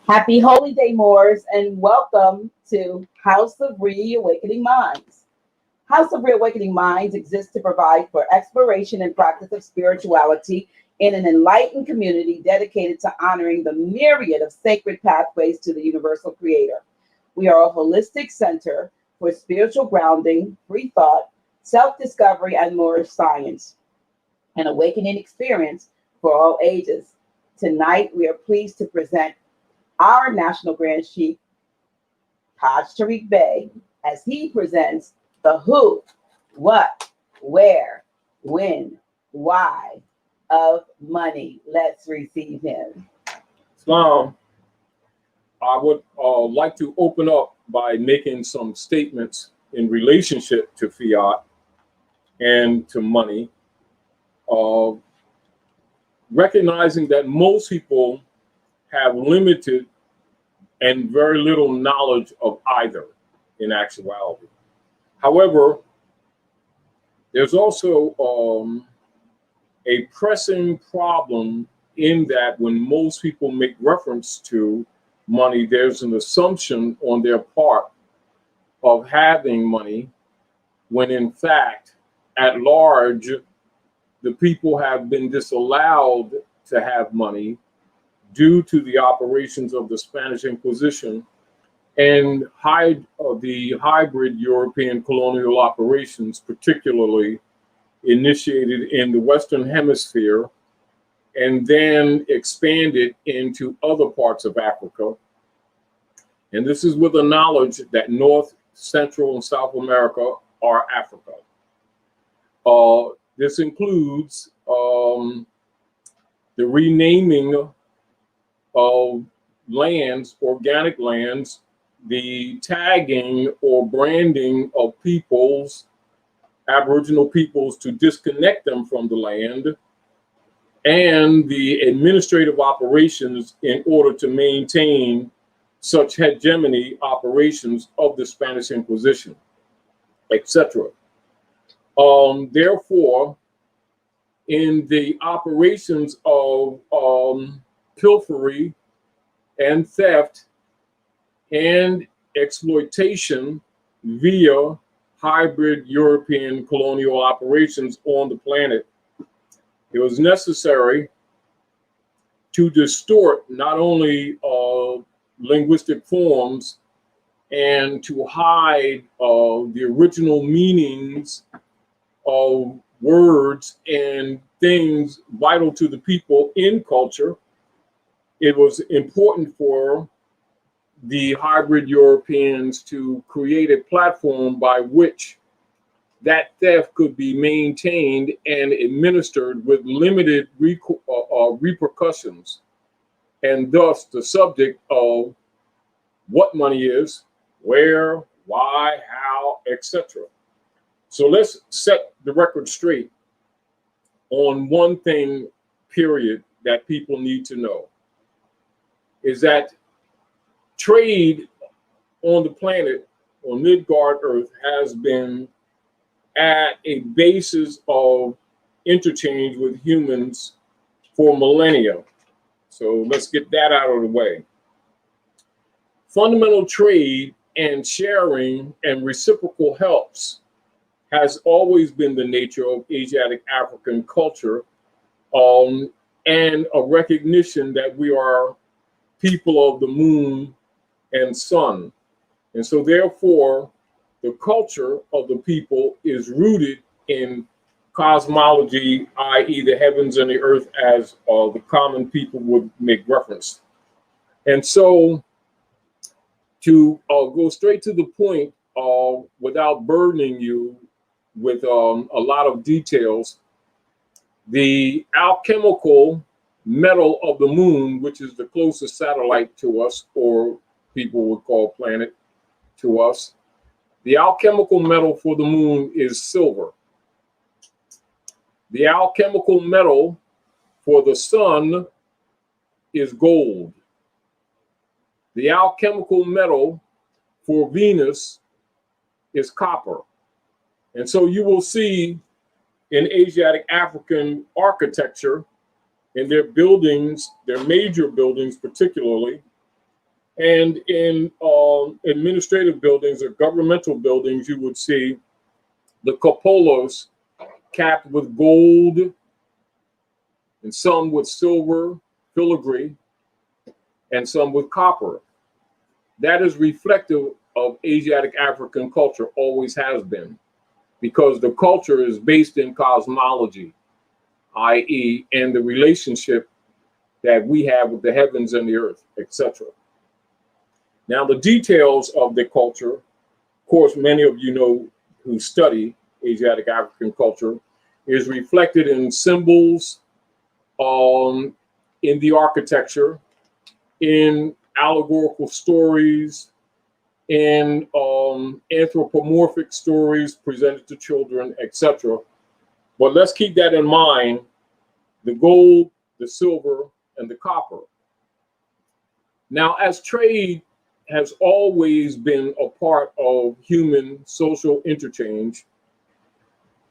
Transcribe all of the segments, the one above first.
Happy Holy Day, Moors, and welcome to House of Reawakening Minds. House of Reawakening Minds exists to provide for exploration and practice of spirituality in an enlightened community dedicated to honoring the myriad of sacred pathways to the universal creator. We are a holistic center for spiritual grounding, free thought, self-discovery, and Moorish science, an awakening experience for all ages. Tonight, we are pleased to present our National Grand Sheik, Taj Tarik Bey, as he presents the who, what, where, when, why of money. Let's receive him. Islam, I would like to open up by making some statements in relationship to fiat and to money, recognizing that most people have limited and very little knowledge of either in actuality. However, there's also a pressing problem in that when most people make reference to money, there's an assumption on their part of having money, when in fact, at large, the people have been disallowed to have money due to the operations of the Spanish Inquisition and the hybrid European colonial operations, particularly initiated in the Western Hemisphere and then expanded into other parts of Africa. And this is with the knowledge that North, Central, and South America are Africa. This includes the renaming of lands, organic lands, the tagging or branding of peoples, Aboriginal peoples, to disconnect them from the land, and the administrative operations in order to maintain such hegemony operations of the Spanish Inquisition, etc. Therefore, in the operations of pilfery and theft and exploitation via hybrid European colonial operations on the planet, it was necessary to distort not only linguistic forms and to hide the original meanings of words and things vital to the people in culture. It was important for the hybrid Europeans to create a platform by which that theft could be maintained and administered with limited repercussions, and thus the subject of what money is, where, why, how, etc. So let's set the record straight on one thing, period, that people need to know, is that trade on the planet, on Midgard Earth, has been at a basis of interchange with humans for millennia. So let's get that out of the way. Fundamental trade and sharing and reciprocal helps has always been the nature of Asiatic African culture, and a recognition that we are people of the moon and sun. And so therefore, the culture of the people is rooted in cosmology, i.e. the heavens and the earth, as the common people would make reference. And so to go straight to the point without burdening you with a lot of details, the alchemical metal of the moon, which is the closest satellite to us, or people would call planet to us, the alchemical metal for the moon is silver. The alchemical metal for the sun is gold. The alchemical metal for Venus is copper. And so you will see in Asiatic African architecture, in their buildings, their major buildings particularly, And in administrative buildings or governmental buildings, you would see the cupolas capped with gold and some with silver filigree and some with copper. That is reflective of Asiatic African culture, always has been, because the culture is based in cosmology, i.e., in the relationship that we have with the heavens and the earth, etc. Now, the details of the culture, of course, many of you know who study Asiatic African culture, is reflected in symbols, in the architecture, in allegorical stories, in anthropomorphic stories presented to children, etc. But let's keep that in mind: the gold, the silver, and the copper. Now, as trade has always been a part of human social interchange,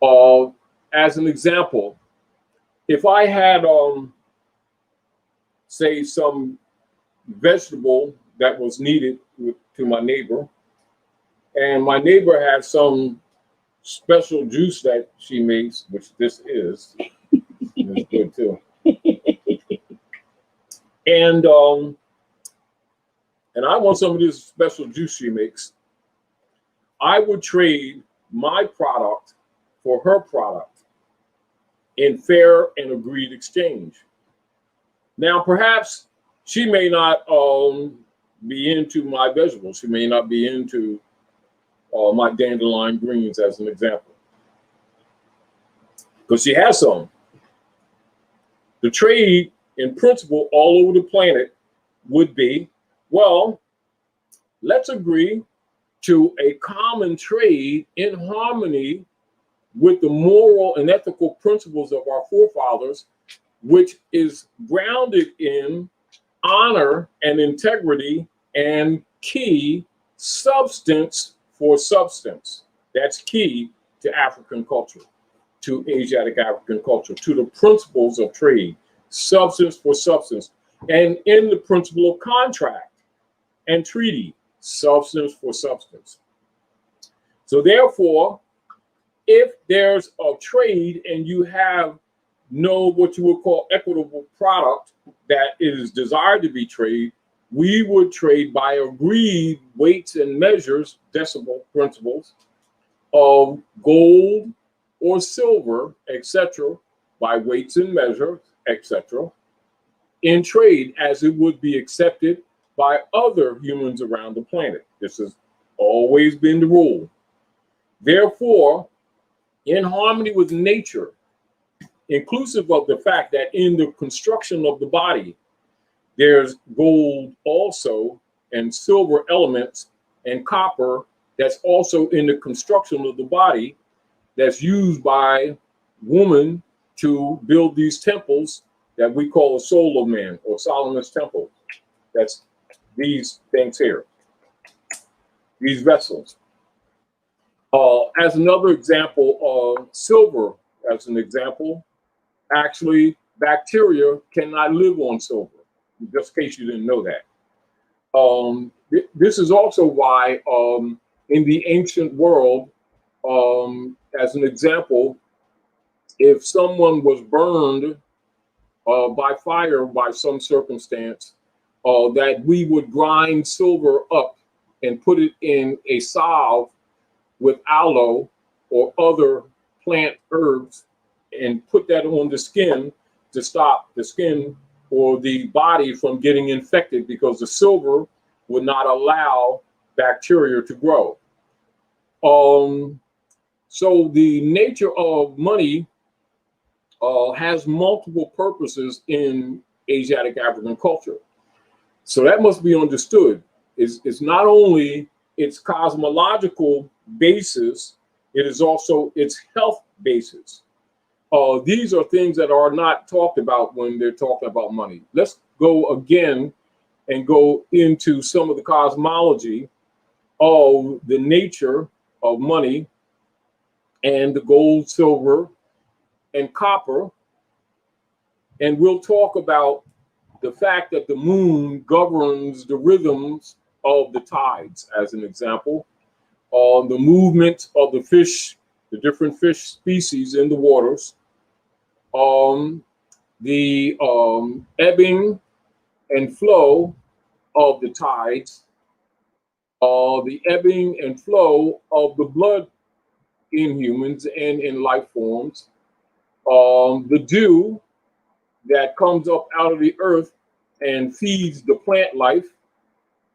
as an example, if I had, say, some vegetable that was needed to my neighbor, and my neighbor had some special juice that she makes, which this is, and it's good too. And I want some of this special juice she makes. I would trade my product for her product in fair and agreed exchange. Now, perhaps she may not be into my vegetables. She may not be into my dandelion greens, as an example, because she has some. The trade, in principle, all over the planet would be, well, let's agree to a common trade in harmony with the moral and ethical principles of our forefathers, which is grounded in honor and integrity and key substance for substance. That's key to African culture, to Asiatic African culture, to the principles of trade, substance for substance, and in the principle of contract and treaty, substance for substance. So therefore, if there's a trade and you have no what you would call equitable product that is desired to be traded, we would trade by agreed weights and measures, decimal principles of gold or silver, etc., by weights and measures, etc., in trade as it would be accepted by other humans around the planet. This has always been the rule. Therefore, in harmony with nature, inclusive of the fact that in the construction of the body, there's gold also and silver elements and copper that's also in the construction of the body that's used by woman to build these temples that we call a soul of man or Solomon's temple. That's these things here, these vessels. As another example, silver, as an example, actually bacteria cannot live on silver, just in case you didn't know that. This is also why in the ancient world, as an example, if someone was burned by fire by some circumstance, that we would grind silver up and put it in a salve with aloe or other plant herbs and put that on the skin to stop the skin or the body from getting infected, because the silver would not allow bacteria to grow. So the nature of money has multiple purposes in Asiatic African culture. So that must be understood. It's not only its cosmological basis, it is also its health basis. These are things that are not talked about when they're talking about money. Let's go again and go into some of the cosmology of the nature of money and the gold, silver, and copper. And we'll talk about the fact that the moon governs the rhythms of the tides, as an example, the movement of the fish, the different fish species in the waters, the ebbing and flow of the tides, the ebbing and flow of the blood in humans and in life forms, the dew that comes up out of the earth and feeds the plant life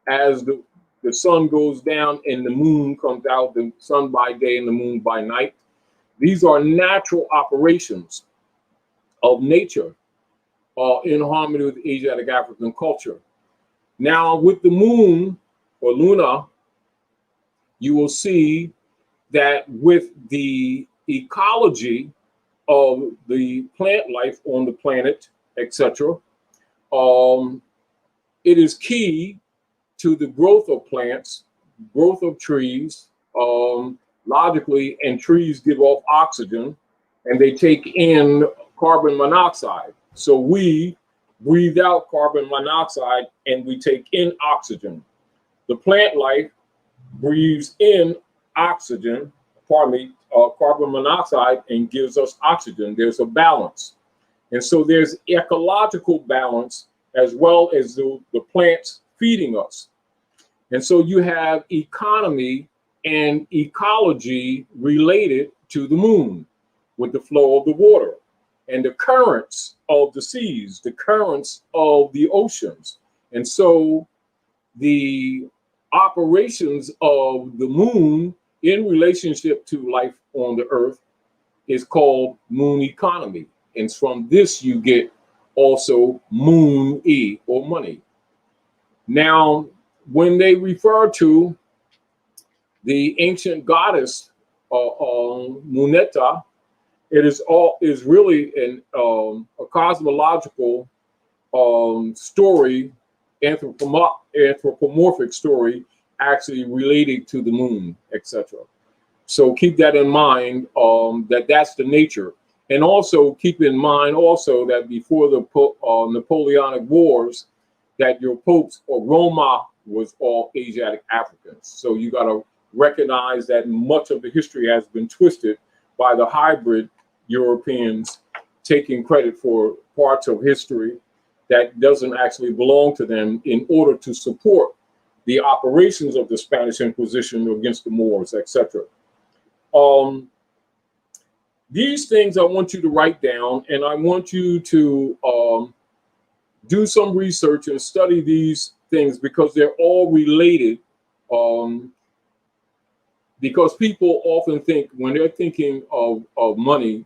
as the sun goes down and the moon comes out, the sun by day and the moon by night. These are natural operations of nature in harmony with Asiatic African culture. Now, with the moon or Luna, you will see that with the ecology of the plant life on the planet, etc., it is key to the growth of plants, growth of trees, logically, and trees give off oxygen and they take in carbon monoxide. So we breathe out carbon monoxide and we take in oxygen. The plant life breathes in oxygen, carbon monoxide, and gives us oxygen. There's a balance. And so there's ecological balance as well as the plants feeding us. And so you have economy and ecology related to the moon with the flow of the water and the currents of the seas, the currents of the oceans. And so the operations of the moon in relationship to life on the earth is called moon economy. And from this you get also moon-e or money. Now, when they refer to the ancient goddess Muneta, it is really a cosmological story, anthropomorphic story, actually related to the moon, etc. So keep that in mind, that's the nature. And also keep in mind also that before the Napoleonic Wars, that your popes or Roma was all Asiatic Africans. So you got to recognize that much of the history has been twisted by the hybrid Europeans taking credit for parts of history that doesn't actually belong to them in order to support the operations of the Spanish Inquisition against the Moors, etc. These things I want you to write down, and I want you to do some research and study these things because they're all related. Because people often think when they're thinking of money,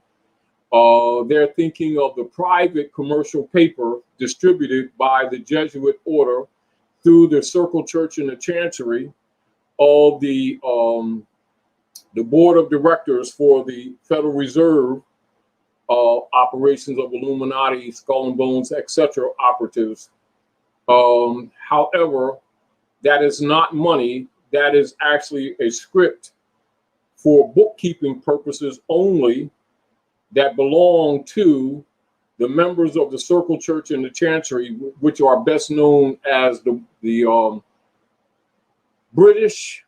they're thinking of the private commercial paper distributed by the Jesuit order through the Circle Church and the Chancery of the board of directors for the Federal Reserve operations of Illuminati, Skull and Bones, etc. operatives. However, that is not money. That is actually a script for bookkeeping purposes only that belong to the members of the Circle Church and the Chancery, which are best known as the British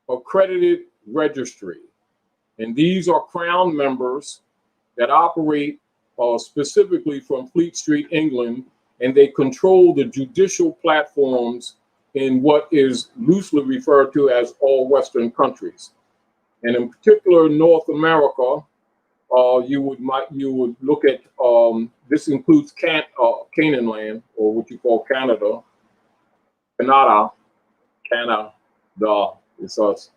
Accredited Registry. And these are crown members that operate specifically from Fleet Street, England, and they control the judicial platforms in what is loosely referred to as all Western countries. And in particular, North America, you would look at, this includes Canaan land, or what you call Canada, it's us.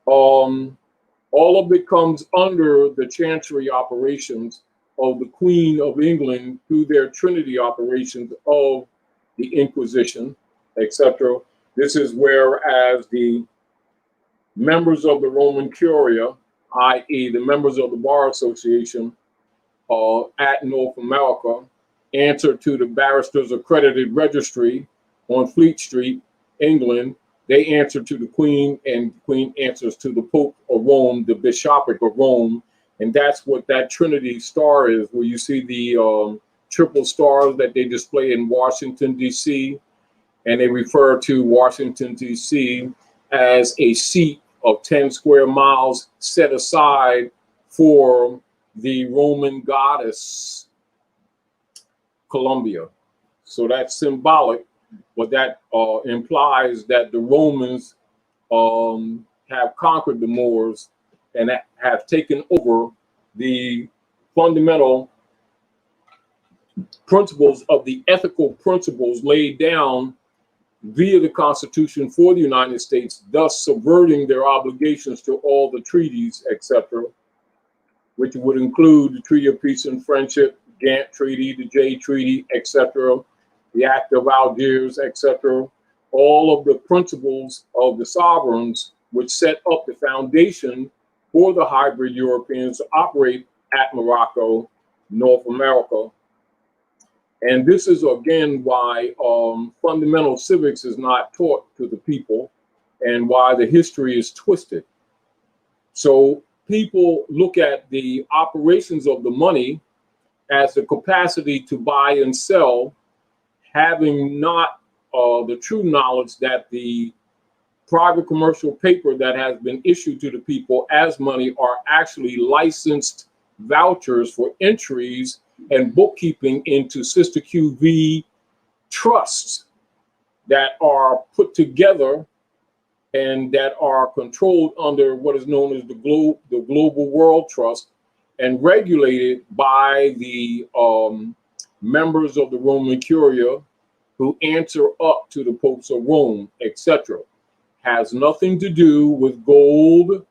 All of it comes under the Chancery operations of the Queen of England through their Trinity operations of the Inquisition, etc. This is whereas the members of the Roman Curia, i.e. the members of the Bar Association at North America, answer to the Barristers Accredited Registry on Fleet Street, England. They answer to the Queen, and the Queen answers to the Pope of Rome, the Bishopric of Rome. And that's what that Trinity star is, where you see the triple stars that they display in Washington, D.C., and they refer to Washington, D.C. as a seat of 10 square miles set aside for the Roman goddess Columbia. So that's symbolic, but that implies that the Romans have conquered the Moors and have taken over the fundamental principles of the ethical principles laid down via the Constitution for the United States, thus subverting their obligations to all the treaties, etc., which would include the Treaty of Peace and Friendship, Ghent Treaty, the Jay Treaty, etc., the Act of Algiers, etc., all of the principles of the sovereigns which set up the foundation for the hybrid Europeans to operate at Morocco, North America. And this is, again, why fundamental civics is not taught to the people and why the history is twisted. So people look at the operations of the money as the capacity to buy and sell, having not the true knowledge that the private commercial paper that has been issued to the people as money are actually licensed vouchers for entries and bookkeeping into Sister QV trusts that are put together and that are controlled under what is known as the Global World Trust and regulated by the members of the Roman Curia who answer up to the popes of Rome, etc. Has nothing to do with gold,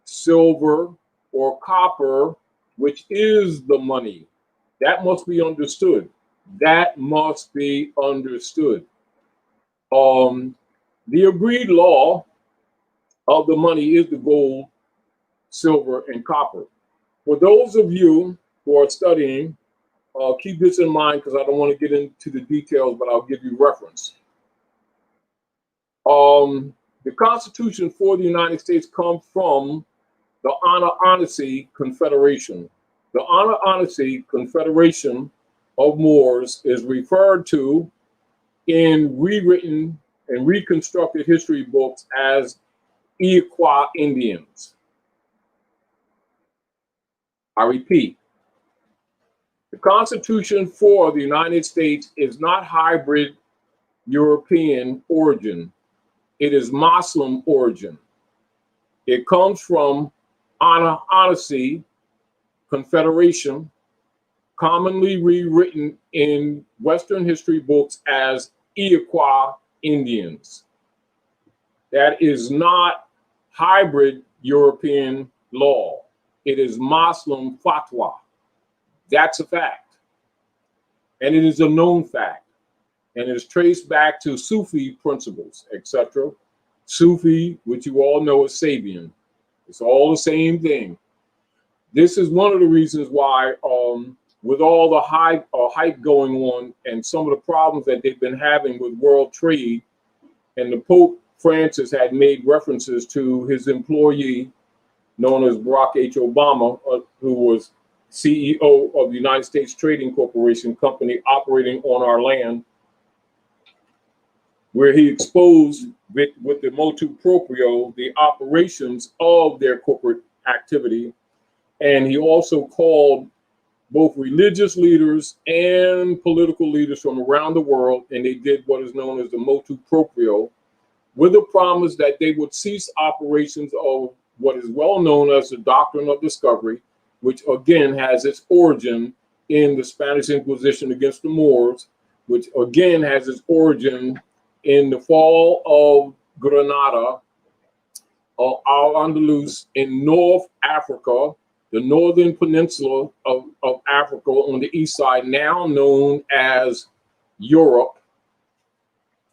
silver, or copper, which is the money. That must be understood. That must be understood. The agreed law of the money is the gold, silver, and copper. For those of you who are studying, keep this in mind because I don't want to get into the details, but I'll give you reference. The Constitution for the United States comes from the Honor-Honesty Confederation. The Honor-Honesty Confederation of Moors is referred to in rewritten and reconstructed history books as Iroquois Indians. I repeat, the Constitution for the United States is not hybrid European origin. It is Muslim origin. It comes from Honor-Honesty Confederation, commonly rewritten in Western history books as Iroquois Indians. That is not hybrid European law. It is Muslim fatwa. That's a fact. And it is a known fact. And it is traced back to Sufi principles, etc. Sufi, which you all know is Sabian. It's all the same thing. This is one of the reasons why, with all the hype going on and some of the problems that they've been having with world trade, and the Pope Francis had made references to his employee, known as Barack H. Obama, who was CEO of the United States Trading Corporation company operating on our land, where he exposed with the motu proprio the operations of their corporate activity. And he also called both religious leaders and political leaders from around the world, and they did what is known as the motu proprio, with a promise that they would cease operations of what is well known as the doctrine of discovery, which again has its origin in the Spanish Inquisition against the Moors, which again has its origin in the fall of Granada, Al-Andalus in North Africa, the northern peninsula of Africa on the east side, now known as Europe,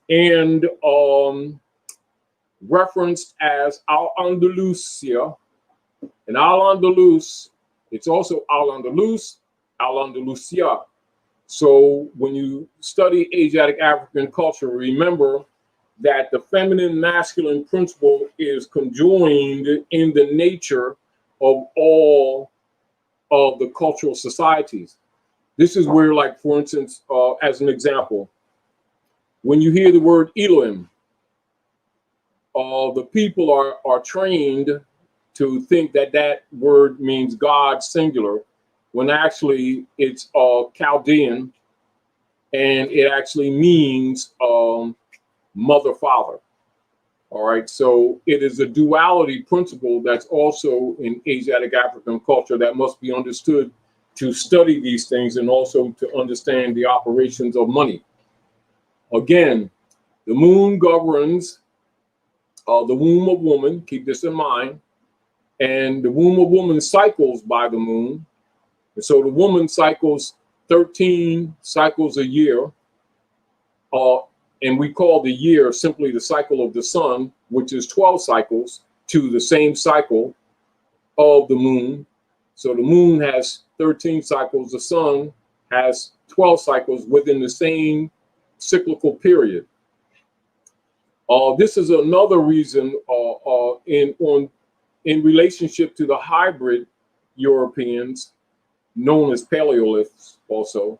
and referenced as Al-Andalusia. And Al-Andalus, it's also Al-Andalus, Al-Andalusia. So when you study Asiatic African culture, remember that the feminine masculine principle is conjoined in the nature of all of the cultural societies. This is where, like, for instance, as an example, when you hear the word Elohim, the people are trained to think that that word means God singular, when actually it's Chaldean, and it actually means mother, father. All right, so it is a duality principle that's also in Asiatic African culture that must be understood to study these things and also to understand the operations of money. Again, the moon governs the womb of woman, keep this in mind, and the womb of woman cycles by the moon. And so the woman cycles 13 cycles a year, and we call the year simply the cycle of the sun, which is 12 cycles to the same cycle of the moon. So the moon has 13 cycles, the sun has 12 cycles within the same cyclical period. This is another reason in relationship to the hybrid Europeans, known as Paleoliths also,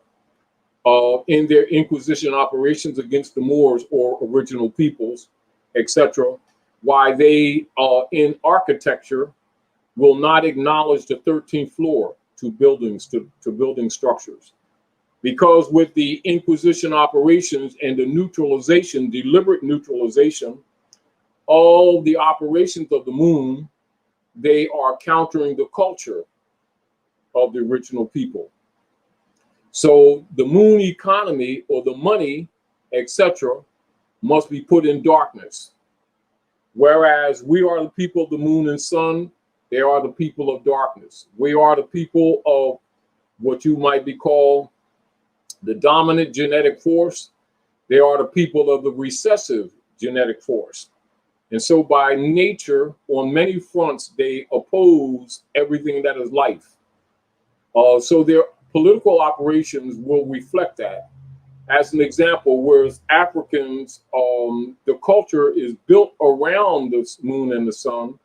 in their Inquisition operations against the Moors or original peoples, etc., why they, in architecture, will not acknowledge the 13th floor to buildings, to building structures. Because with the Inquisition operations and the neutralization, deliberate neutralization, all the operations of the moon, they are countering the culture of the original people. So the moon economy, or the money, etc., must be put in darkness. Whereas we are the people of the moon and sun, they are the people of darkness. We are the people of what you might be called the dominant genetic force. They are the people of the recessive genetic force. And so by nature, on many fronts, they oppose everything that is life. So their political operations will reflect that. As an example, whereas Africans, the culture is built around the moon and the sun,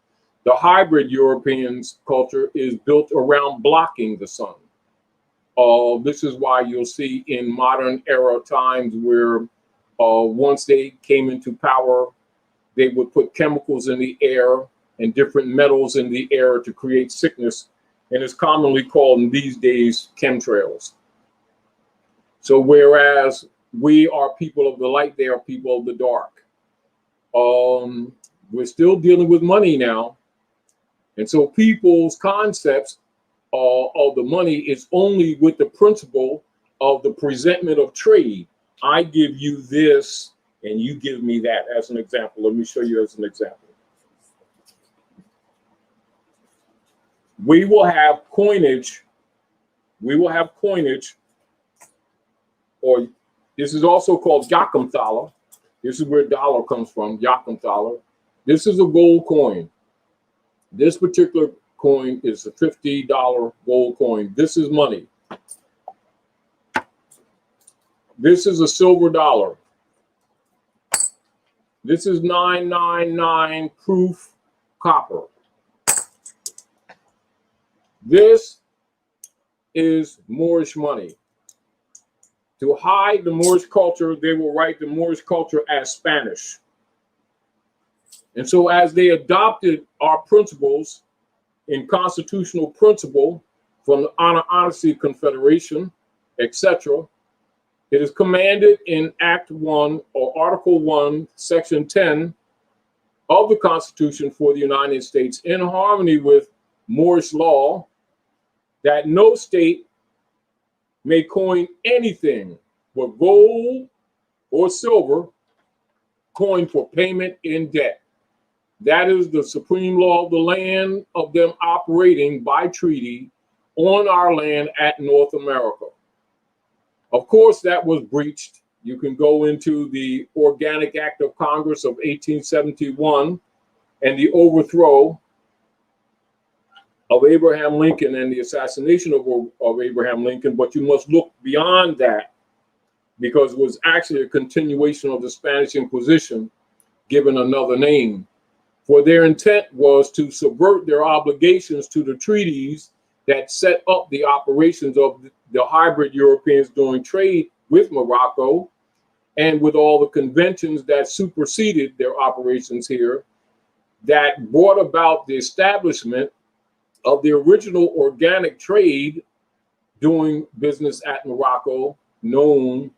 the hybrid Europeans' culture is built around blocking the sun. This is why you'll see in modern era times where once they came into power, they would put chemicals in the air and different metals in the air to create sickness. And it's commonly called in these days chemtrails. So whereas we are people of the light, they are people of the dark. We're still dealing with money now. And so people's concepts of the money is only with the principle of the presentment of trade. I give you this and you give me that, as an example. Let me show you as an example. We will have coinage. We will have coinage, or this is also called Yakamthala. This is where dollar comes from, Yakamthala. This is a gold coin. This particular coin is a $50 gold coin. This is money. This is a silver dollar. This is 999 proof copper. This is Moorish money. To hide the Moorish culture, they will write the Moorish culture as Spanish. And so as they adopted our principles in constitutional principle from the Honor Honesty Confederation, etc., it is commanded in Act 1 or Article 1, Section 10 of the Constitution for the United States, in harmony with Moorish law, that no state may coin anything but gold or silver coined for payment in debt. That is the supreme law of the land of them operating by treaty on our land at North America. Of course, that was breached. You can go into the Organic Act of Congress of 1871 and the overthrow of Abraham Lincoln and the assassination of Abraham Lincoln, but you must look beyond that, because it was actually a continuation of the Spanish Inquisition given another name. For their intent was to subvert their obligations to the treaties that set up the operations of the hybrid Europeans doing trade with Morocco and with all the conventions that superseded their operations here, that brought about the establishment of the original organic trade doing business at Morocco, known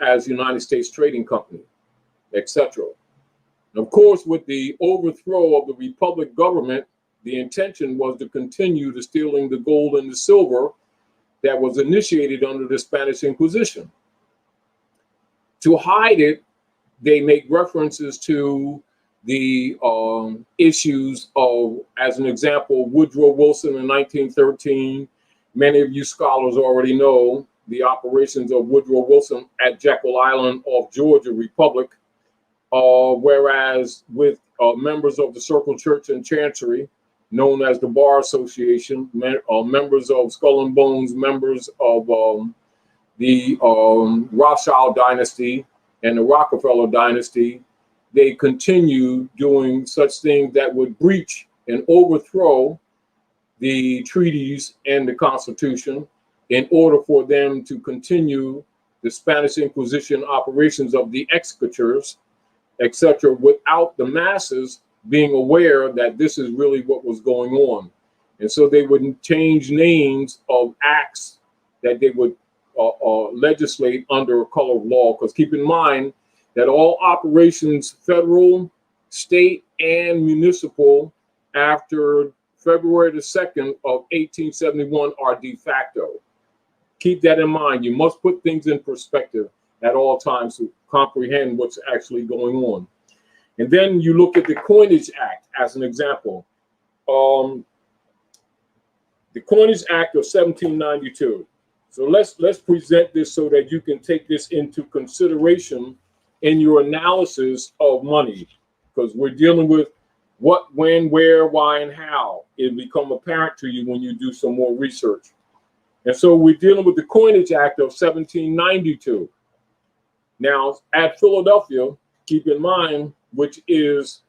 as United States Trading Company, etc. Of course, with the overthrow of the Republic government, the intention was to continue the stealing the gold and the silver that was initiated under the Spanish Inquisition. To hide it, they make references to the issues of, as an example, Woodrow Wilson in 1913. Many of you scholars already know the operations of Woodrow Wilson at Jekyll Island off Georgia Republic, whereas with members of the Circle Church and Chancery, known as the Bar Association, members of Skull and Bones, members of the Rothschild dynasty and the Rockefeller dynasty, they continue doing such things that would breach and overthrow the treaties and the Constitution in order for them to continue the Spanish Inquisition operations of the Exchequers, etc., without the masses being aware that this is really what was going on. And so they would change names of acts that they would legislate under a color of law, because keep in mind that all operations, federal, state, and municipal, after February the 2nd of 1871 are de facto. Keep that in mind. You must put things in perspective at all times to comprehend what's actually going on. And then you look at the Coinage Act as an example. The Coinage Act of 1792. So let's present this so that you can take this into consideration in your analysis of money, because we're dealing with what, when, where, why, and how. It'll become apparent to you when you do some more research. And so we're dealing with the Coinage Act of 1792. Now, at Philadelphia, keep in mind, which is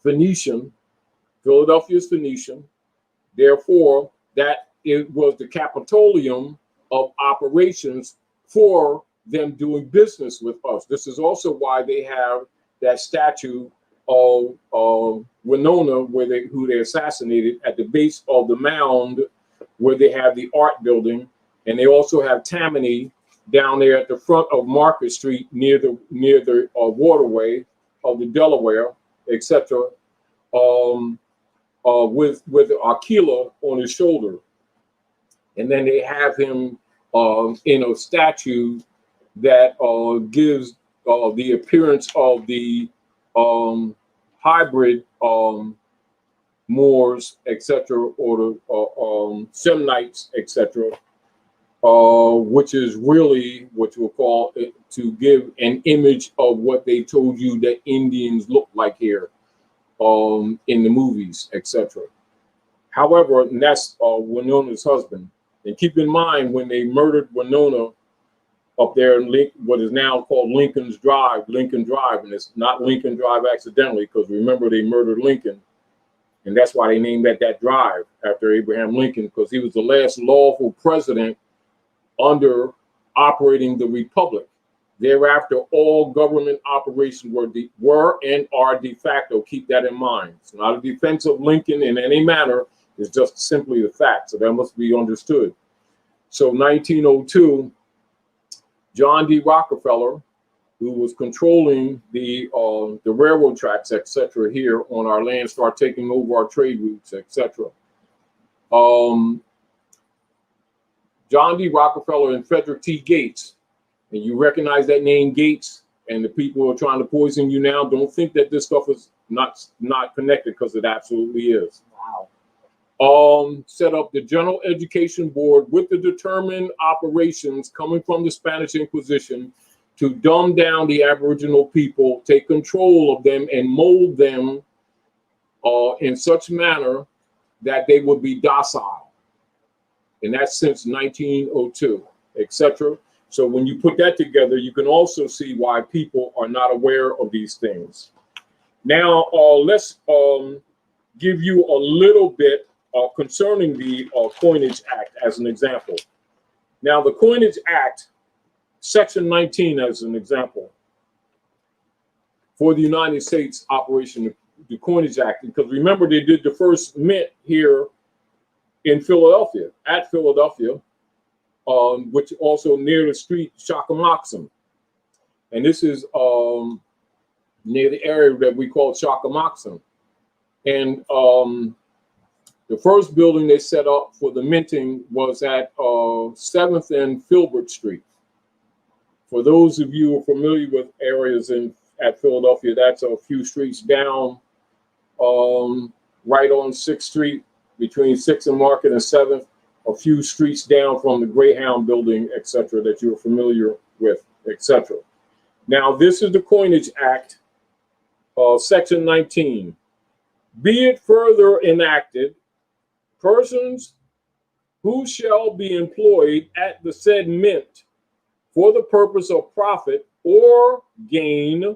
Phoenician, Philadelphia is Phoenician, therefore, that it was the Capitolium of operations for them doing business with us. This is also why they have that statue of Winona, who they assassinated at the base of the mound, where they have the art building, and they also have Tammany down there at the front of Market Street near the waterway of the Delaware, etc. With Aquila on his shoulder, and then they have him in a statue that gives the appearance of the hybrid Moors, etc., or the Semnites, etc., which is really what you would call it, to give an image of what they told you that Indians look like here in the movies, etc. However, and that's Winona's husband. And keep in mind, when they murdered Winona up there in what is now called Lincoln Drive, and it's not Lincoln Drive accidentally, because remember they murdered Lincoln, and that's why they named that drive after Abraham Lincoln, because he was the last lawful president under operating the republic. Thereafter, all government operations were and are de facto. Keep that in mind. It's not a defense of Lincoln in any manner. It's just simply the fact. So that must be understood. So 1902, John D. Rockefeller, who was controlling the railroad tracks, etc., here on our land, start taking over our trade routes, etc. John D. Rockefeller and Frederick T. Gates, and you recognize that name Gates, and the people who are trying to poison you now, don't think that this stuff is not connected, because it absolutely is. Wow. Set up the General Education Board with the determined operations coming from the Spanish Inquisition to dumb down the Aboriginal people, take control of them, and mold them in such manner that they would be docile. And that's since 1902, etc. So when you put that together, you can also see why people are not aware of these things. Now, let's give you a little bit concerning the Coinage Act as an example. Now, the Coinage Act, Section 19, as an example, for the United States operation, the Coinage Act, because remember, they did the first mint here in Philadelphia, at Philadelphia, which also near the street Shakamoxon. And this is near the area that we call Shakamoxon. And the first building they set up for the minting was at 7th and Filbert Street. For those of you who are familiar with areas at Philadelphia, that's a few streets down, right on 6th Street, between 6th and Market and 7th, a few streets down from the Greyhound building, etc., that you're familiar with, etc. Now, this is the Coinage Act, Section 19. Be it further enacted, persons who shall be employed at the said mint for the purpose of profit or gain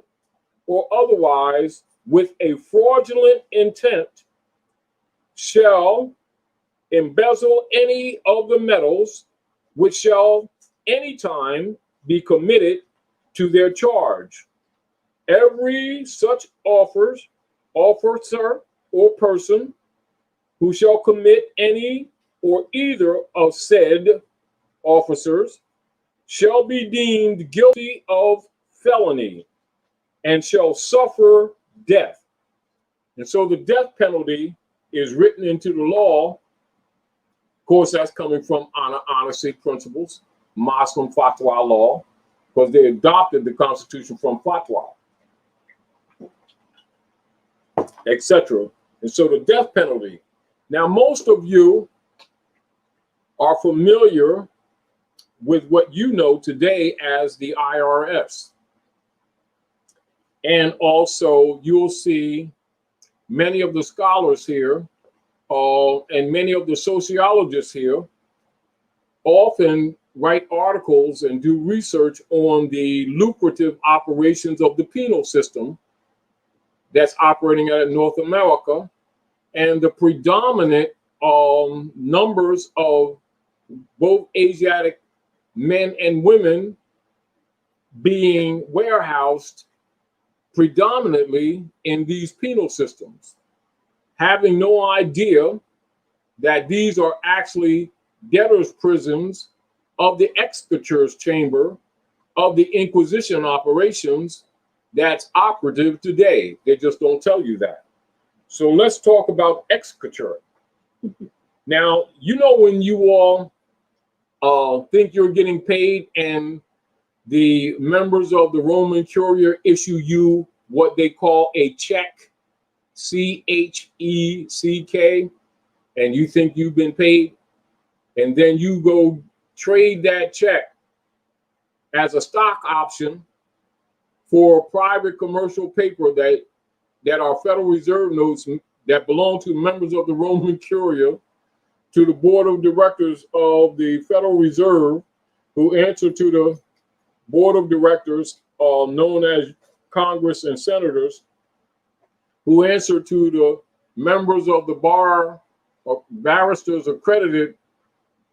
or otherwise with a fraudulent intent shall embezzle any of the metals which shall anytime be committed to their charge. Every such officer or person who shall commit any or either of said officers shall be deemed guilty of felony and shall suffer death. And so the death penalty is written into the law. Of course, that's coming from honesty principles, Muslim fatwa law, because they adopted the Constitution from fatwa, etc. And so the death penalty. Now, most of you are familiar with what you know today as the IRS. And also, you'll see many of the scholars here and many of the sociologists here often write articles and do research on the lucrative operations of the penal system that's operating in North America, and the predominant numbers of both Asiatic men and women being warehoused predominantly in these penal systems, having no idea that these are actually debtors' prisons of the Exchequers chamber of the Inquisition operations that's operative today. They just don't tell you that. So let's talk about Exchequer. Now, you know, when you all think you're getting paid and the members of the Roman Curia issue you what they call a check, C-H-E-C-K, and you think you've been paid, and then you go trade that check as a stock option for private commercial paper that are Federal Reserve notes that belong to members of the Roman Curia, to the board of directors of the Federal Reserve, who answer to the board of directors known as Congress and senators, who answer to the members of the bar or barristers accredited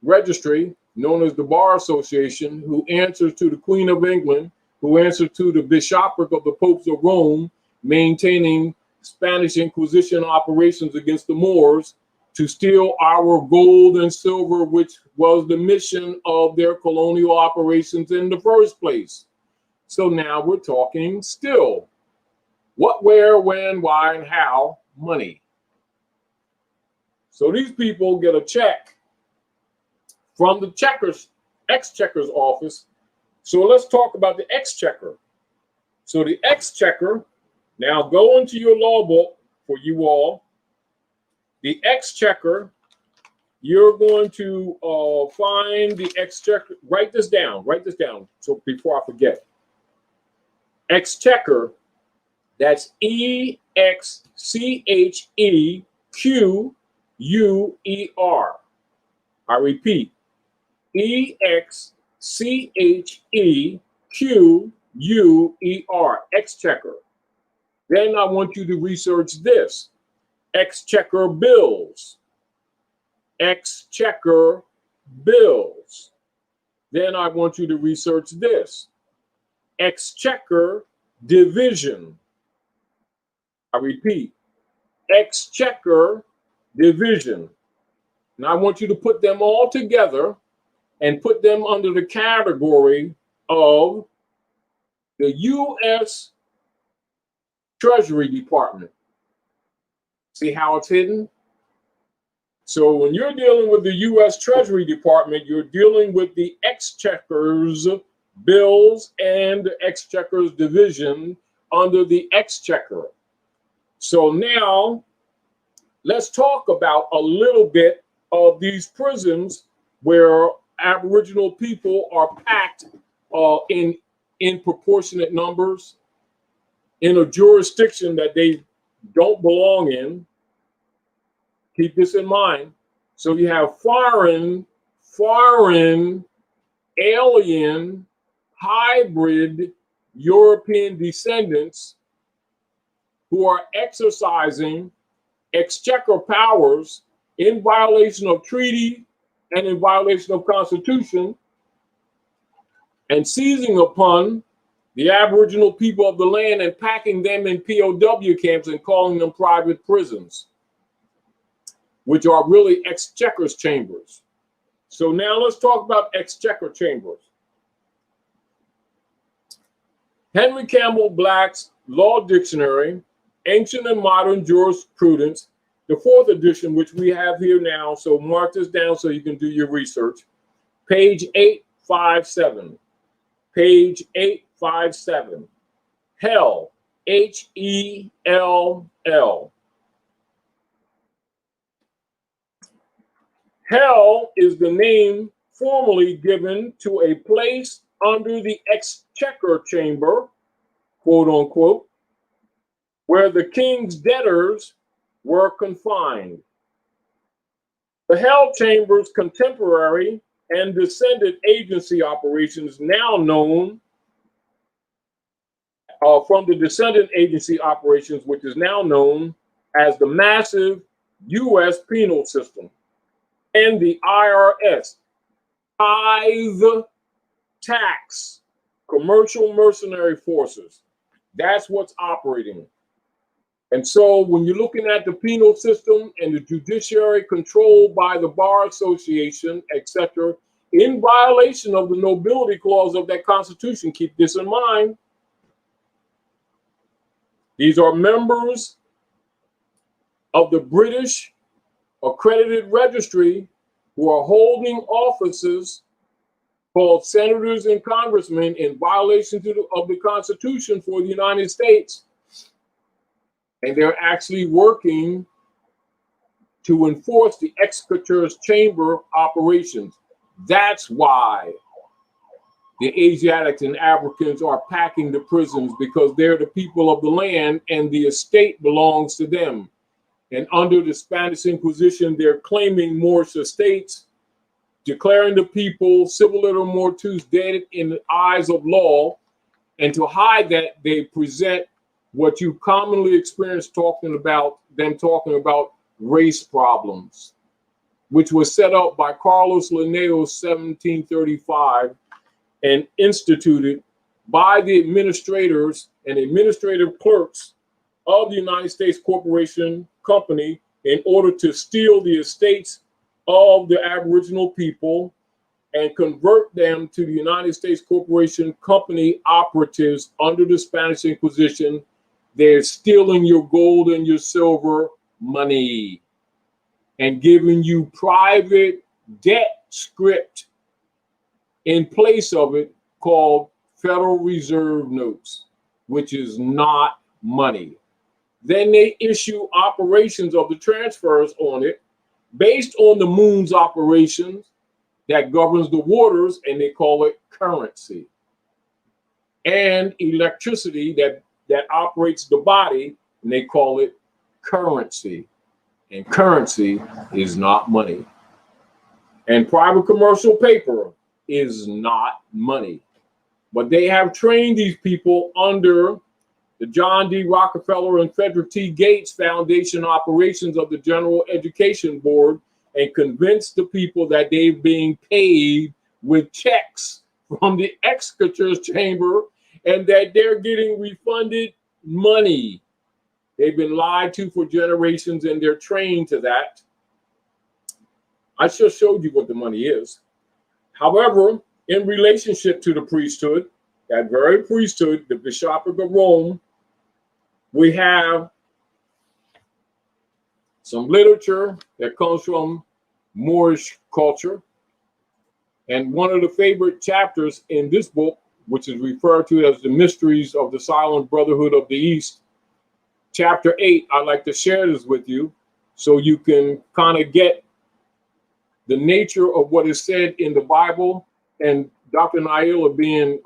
registry known as the Bar Association, who answers to the Queen of England, who answers to the bishopric of the popes of Rome, maintaining Spanish Inquisition operations against the Moors to steal our gold and silver, which was the mission of their colonial operations in the first place. So now we're talking still. What, where, when, why, and how? Money. So these people get a check from the Exchequers office. So let's talk about the Exchequer. So the Exchequer, now go into your law book for you all. The Exchequer, you're going to find the Exchequer. Write this down. So before I forget. Exchequer, that's E-X-C-H-E-Q-U-E-R. I repeat, E-X-C-H-E-Q-U-E-R, Exchequer. Then I want you to research this, Exchequer bills. Exchequer bills. Then I want you to research this. Exchequer division. I repeat, Exchequer division. And I want you to put them all together and put them under the category of the U.S. Treasury Department. See how it's hidden? So when you're dealing with the U.S. Treasury Department, you're dealing with the Exchequers bills and the Exchequers division under the Exchequer. So now let's talk about a little bit of these prisons where Aboriginal people are packed in proportionate numbers in a jurisdiction that they don't belong in. Keep this in mind. So you have foreign, alien, hybrid European descendants who are exercising exchequer powers in violation of treaty and in violation of constitution, and seizing upon the Aboriginal people of the land and packing them in POW camps and calling them private prisons, which are really exchequers chambers. So now let's talk about exchequer chambers. Henry Campbell Black's Law Dictionary, Ancient and Modern Jurisprudence, the 4th edition, which we have here now. So mark this down so you can do your research. Page 857. Page 857. Hell, H-E-L-L. Hell is the name formally given to a place under the exchequer chamber, quote unquote, where the king's debtors were confined. The Hell Chamber's contemporary and descendant agency operations, now known from the descendant agency operations, which is now known as the massive U.S. penal system, and the IRS, tithe tax, commercial mercenary forces. That's what's operating. And so when you're looking at the penal system and the judiciary controlled by the Bar Association, etc., in violation of the nobility clause of that Constitution, keep this in mind. These are members of the British accredited registry who are holding offices called senators and congressmen in violation of the Constitution for the United States. And they're actually working to enforce the Exchequers chamber operations. That's why the Asiatics and Africans are packing the prisons, because they're the people of the land and the estate belongs to them. And under the Spanish Inquisition, they're claiming Moorish estates, declaring the people civil liter mortuus dead in the eyes of law. And to hide that, they present what you commonly experience talking about race problems, which was set up by Carlos Linnaeus 1735 and instituted by the administrators and administrative clerks of the United States Corporation Company in order to steal the estates of the Aboriginal people and convert them to the United States Corporation Company operatives under the Spanish Inquisition. They're stealing your gold and your silver money and giving you private debt script in place of it called Federal Reserve notes, which is not money. Then they issue operations of the transfers on it based on the moon's operations that governs the waters, and they call it currency. And electricity that operates the body, and they call it currency. And currency is not money. And private commercial paper is not money. But they have trained these people under the John D. Rockefeller and Frederick T. Gates Foundation operations of the General Education Board, and convinced the people that they're being paid with checks from the Exchequers chamber and that they're getting refunded money. They've been lied to for generations and they're trained to that. I just showed you what the money is. However, in relationship to the priesthood, that very priesthood, the Bishopric of Rome, we have some literature that comes from Moorish culture. And one of the favorite chapters in this book, which is referred to as the Mysteries of the Silent Brotherhood of the East, chapter 8, I'd like to share this with you so you can kind of get the nature of what is said in the Bible. And Dr. Naila being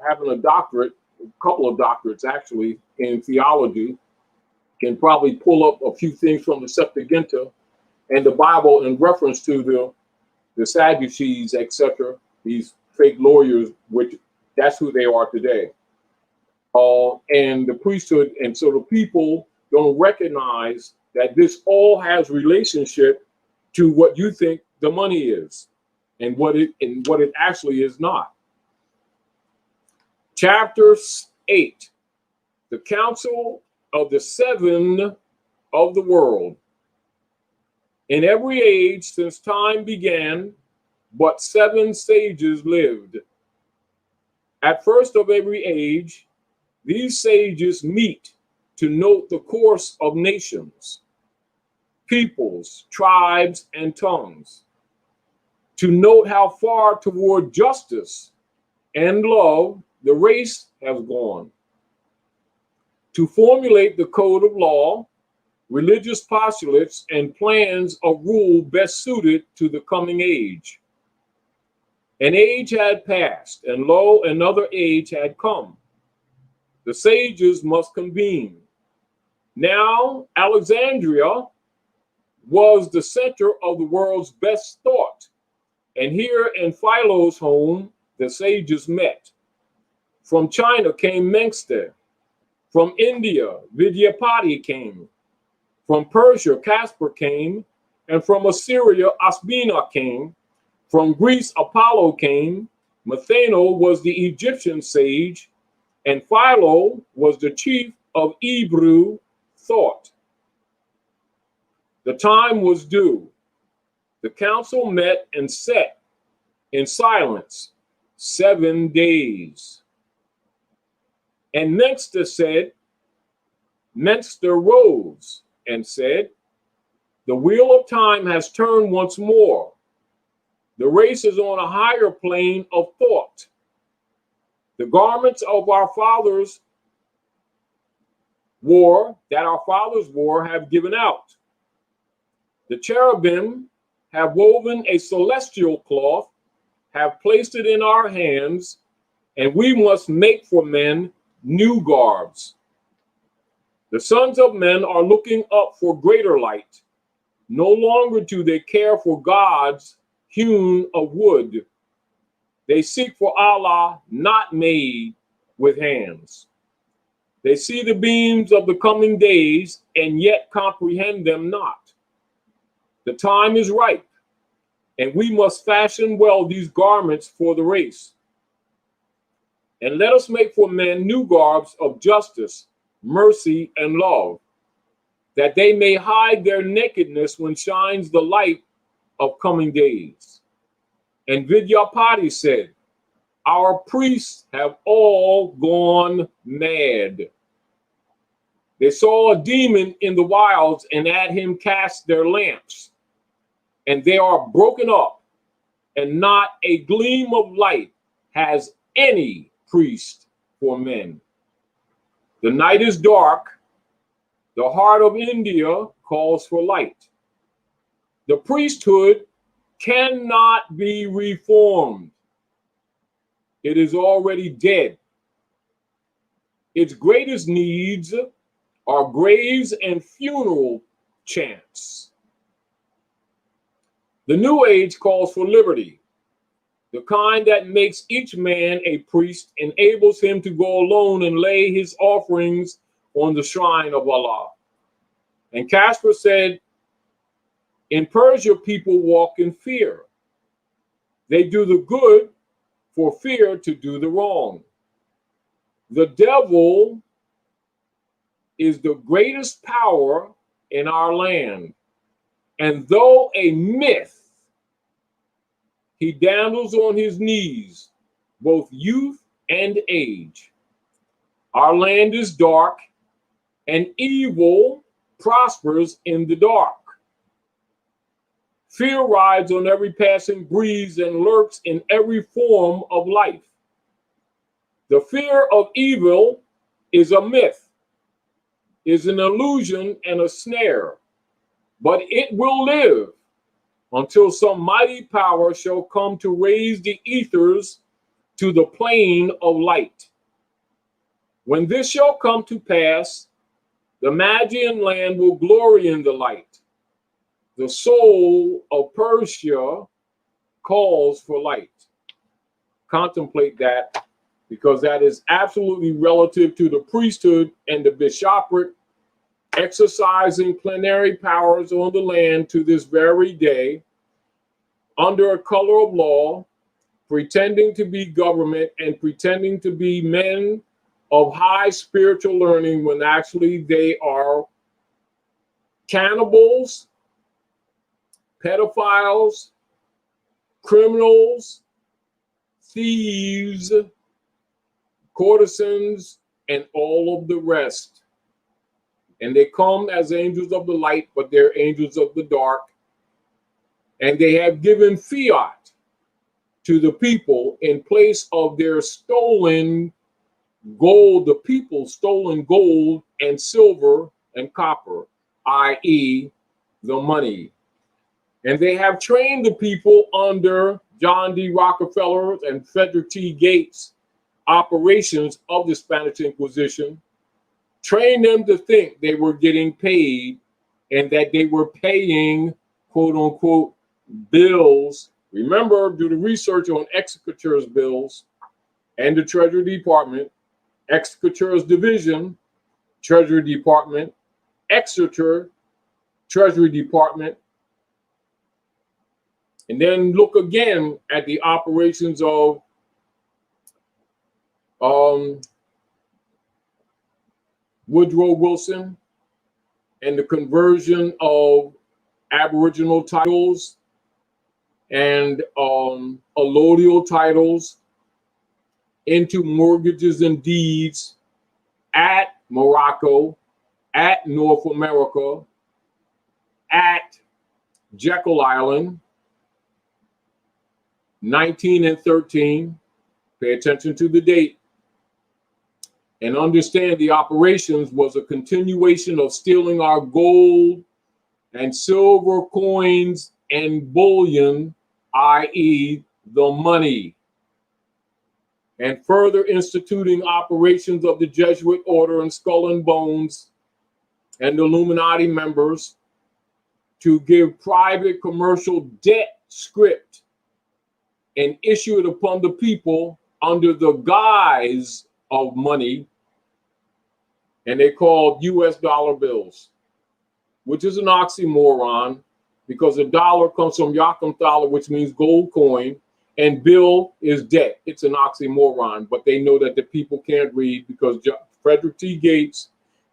having a doctorate, a couple of doctorates actually in theology, can probably pull up a few things from the Septuaginta and the Bible in reference to the Sadducees, etc. These fake lawyers, which that's who they are today. And the priesthood, and so the people don't recognize that this all has relationship to what you think the money is, and what it actually is not. Chapter 8, the Council of the Seven of the World. In every age since time began, but 7 sages lived. At first of every age, these sages meet to note the course of nations, peoples, tribes, and tongues, to note how far toward justice and love the race has gone, to formulate the code of law, religious postulates, and plans of rule best suited to the coming age. An age had passed, and lo, another age had come. The sages must convene. Now, Alexandria was the center of the world's best thought, and here in Philo's home, the sages met. From China came Mengster. From India, Vidyapati came. From Persia, Caspar came. And from Assyria, Asbina came. From Greece, Apollo came. Matheno was the Egyptian sage. And Philo was the chief of Hebrew thought. The time was due. The council met and sat in silence 7 days. And Menster rose and said, the wheel of time has turned once more. The race is on a higher plane of thought. The garments of our fathers wore, have given out. The cherubim have woven a celestial cloth, have placed it in our hands, and we must make for men new garbs. The sons of men are looking up for greater light. No longer do they care for gods hewn of wood. They seek for Allah not made with hands. They see the beams of the coming days and yet comprehend them not. The time is ripe, and we must fashion well these garments for the race. And let us make for men new garbs of justice, mercy, and love, that they may hide their nakedness when shines the light of coming days. And Vidyapati said, our priests have all gone mad. They saw a demon in the wilds and at him cast their lamps. And they are broken up, and not a gleam of light has any priest for men. The night is dark. The heart of India calls for light. The priesthood cannot be reformed. It is already dead. Its greatest needs are graves and funeral chants. The new age calls for liberty. The kind that makes each man a priest, enables him to go alone and lay his offerings on the shrine of Allah. And Caspar said, in Persia, people walk in fear. They do the good for fear to do the wrong. The devil is the greatest power in our land. And though a myth, he dandles on his knees, both youth and age. Our land is dark, and evil prospers in the dark. Fear rides on every passing breeze and lurks in every form of life. The fear of evil is a myth, is an illusion and a snare, but it will live until some mighty power shall come to raise the ethers to the plane of light. When this shall come to pass, the Magian land will glory in the light. The soul of Persia calls for light. Contemplate that, because that is absolutely relative to the priesthood and the bishopric exercising plenary powers on the land to this very day, under a color of law, pretending to be government and pretending to be men of high spiritual learning when actually they are cannibals, pedophiles, criminals, thieves, courtesans, and all of the rest. And they come as angels of the light, but they're angels of the dark. And they have given fiat to the people in place of their stolen gold, the people's stolen gold and silver and copper, i.e., the money. And they have trained the people under John D. Rockefeller and Frederick T. Gates' operations of the Spanish Inquisition, trained them to think they were getting paid and that they were paying, quote unquote, bills. Remember, do the research on Exchequers bills and the Treasury Department, Exchequers Division, Treasury Department, Exeter, Treasury Department. And then look again at the operations of Woodrow Wilson and the conversion of Aboriginal titles and allodial titles into mortgages and deeds at Morocco, at North America, at Jekyll Island, 19 and 13. Pay attention to the date and understand the operations was a continuation of stealing our gold and silver coins and bullion, i.e. the money, and further instituting operations of the Jesuit order and Skull and Bones and the Illuminati members to give private commercial debt script and issue it upon the people under the guise of money, and they called US dollar bills, which is an oxymoron because a dollar comes from Yakam, which means gold coin, and bill is debt. It's an oxymoron, but they know that the people can't read because Frederick T. Gates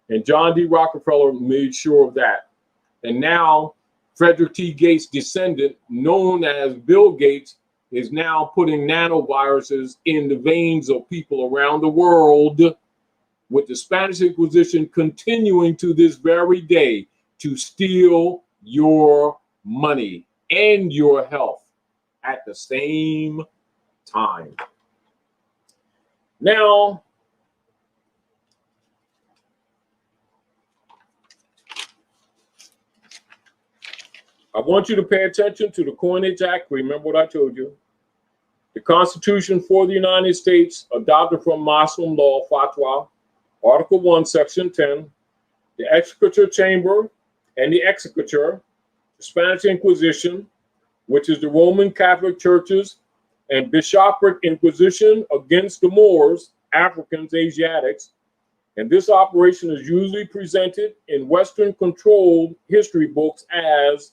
and John D. Rockefeller made sure of that. And now Frederick T. Gates' descendant, known as Bill Gates, is now putting nanoviruses in the veins of people around the world, with the Spanish Inquisition continuing to this very day to steal your money and your health at the same time. Now, I want you to pay attention to the Coinage Act. Remember what I told you. The Constitution for the United States, adopted from Muslim law, Fatwa, Article 1, Section 10, the Exchequer Chamber and the Exchequer, the Spanish Inquisition, which is the Roman Catholic churches, and Bishopric Inquisition against the Moors, Africans, Asiatics. And this operation is usually presented in Western-controlled history books as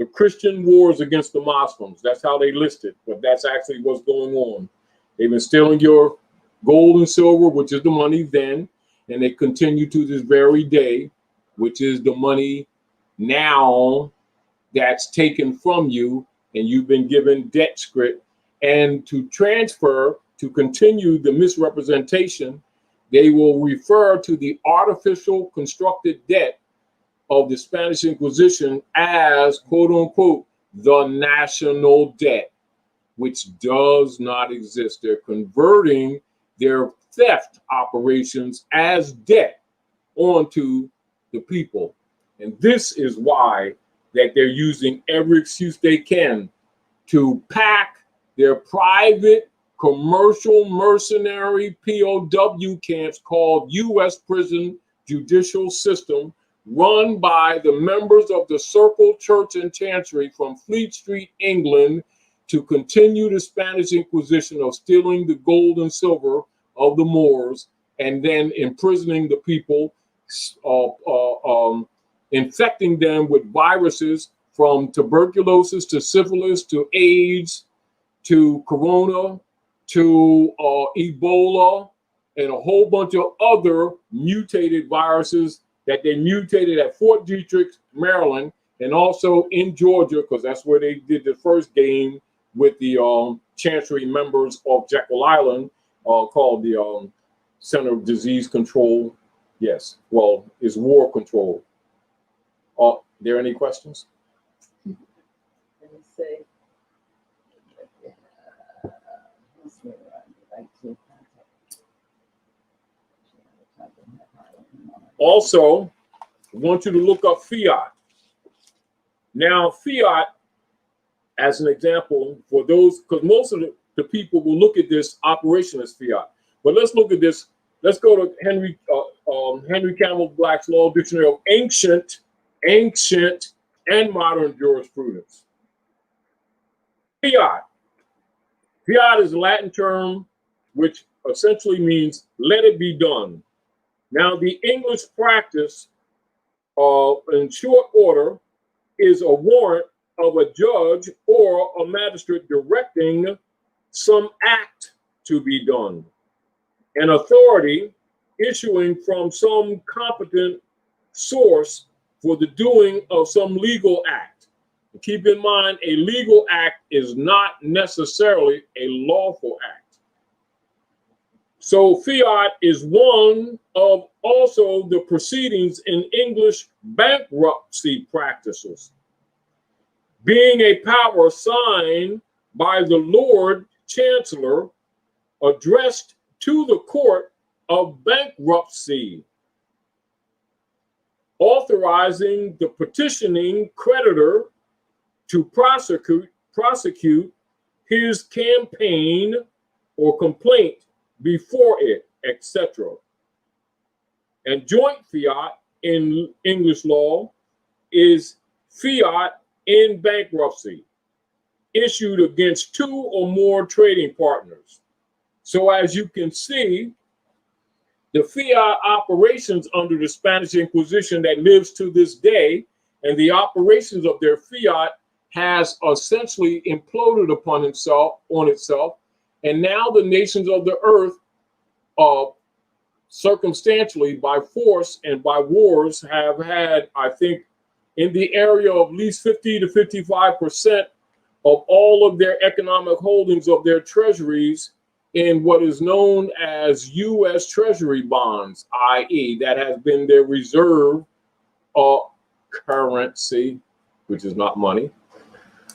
the Christian wars against the Muslims. That's how they list it, but that's actually what's going on. They've been stealing your gold and silver, which is the money then, and they continue to this very day, which is the money now that's taken from you, and you've been given debt script. And to transfer, to continue the misrepresentation, they will refer to the artificial constructed debt of the Spanish Inquisition as, quote unquote, the national debt, which does not exist. They're converting their theft operations as debt onto the people. And this is why that they're using every excuse they can to pack their private commercial mercenary POW camps called U.S. prison judicial system, run by the members of the Circle Church and Chancery from Fleet Street, England, to continue the Spanish Inquisition of stealing the gold and silver of the Moors and then imprisoning the people, infecting them with viruses from tuberculosis to syphilis to AIDS to corona to Ebola and a whole bunch of other mutated viruses that they mutated at Fort Detrick, Maryland, and also in Georgia, because that's where they did the first game with the Chancery members of Jekyll Island, called the Center of Disease Control. Yes, well, it's war control. Are there any questions? Let me see. Also, I want you to look up fiat. Now, fiat, as an example, for those, because most of the people will look at this operation as fiat. But let's look at this. Let's go to Henry Campbell Black's Law Dictionary of ancient, and modern jurisprudence. Fiat. Fiat is a Latin term which essentially means let it be done. Now, the English practice in short order is a warrant of a judge or a magistrate directing some act to be done. An authority issuing from some competent source for the doing of some legal act. Keep in mind, a legal act is not necessarily a lawful act. So fiat is one of also the proceedings in English bankruptcy practices, being a power signed by the Lord Chancellor addressed to the court of bankruptcy, authorizing the petitioning creditor to prosecute his campaign or complaint before it, etc. And joint fiat in English law is fiat in bankruptcy, issued against two or more trading partners. So as you can see, the fiat operations under the Spanish Inquisition that lives to this day, and the operations of their fiat has essentially imploded upon itself, and now the nations of the earth, circumstantially by force and by wars, have had, I think, in the area of at least 50 to 55% of all of their economic holdings of their treasuries in what is known as U.S. Treasury bonds, i.e., that has been their reserve currency, which is not money,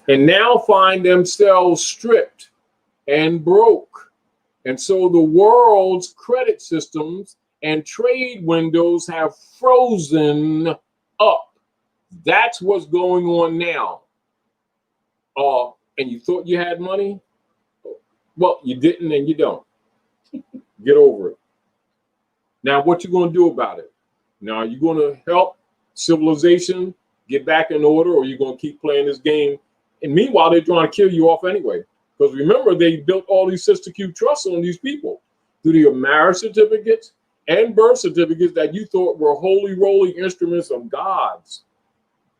and now find themselves stripped and broke. And so the world's credit systems and trade windows have frozen up. That's what's going on now. And you thought you had money? Well, you didn't and you don't. Get over it. Now, what you going to do about it? Now, are you going to help civilization get back in order, or are you going to keep playing this game? And meanwhile, they're trying to kill you off anyway. Because remember, they built all these sister Q trusts on these people through your marriage certificates and birth certificates that you thought were holy roly instruments of gods.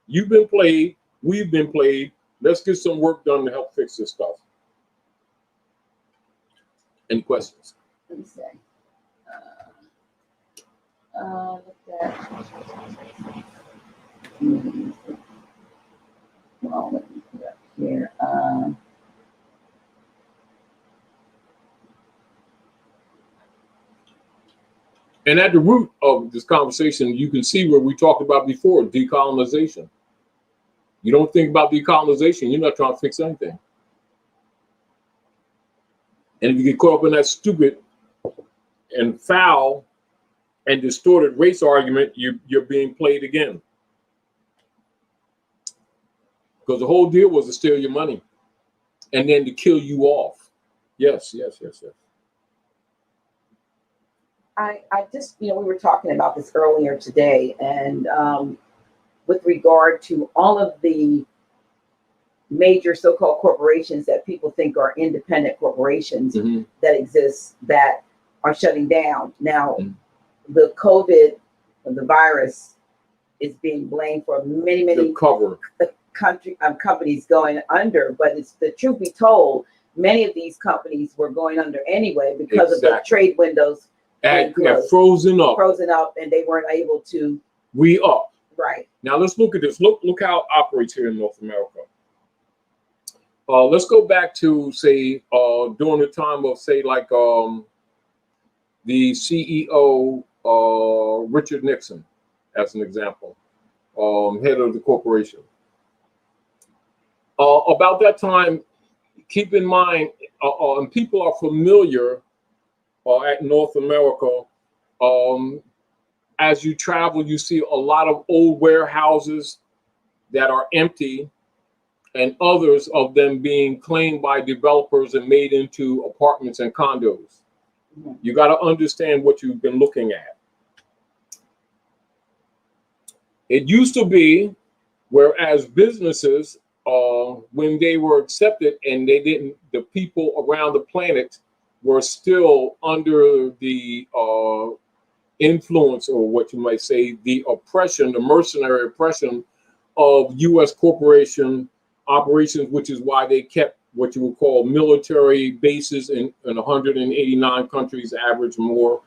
You've been played We've been played. Let's get some work done to help fix this stuff. Any questions? Let me see. Look at. Well, let me put up here. And at the root of this conversation, you can see where we talked about before, decolonization. You don't think about decolonization, you're not trying to fix anything. And if you get caught up in that stupid and foul and distorted race argument, you're being played again. Because the whole deal was to steal your money and then to kill you off. Yes, yes, yes, yes. I just, we were talking about this earlier today, and with regard to all of the major so-called corporations that people think are independent corporations that exist that are shutting down. Now, the COVID, the virus, is being blamed for many companies going under, but it's the truth be told, many of these companies were going under anyway because of the trade windows. And frozen up, and they weren't able to re-up. Right. Now let's look at this. Look how it operates here in North America. Let's go back to, say, during the time of, say, like the CEO Richard Nixon, as an example, head of the corporation. About that time, keep in mind, and people are familiar at North America, as you travel, you see a lot of old warehouses that are empty, and others of them being claimed by developers and made into apartments and condos. You got to understand what you've been looking at. It used to be, whereas businesses, when they were accepted and they didn't, the people around the planet were still under the influence, or what you might say, the oppression, the mercenary oppression of U.S. corporation operations, which is why they kept what you would call military bases in 189 countries, average more,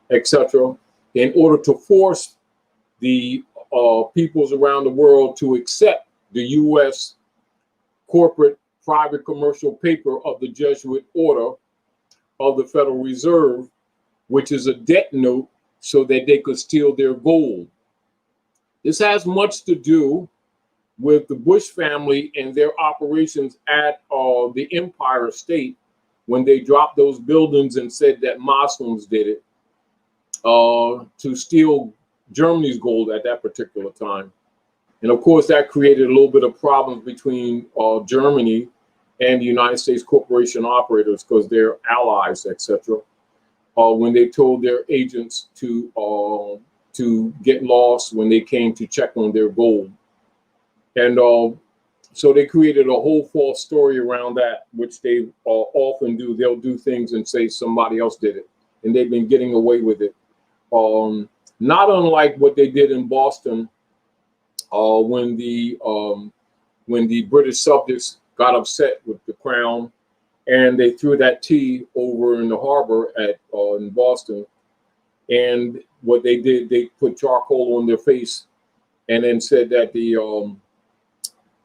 etc., in order to force the peoples around the world to accept the U.S. corporate private commercial paper of the Jesuit order of the Federal Reserve, which is a debt note, so that they could steal their gold. This has much to do with the Bush family and their operations at the Empire State, when they dropped those buildings and said that Muslims did it to steal Germany's gold at that particular time. And of course, that created a little bit of problems between Germany and the United States corporation operators, because they're allies, etc. When they told their agents to get lost when they came to check on their gold. And so they created a whole false story around that, which they often do. They'll do things and say somebody else did it, and they've been getting away with it. Not unlike what they did in Boston when the British subjects got upset with the crown, and they threw that tea over in the harbor in Boston. And what they did, they put charcoal on their face, and then said that the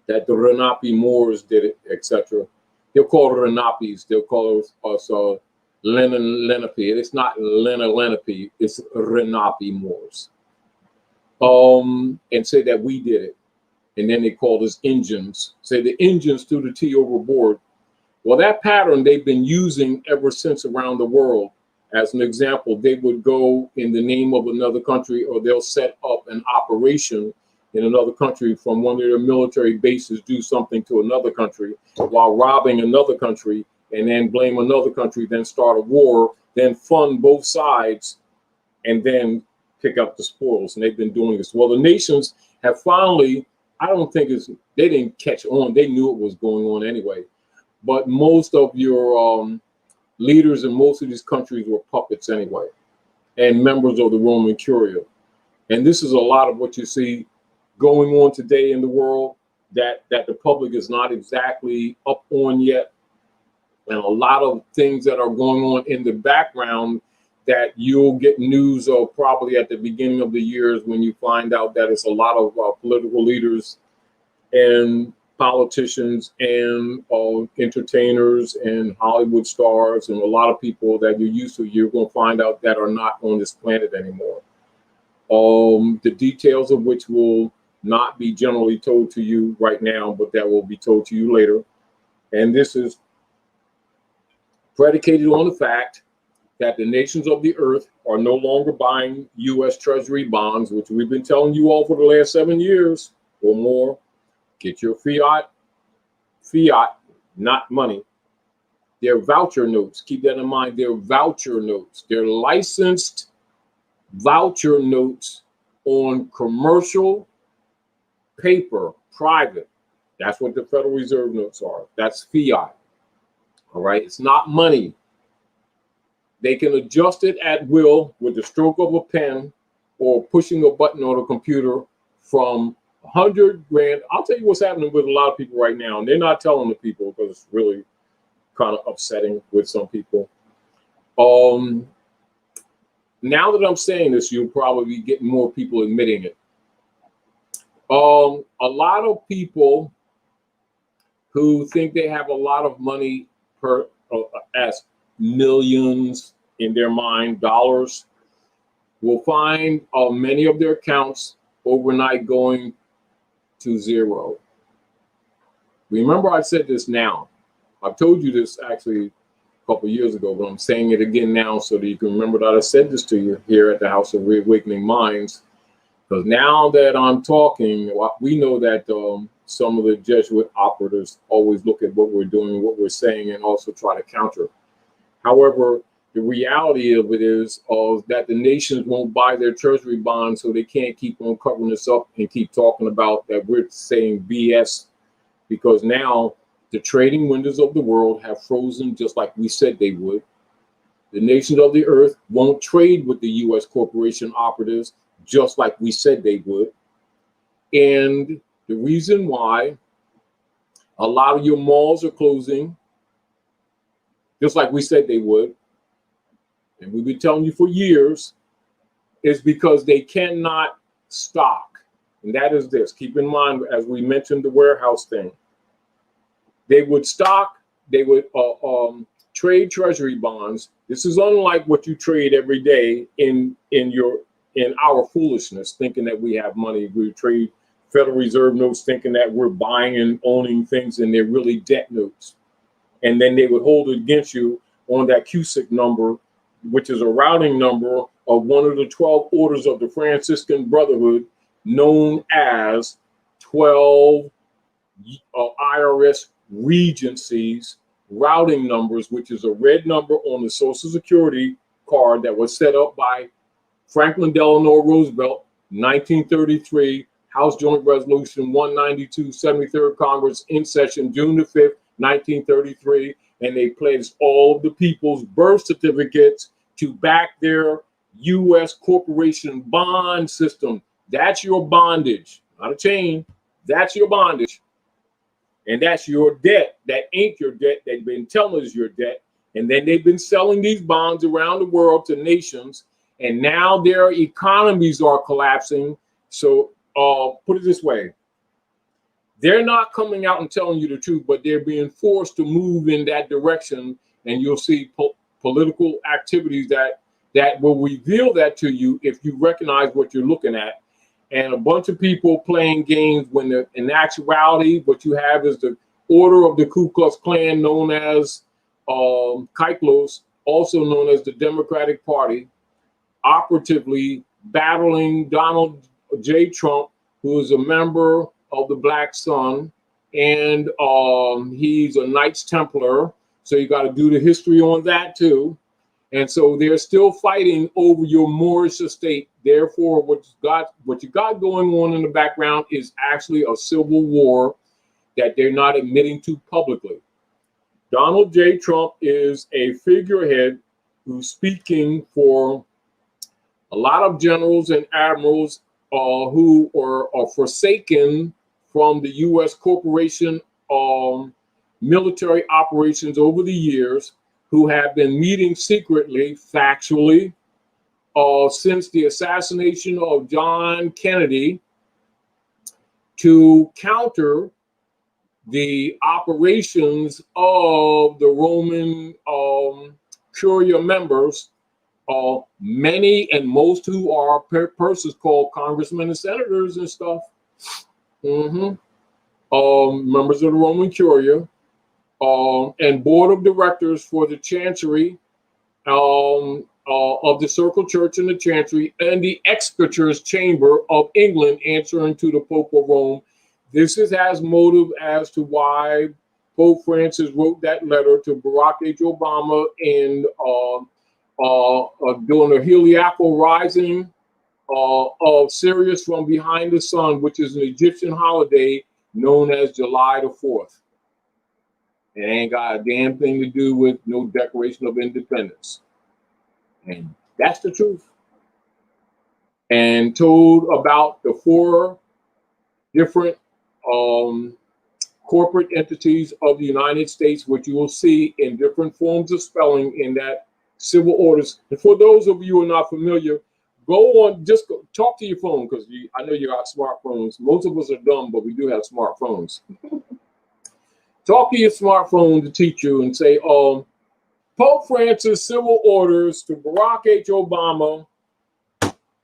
Renapi Moors did it, etc. They'll call it Renapis. They'll call us Lenape. It's not Lenape. It's Renapi Moors. And say that we did it. And then they called us Indians. Say the Indians threw the tea overboard. Well, that pattern they've been using ever since around the world. As an example, they would go in the name of another country, or they'll set up an operation in another country from one of their military bases, do something to another country while robbing another country, and then blame another country, then start a war, then fund both sides, and then pick up the spoils. And they've been doing this. Well, the nations have finally, I don't think they didn't catch on. They knew it was going on anyway. But most of your leaders in most of these countries were puppets anyway, and members of the Roman Curia. And this is a lot of what you see going on today in the world. that the public is not exactly up on yet, and a lot of things that are going on in the background that you'll get news of probably at the beginning of the years, when you find out that it's a lot of political leaders and politicians and entertainers and Hollywood stars and a lot of people that you're used to, you're going to find out that are not on this planet anymore. The details of which will not be generally told to you right now, but that will be told to you later. And this is predicated on the fact that the nations of the earth are no longer buying U.S. Treasury bonds, which we've been telling you all for the last 7 years or more. Get your fiat, not money. They're voucher notes. Keep that in mind. They're voucher notes. They're licensed voucher notes on commercial paper, private. That's what the Federal Reserve notes are. That's fiat. All right. It's not money. They can adjust it at will with the stroke of a pen or pushing a button on a computer from 100 grand. I'll tell you what's happening with a lot of people right now, and they're not telling the people because it's really kind of upsetting with some people. Now that I'm saying this, you'll probably be getting more people admitting it. A lot of people who think they have a lot of money as millions in their mind, dollars, will find many of their accounts overnight going to zero. Remember, I said this now. I've told you this actually a couple of years ago, but I'm saying it again now so that you can remember that I said this to you here at the House of Reawakening Minds. Because now that I'm talking, we know that some of the Jesuit operatives always look at what we're doing, what we're saying, and also try to counter. However, the reality of it is that the nations won't buy their treasury bonds, so they can't keep on covering this up and keep talking about that we're saying BS, because now the trading windows of the world have frozen just like we said they would. The nations of the earth won't trade with the U.S. corporation operatives just like we said they would. And the reason why a lot of your malls are closing, just like we said they would, and we've been telling you for years, is because they cannot stock. And that is this. Keep in mind, as we mentioned the warehouse thing, they would stock, they would trade treasury bonds. This is unlike what you trade every day in our foolishness, thinking that we have money. We trade Federal Reserve notes thinking that we're buying and owning things, and they're really debt notes. And then they would hold it against you on that CUSIC number, which is a routing number of one of the 12 orders of the Franciscan Brotherhood, known as 12 IRS Regencies routing numbers, which is a red number on the Social Security card that was set up by Franklin Delano Roosevelt, 1933, House Joint Resolution 192, 73rd Congress in session, June the 5th, 1933, and they pledged all of the people's birth certificates to back their U.S. corporation bond system. That's your bondage, not a chain. That's your bondage. And that's your debt. That ain't your debt. They've been telling us your debt. And then they've been selling these bonds around the world to nations. And now their economies are collapsing. So put it this way. They're not coming out and telling you the truth, but they're being forced to move in that direction. And you'll see political activities that will reveal that to you if you recognize what you're looking at. And a bunch of people playing games when in actuality, what you have is the order of the Ku Klux Klan, known as Kaiklos, also known as the Democratic Party, operatively battling Donald J. Trump, who is a member of the Black Sun, and he's a Knights Templar. So you got to do the history on that too. And so they're still fighting over your Moorish estate. Therefore, what you got going on in the background is actually a civil war that they're not admitting to publicly. Donald J. Trump is a figurehead who's speaking for a lot of generals and admirals who are forsaken from the U.S. corporation military operations over the years who have been meeting secretly, factually, since the assassination of John Kennedy to counter the operations of the Roman Curia members, many and most who are persons called congressmen and senators and stuff, members of the Roman Curia, and board of directors for the Chancery of the Circle Church and the Chancery, and the Exchequers Chamber of England answering to the Pope of Rome. This is as motive as to why Pope Francis wrote that letter to Barack H. Obama in during the heliacal rising of Sirius from behind the sun, which is an Egyptian holiday known as July the 4th. It ain't got a damn thing to do with no Declaration of Independence. And that's the truth. And told about the 4 different corporate entities of the United States, which you will see in different forms of spelling in that civil orders. And for those of you who are not familiar, go on, just go, talk to your phone, because I know you got smartphones. Most of us are dumb, but we do have smartphones. Talk to your smartphone to teach you and say, Pope Francis civil orders to Barack H. Obama,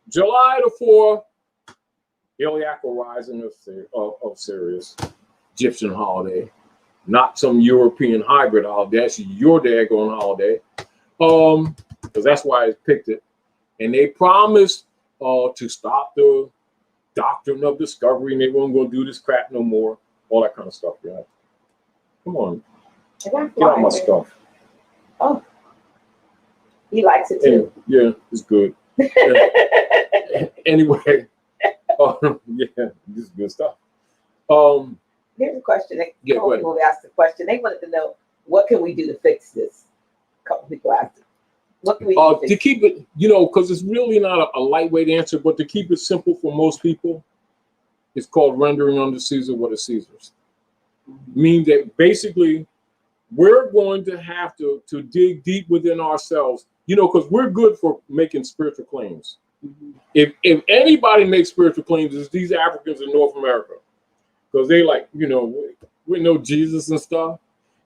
July the 4th, heliacal rising of Sirius, Egyptian holiday, not some European hybrid holiday. That's your daggone holiday, because that's why I picked it. And they promised to stop the doctrine of discovery, and they weren't going to do this crap no more, all that kind of stuff. Yeah, come on, get out my stuff. Oh, he likes it too. And, yeah, it's good. Anyway. Yeah, this is good stuff. Here's a question. A couple people asked the question. They wanted to know, what can we do to fix this? A couple people asked it. What can we do to keep it, because it's really not a lightweight answer, but to keep it simple for most people, it's called rendering unto Caesar what is Caesar's. Meaning that basically we're going to have to dig deep within ourselves, because we're good for making spiritual claims. If anybody makes spiritual claims, it's these Africans in North America, because they we know Jesus and stuff,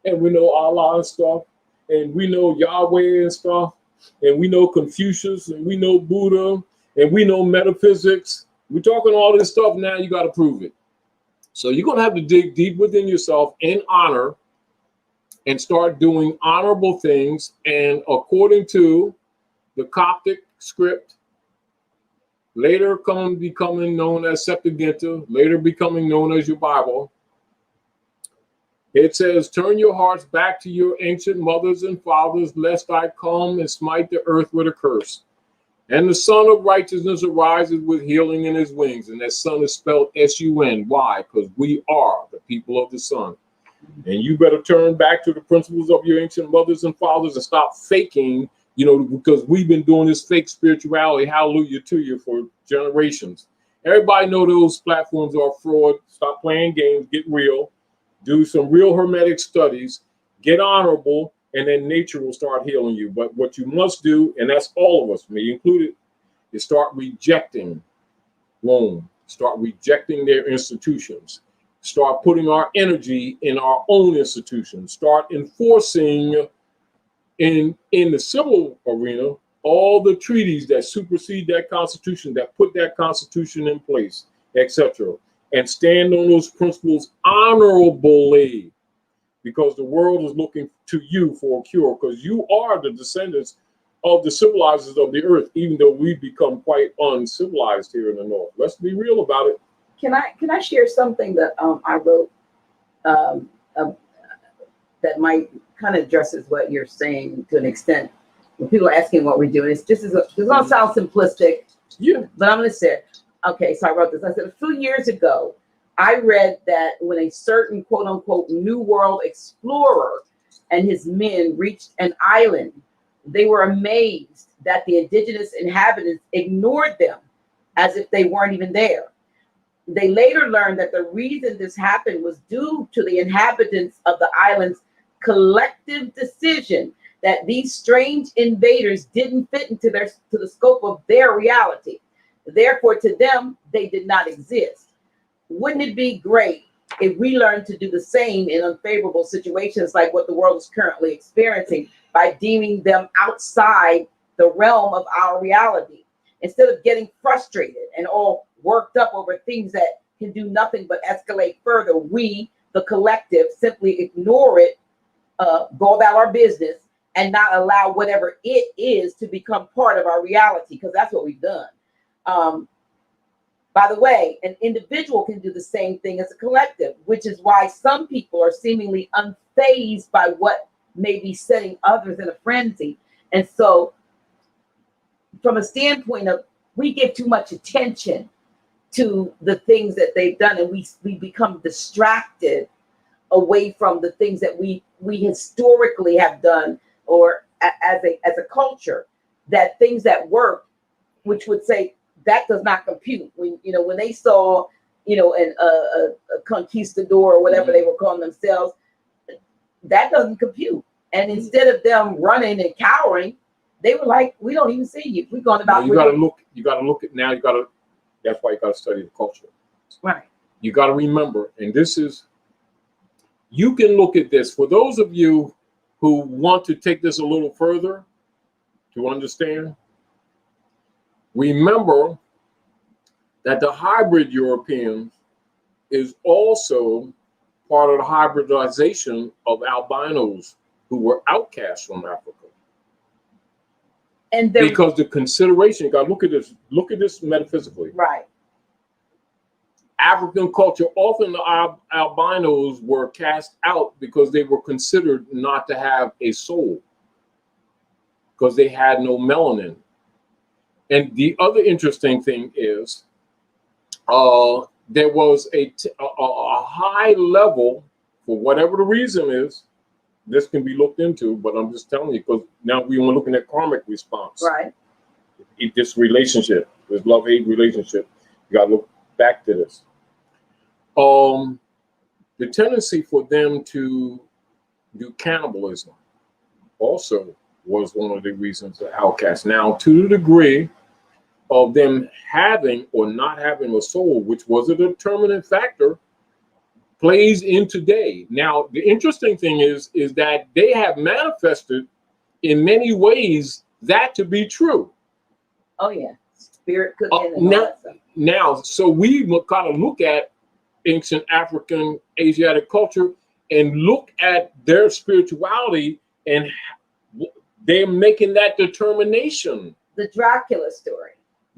and we know Allah and stuff, and we know Yahweh and stuff, and we know Confucius, and we know Buddha, and we know metaphysics. We're talking all this stuff now. You got to prove it. So you're gonna have to dig deep within yourself in honor, and start doing honorable things. And according to the Coptic script, later becoming known as Septuaginta, later becoming known as your Bible, it says, turn your hearts back to your ancient mothers and fathers, lest I come and smite the earth with a curse. And the Son of Righteousness arises with healing in his wings. And that Son is spelled S-U-N. Why? Because we are the people of the Son. And you better turn back to the principles of your ancient mothers and fathers and stop faking, because we've been doing this fake spirituality, hallelujah to you, for generations. Everybody know those platforms are fraud. Stop playing games, get real, do some real hermetic studies, get honorable, and then nature will start healing you. But what you must do, and that's all of us, me included, is start rejecting Rome, start rejecting their institutions, start putting our energy in our own institutions, start enforcing in the civil arena all the treaties that supersede that constitution, that put that constitution in place, etc., and stand on those principles honorably, because the world is looking to you for a cure, because you are the descendants of the civilizers of the earth, even though we've become quite uncivilized here in the north. Let's be real about it. Can I share something that I wrote that might kind of addresses what you're saying to an extent? When people are asking what we're doing, it's just it's gonna sound simplistic. Yeah. But I'm gonna say, okay, so I wrote this. I said, a few years ago, I read that when a certain quote unquote New World explorer and his men reached an island, they were amazed that the indigenous inhabitants ignored them as if they weren't even there. They later learned that the reason this happened was due to the inhabitants of the island's collective decision that these strange invaders didn't fit into the scope of their reality. Therefore, to them, they did not exist. Wouldn't it be great if we learned to do the same in unfavorable situations like what the world is currently experiencing by deeming them outside the realm of our reality? Instead of getting frustrated and all worked up over things that can do nothing but escalate further, we, the collective, simply ignore it, go about our business, and not allow whatever it is to become part of our reality, because that's what we've done. By the way, an individual can do the same thing as a collective, which is why some people are seemingly unfazed by what may be setting others in a frenzy. And so, from a standpoint of, we give too much attention to the things that they've done, and we become distracted away from the things that we historically have done, or as a culture, that things that work, which would say that does not compute. When they saw, a conquistador or whatever they were calling themselves, that doesn't compute. And instead of them running and cowering, they were like, we don't even see you. We're going about. You got to look at now. That's why you got to study the culture. Right. You got to remember, and you can look at this for those of you who want to take this a little further to understand. Remember that the hybrid Europeans is also part of the hybridization of albinos who were outcast from Africa. And because the consideration, you got to look at this metaphysically. Right. African culture, often the albinos were cast out because they were considered not to have a soul, because they had no melanin. And the other interesting thing is there was a high level, for whatever the reason is, this can be looked into, but I'm just telling you, because now we are looking at karmic response. Right. This relationship, this love-hate relationship, you got to look back to this. The tendency for them to do cannibalism also was one of the reasons of outcast. Now, to the degree of them having or not having a soul, which was a determinant factor, plays in today. Now, the interesting thing is that they have manifested in many ways that to be true. Oh yeah, spirit cooking and all that stuff. Now, so we kind of look at ancient African, Asiatic culture and look at their spirituality, and they're making that determination. The Dracula story.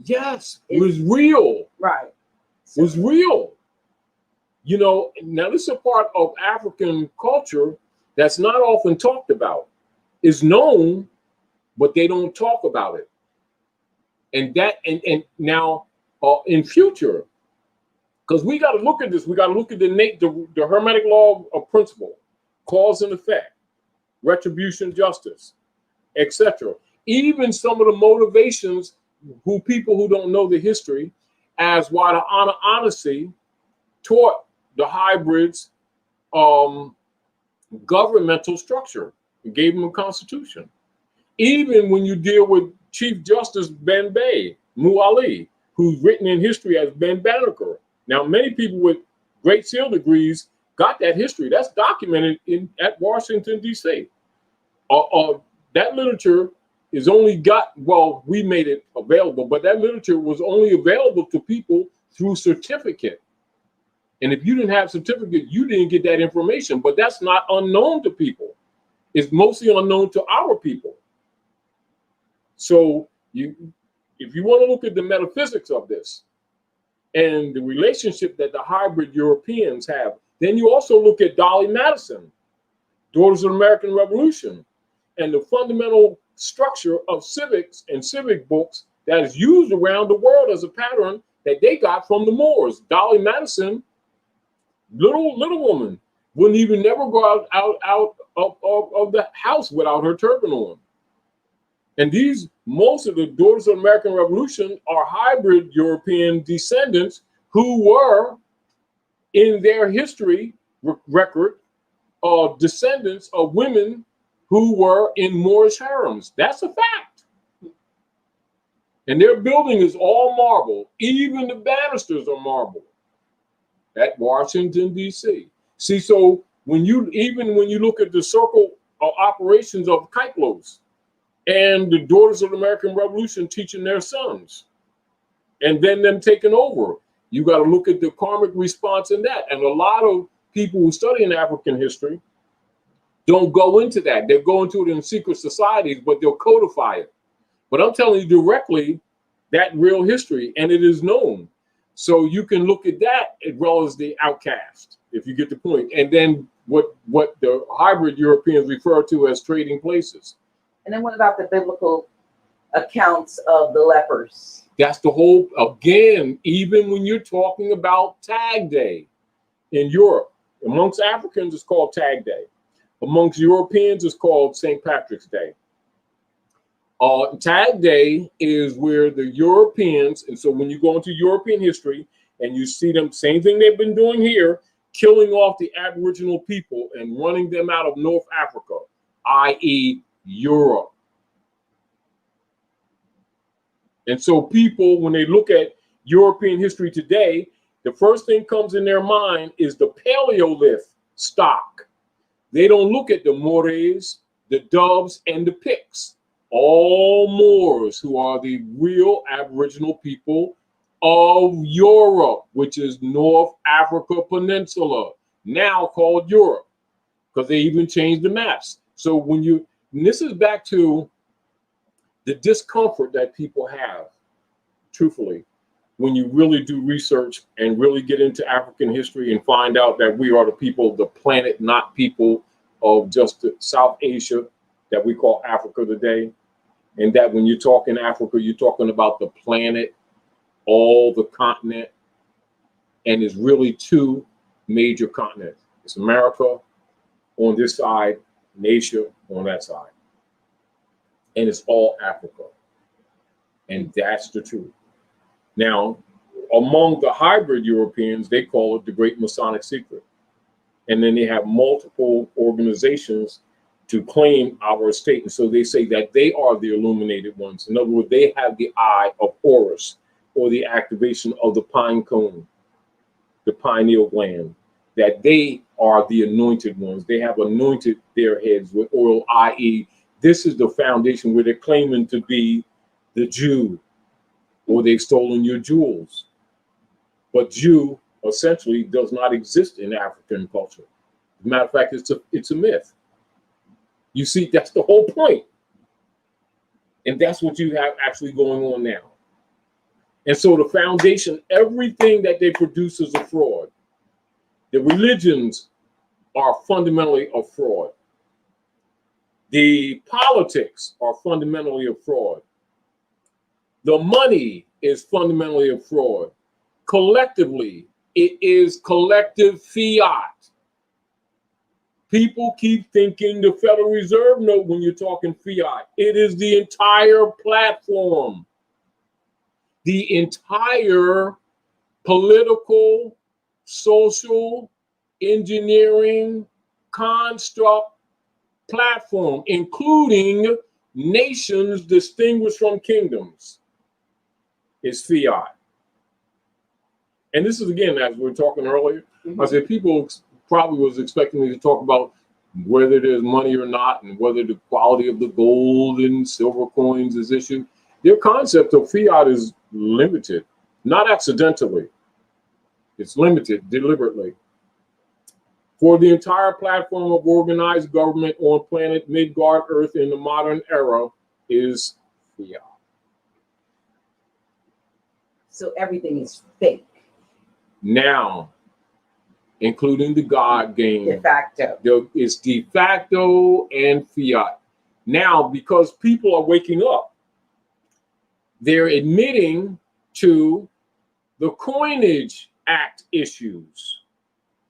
Yes, it was real. Right. It was real. Now this is a part of African culture that's not often talked about. It's known, but they don't talk about it. And now in future, because we got to look at this, we got to look at the Hermetic law of principle, cause and effect, retribution, justice, etc. Even some of the motivations people who don't know the history, as why the honesty taught the hybrids governmental structure. It gave them a constitution. Even when you deal with Chief Justice Ben Bey, Muali, who's written in history as Ben Banneker. Now, many people with Great Seal degrees got that history. That's documented at Washington, D.C. That literature is only we made it available, but that literature was only available to people through certificate. And if you didn't have certificate, you didn't get that information. But that's not unknown to people. It's mostly unknown to our people. So if you want to look at the metaphysics of this and the relationship that the hybrid Europeans have, then you also look at Dolly Madison, Daughters of the American Revolution, and the fundamental structure of civics and civic books that is used around the world as a pattern that they got from the Moors. Dolly Madison, little woman, wouldn't even never go out of the house without her turban on. And most of the Daughters of the American Revolution are hybrid European descendants who were in their history record descendants of women who were in Moorish harems. That's a fact. And their building is all marble. Even the banisters are marble at Washington, D.C. See, so when you look at the circle of operations of Kyklos and the Daughters of the American Revolution teaching their sons, and then them taking over, you got to look at the karmic response in that. And a lot of people who study in African history don't go into that. They go into it in secret societies, but they'll codify it. But I'm telling you directly, that real history, and it is known. So you can look at that as well as the outcast, if you get the point. And then what the hybrid Europeans refer to as trading places. And then what about the biblical accounts of the lepers? That's the whole, again, even when you're talking about Tag Day in Europe, amongst Africans, it's called Tag Day. Amongst Europeans, it's called St. Patrick's Day. Tag Day is where the Europeans, and so when you go into European history and you see them, same thing they've been doing here, killing off the Aboriginal people and running them out of North Africa, i.e. Europe. And so people, when they look at European history today, the first thing comes in their mind is the Paleolith stock. They don't look at the Moors, the Doves, and the Picts. All Moors who are the real Aboriginal people of Europe, which is North Africa Peninsula, now called Europe, because they even changed the maps. So and this is back to the discomfort that people have, truthfully, when you really do research and really get into African history and find out that we are the people of the planet, not people of just South Asia that we call Africa today. And that when you talk in Africa, you're talking about the planet, all the continent, and it's really two major continents. It's America on this side, and Asia on that side. And it's all Africa. And that's the truth. Now, among the hybrid Europeans, they call it the Great Masonic Secret. And then they have multiple organizations to claim our estate. And so they say that they are the illuminated ones. In other words, they have the eye of Horus, or the activation of the pine cone, the pineal gland, that they are the anointed ones. They have anointed their heads with oil, i.e., this is the foundation where they're claiming to be the Jew, or they've stolen your jewels. But Jew essentially does not exist in African culture. As a matter of fact, it's a myth. You see, that's the whole point. And that's what you have actually going on now. And so the foundation, everything that they produce is a fraud. The religions are fundamentally a fraud. The politics are fundamentally a fraud. The money is fundamentally a fraud. Collectively, it is collective fiat. People keep thinking the Federal Reserve note when you're talking fiat. It is the entire platform, the entire political, social, engineering construct platform, including nations distinguished from kingdoms, is fiat. And this is, again, as we were talking earlier, I said people probably was expecting me to talk about whether there's money or not, and whether the quality of the gold and silver coins is issued. Their concept of fiat is limited, not accidentally. It's limited deliberately. For the entire platform of organized government on planet Midgard Earth in the modern era is fiat. So everything is fake. Now, including the God game. De facto. It's de facto and fiat. Now, because people are waking up, they're admitting to the Coinage Act issues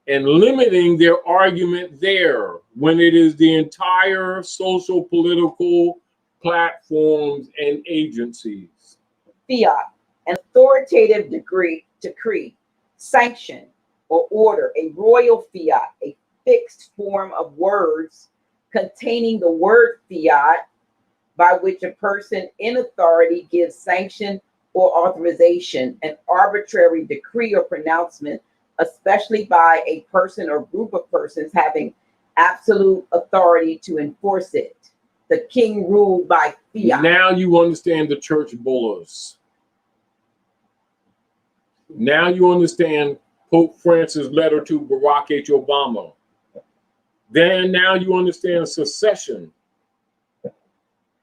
and limiting their argument there when it is the entire social political platforms and agencies. Fiat, an authoritative decree sanction or order, a royal fiat, a fixed form of words containing the word fiat by which a person in authority gives sanction or authorization, an arbitrary decree or pronouncement, especially by a person or group of persons having absolute authority to enforce it. The king ruled by fiat. Now you understand the church bulls. Now you understand Pope Francis' letter to Barack H. Obama. Then now you understand secession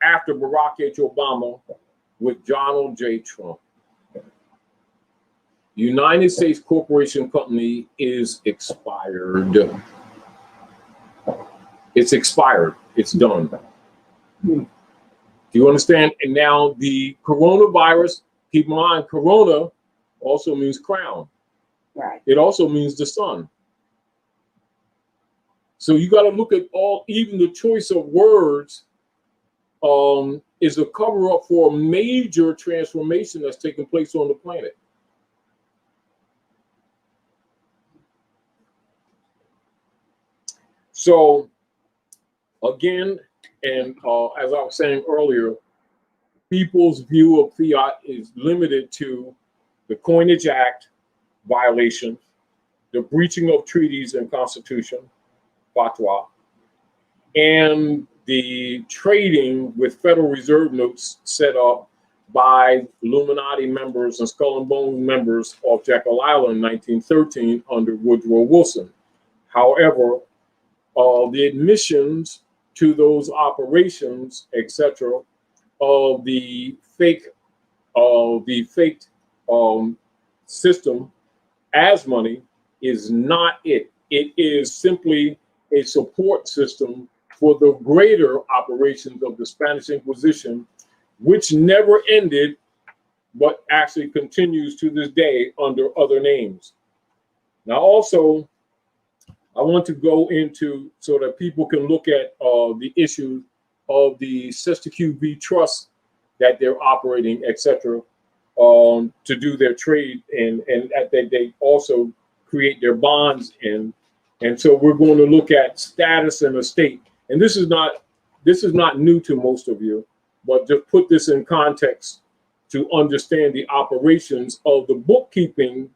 after Barack H. Obama with Donald J. Trump. United States Corporation Company is expired. It's expired. It's done. Do you understand? And now the coronavirus, keep in mind, corona also means crown. Right. It also means the sun. So you got to look at even the choice of words is a cover up for a major transformation that's taking place on the planet. So again, and as I was saying earlier, people's view of fiat is limited to the Coinage Act violation, the breaching of treaties and constitution, fatwa, and the trading with Federal Reserve notes set up by Illuminati members and Skull and Bones members of Jekyll Island in 1913 under Woodrow Wilson. However, the admissions to those operations, etc., of the faked system as money is not it. It is simply a support system for the greater operations of the Spanish Inquisition, which never ended, but actually continues to this day under other names. Now, also, I want to go into so that people can look at the issue of the Sister V trust that they're operating, etc., to do their trade, and that they also create their bonds in. And so we're going to look at status and estate. And this is not new to most of you, but just put this in context to understand the operations of the bookkeeping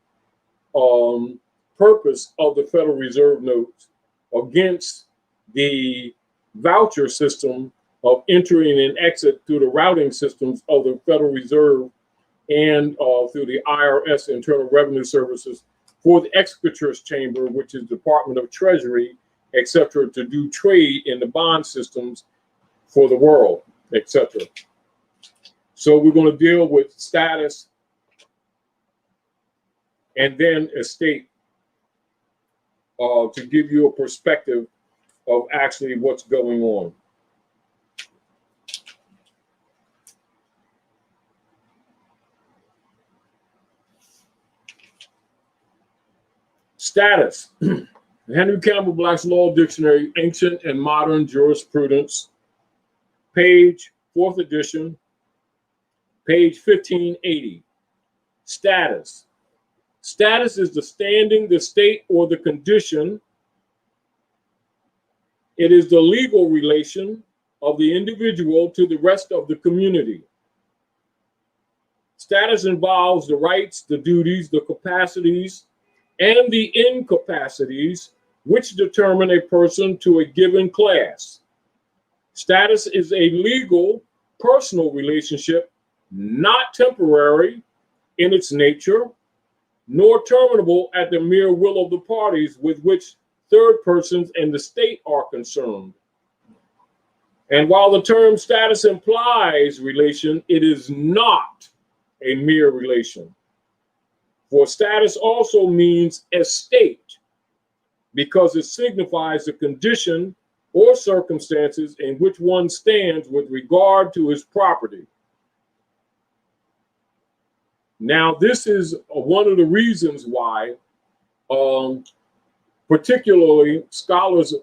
purpose of the Federal Reserve notes against the voucher system of entering and exit through the routing systems of the Federal Reserve and through the IRS, Internal Revenue Services, for the Exchequers Chamber, which is Department of Treasury, etc., to do trade in the bond systems for the world, etc. So we're going to deal with status and then estate to give you a perspective of actually what's going on. Status. Henry Campbell Black's Law Dictionary, Ancient and Modern Jurisprudence, page 4th edition, page 1580. Status. Status is the standing, the state, or the condition. It is the legal relation of the individual to the rest of the community. Status involves the rights, the duties, the capacities, and the incapacities which determine a person to a given class. Status is a legal, personal relationship, not temporary in its nature, nor terminable at the mere will of the parties with which third persons and the state are concerned. And while the term status implies relation, it is not a mere relation. For status also means estate, because it signifies the condition or circumstances in which one stands with regard to his property. Now, this is one of the reasons why, particularly scholars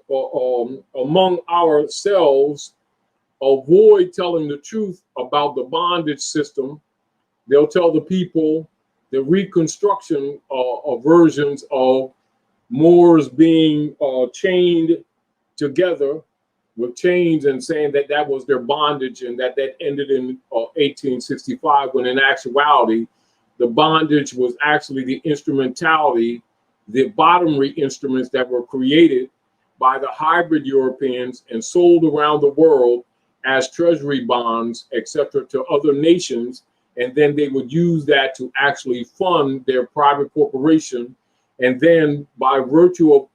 among ourselves, avoid telling the truth about the bondage system. They'll tell the people the reconstruction of versions of Moors being chained together with chains and saying that that was their bondage and that ended in 1865, when in actuality, the bondage was actually the instrumentality, the bottomry instruments that were created by the hybrid Europeans and sold around the world as treasury bonds, etc., to other nations. And then they would use that to actually fund their private corporation. And then by virtue of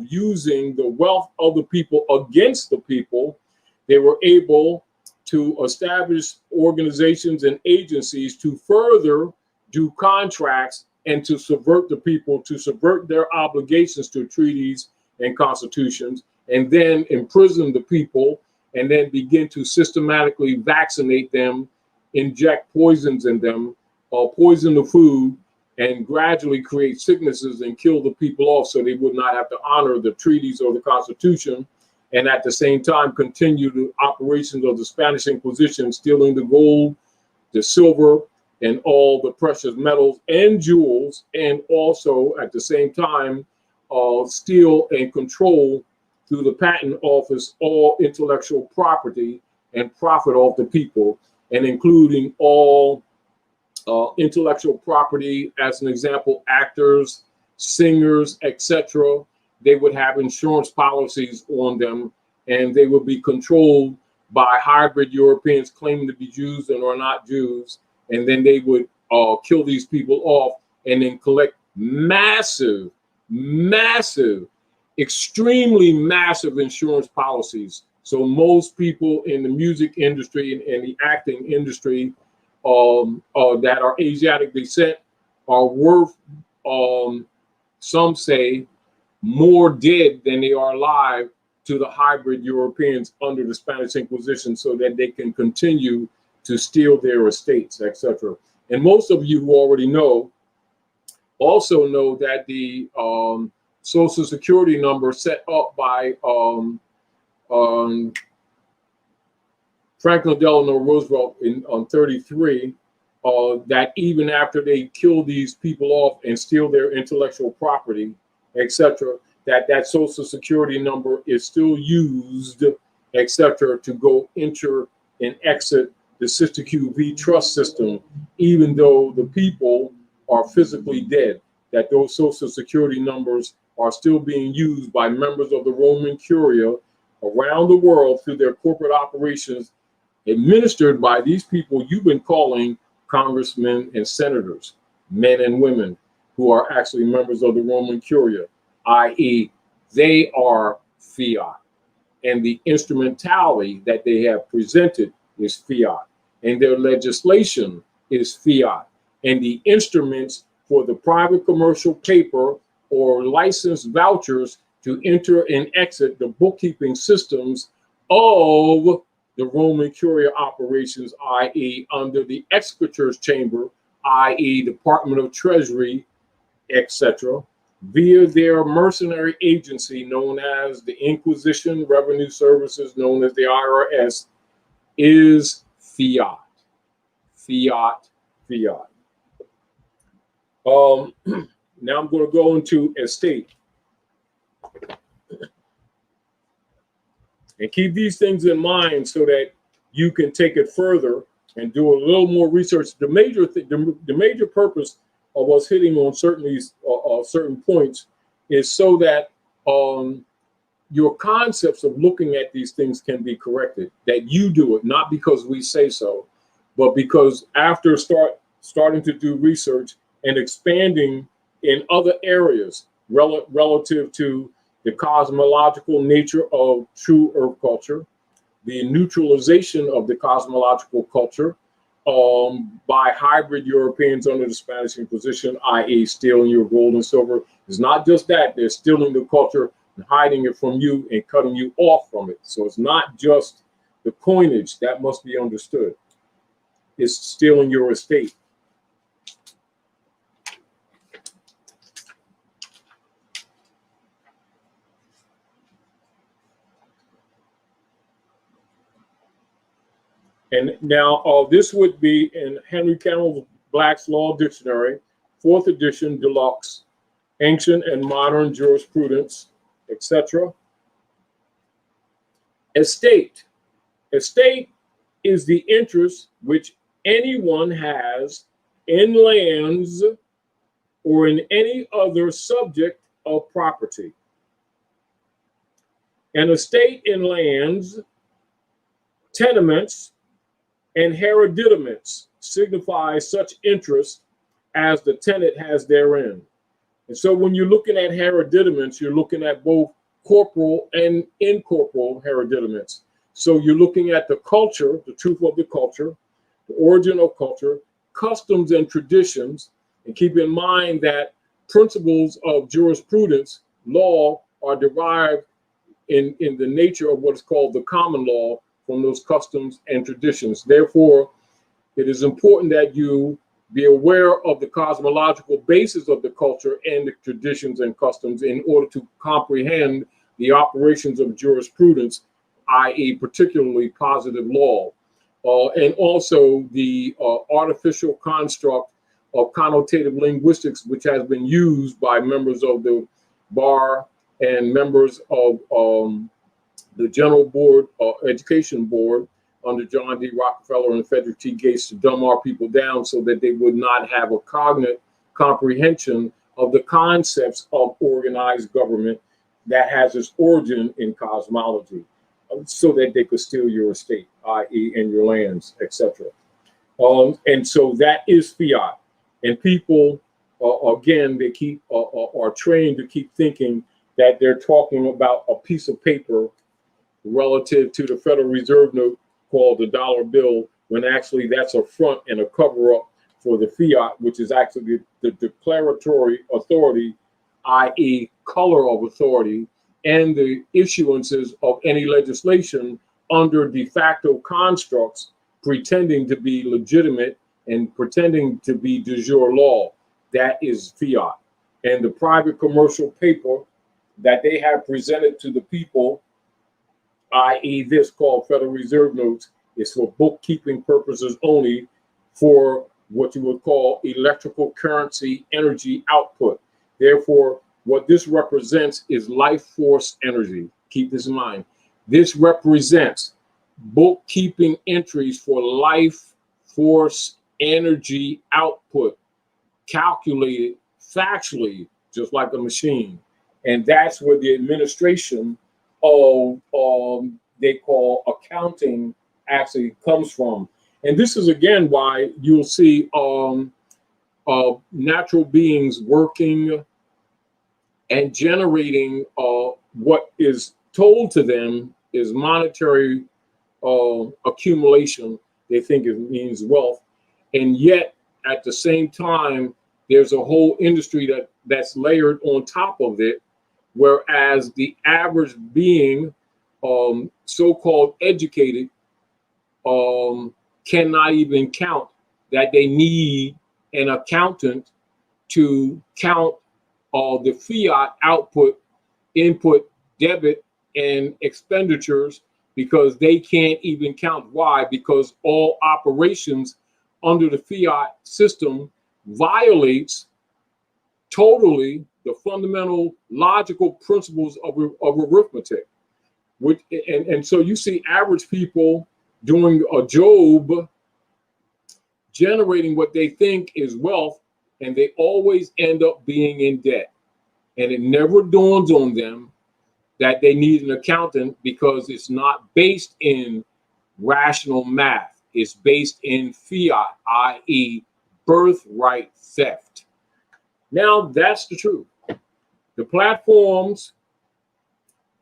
using the wealth of the people against the people, they were able to establish organizations and agencies to further do contracts and to subvert the people, to subvert their obligations to treaties and constitutions, and then imprison the people, and then begin to systematically vaccinate them, inject poisons in them, poison the food, and gradually create sicknesses and kill the people off so they would not have to honor the treaties or the Constitution, and at the same time continue the operations of the Spanish Inquisition, stealing the gold, the silver, and all the precious metals and jewels, and also at the same time steal and control through the patent office all intellectual property and profit off the people, and including all intellectual property, as an example, actors, singers, etc. They would have insurance policies on them, and they would be controlled by hybrid Europeans claiming to be Jews and are not Jews. And then they would kill these people off and then collect massive, extremely massive insurance policies. So most people in the music industry and the acting industry that are Asiatic descent are worth, some say, more dead than they are alive to the hybrid Europeans under the Spanish Inquisition, so that they can continue to steal their estates, etc. And most of you who already know also know that the Social Security number set up by Franklin Delano Roosevelt on 33, that even after they kill these people off and steal their intellectual property, etc., that Social Security number is still used, etc., to go enter and exit the Sister QV trust system, even though the people are physically dead, that those Social Security numbers are still being used by members of the Roman Curia around the world through their corporate operations, administered by these people you've been calling congressmen and senators, men and women who are actually members of the Roman Curia, i.e., they are fiat. And the instrumentality that they have presented is fiat. And their legislation is fiat. And the instruments for the private commercial paper or licensed vouchers to enter and exit the bookkeeping systems of the Roman Curia operations, i.e., under the Exchequers chamber, i.e., Department of Treasury, etc., via their mercenary agency known as the Inquisition Revenue Services, known as the IRS, is fiat. Fiat, fiat. Now I'm going to go into estate. And keep these things in mind so that you can take it further and do a little more research. The major purpose of us hitting on certain points is so that your concepts of looking at these things can be corrected. That you do it, not because we say so, but because after starting to do research and expanding in other areas relative to the cosmological nature of true earth culture, the neutralization of the cosmological culture by hybrid Europeans under the Spanish Inquisition, i.e. stealing your gold and silver. It's not just that, they're stealing the culture and hiding it from you and cutting you off from it. So it's not just the coinage that must be understood. It's stealing your estate. And now this would be in Henry Camill's Black's Law Dictionary, 4th edition, deluxe, ancient and modern jurisprudence, etc. Estate. Estate is the interest which anyone has in lands or in any other subject of property. An estate in lands, tenements, and hereditaments signify such interest as the tenant has therein. And so when you're looking at hereditaments, you're looking at both corporal and incorporeal hereditaments. So you're looking at the culture, the truth of the culture, the origin of culture, customs and traditions, and keep in mind that principles of jurisprudence, law, are derived in the nature of what is called the common law from those customs and traditions. Therefore, it is important that you be aware of the cosmological basis of the culture and the traditions and customs in order to comprehend the operations of jurisprudence, i.e. particularly positive law, and also the artificial construct of connotative linguistics, which has been used by members of the bar and members of the General Board, Education Board, under John D. Rockefeller and Frederick T. Gates, to dumb our people down so that they would not have a cognate comprehension of the concepts of organized government that has its origin in cosmology, so that they could steal your estate, i.e. in your lands, etc. And so that is fiat. And people, again, they keep are trained to keep thinking that they're talking about a piece of paper relative to the Federal Reserve note called the dollar bill, when actually that's a front and a cover-up for the fiat, which is actually the declaratory authority, i.e. color of authority, and the issuances of any legislation under de facto constructs pretending to be legitimate and pretending to be de jure law. That is fiat. And the private commercial paper that they have presented to the people, i.e. this called Federal Reserve notes, is for bookkeeping purposes only, for what you would call electrical currency energy output. Therefore, what this represents is life force energy. Keep this in mind. This represents bookkeeping entries for life force energy output, calculated factually, just like a machine. And that's where the administration of they call accounting actually comes from. And this is again why you'll see natural beings working and generating what is told to them is monetary accumulation. They think it means wealth, and yet at the same time there's a whole industry that's layered on top of it, whereas the average being, so-called educated, cannot even count that they need an accountant to count the fiat output, input, debit, and expenditures, because they can't even count. Why? Because all operations under the fiat system violates totally the fundamental logical principles of arithmetic. And so you see average people doing a job, generating what they think is wealth, and they always end up being in debt. And it never dawns on them that they need an accountant, because it's not based in rational math. It's based in fiat, i.e. birthright theft. Now, that's the truth. The platforms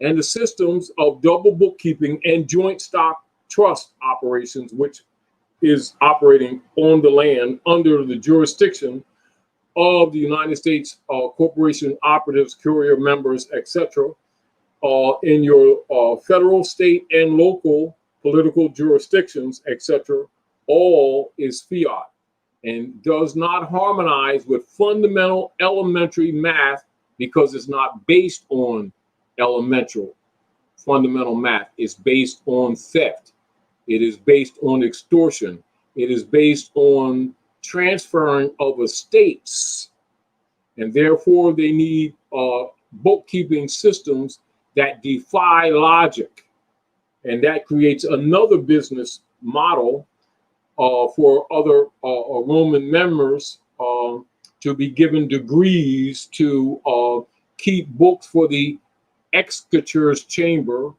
and the systems of double bookkeeping and joint stock trust operations, which is operating on the land under the jurisdiction of the United States corporation operatives, courier members, etc., in your federal, state, and local political jurisdictions, etc., all is fiat and does not harmonize with fundamental elementary math, because it's not based on elemental fundamental math. It's based on theft. It is based on extortion. It is based on transferring of estates, and therefore they need bookkeeping systems that defy logic, and that creates another business model for other Roman members to be given degrees to keep books for the Exchequers chamber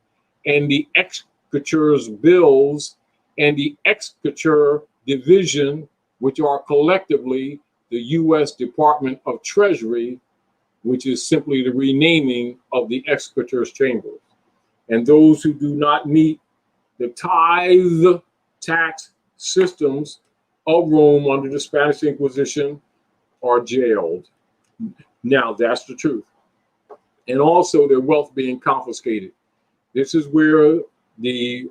and the Exchequers bills and the Exchequer division, which are collectively the U.S. Department of Treasury, which is simply the renaming of the Exchequers chambers. And those who do not meet the tithe tax systems of Rome under the Spanish Inquisition are jailed. Now, that's the truth. And also their wealth being confiscated. This is where the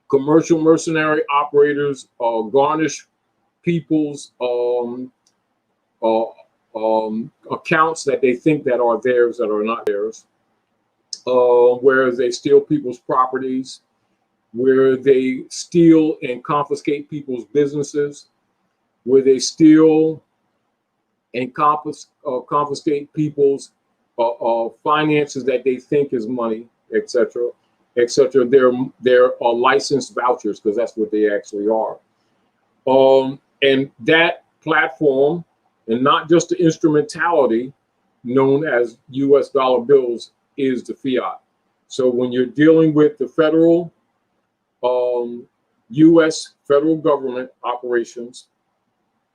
commercial mercenary operators garnish people's accounts that they think that are theirs that are not theirs, whereas they steal people's properties, where they steal and confiscate people's businesses, where they steal and confiscate people's finances that they think is money, etc., etc. They're licensed vouchers, because that's what they actually are. And that platform, and not just the instrumentality known as US dollar bills, is the fiat. So when you're dealing with the federal, US federal government operations,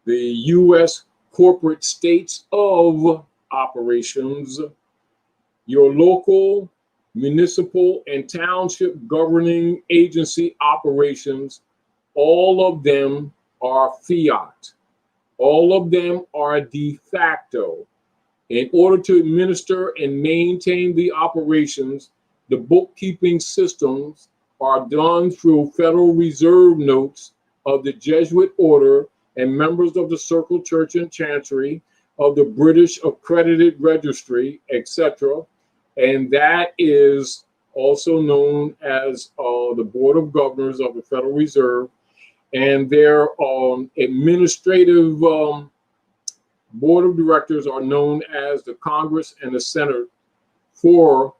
the US corporate states of operations, your local, municipal, and township governing agency operations, all of them are fiat. All of them are de facto. In order to administer and maintain the operations, the bookkeeping systems are done through Federal Reserve notes of the Jesuit order and members of the Circle Church and Chancery, of the British Accredited Registry, etc. And that is also known as the Board of Governors of the Federal Reserve, and their administrative board of directors are known as the Congress and the Senate for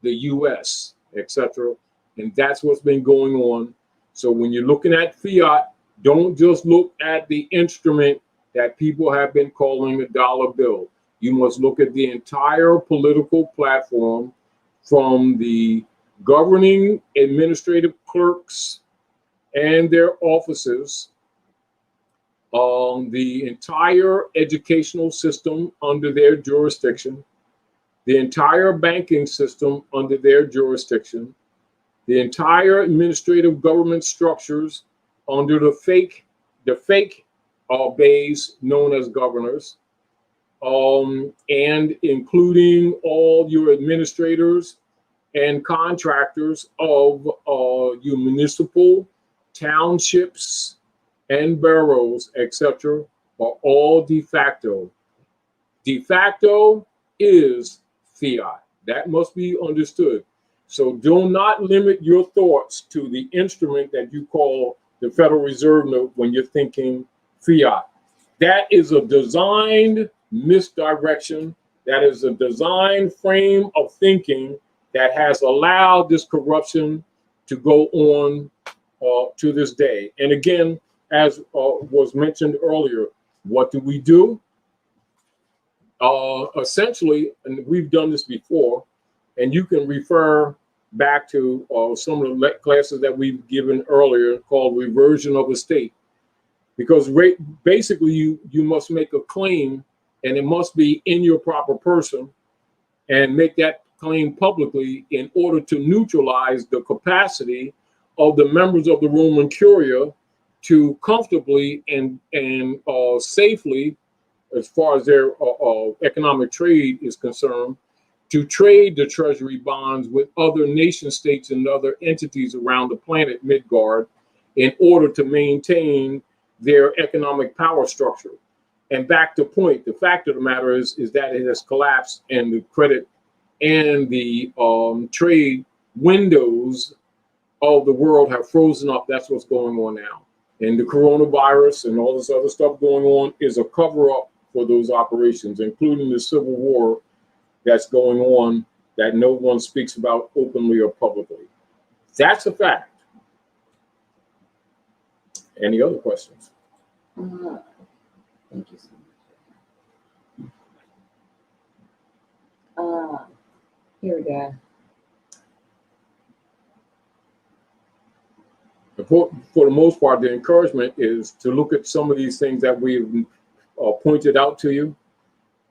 the US, etc. And that's what's been going on. So when you're looking at fiat, don't just look at the instrument that people have been calling a dollar bill. You must look at the entire political platform, from the governing administrative clerks and their offices, the entire educational system under their jurisdiction, the entire banking system under their jurisdiction, the entire administrative government structures under the fake beys known as governors, and including all your administrators and contractors of your municipal, townships, and boroughs, etc., are all de facto. De facto is fiat. That must be understood. So do not limit your thoughts to the instrument that you call the Federal Reserve note when you're thinking fiat. That is a designed misdirection. That is a design frame of thinking that has allowed this corruption to go on to this day. And again, as was mentioned earlier, what do? Essentially, and we've done this before, and you can refer back to some of the classes that we've given earlier called reversion of estate. Because basically you must make a claim, and it must be in your proper person, and make that claim publicly in order to neutralize the capacity of the members of the Roman Curia to comfortably and safely, as far as their economic trade is concerned, to trade the treasury bonds with other nation states and other entities around the planet Midgard in order to maintain their economic power structure. And back to point, the fact of the matter is that it has collapsed, and the credit and the trade windows of the world have frozen up. That's what's going on now. And the coronavirus and all this other stuff going on is a cover-up for those operations, including the civil war that's going on that no one speaks about openly or publicly. That's a fact. Any other questions? Thank you so much. Here we go. For the most part, the encouragement is to look at some of these things that we've pointed out to you,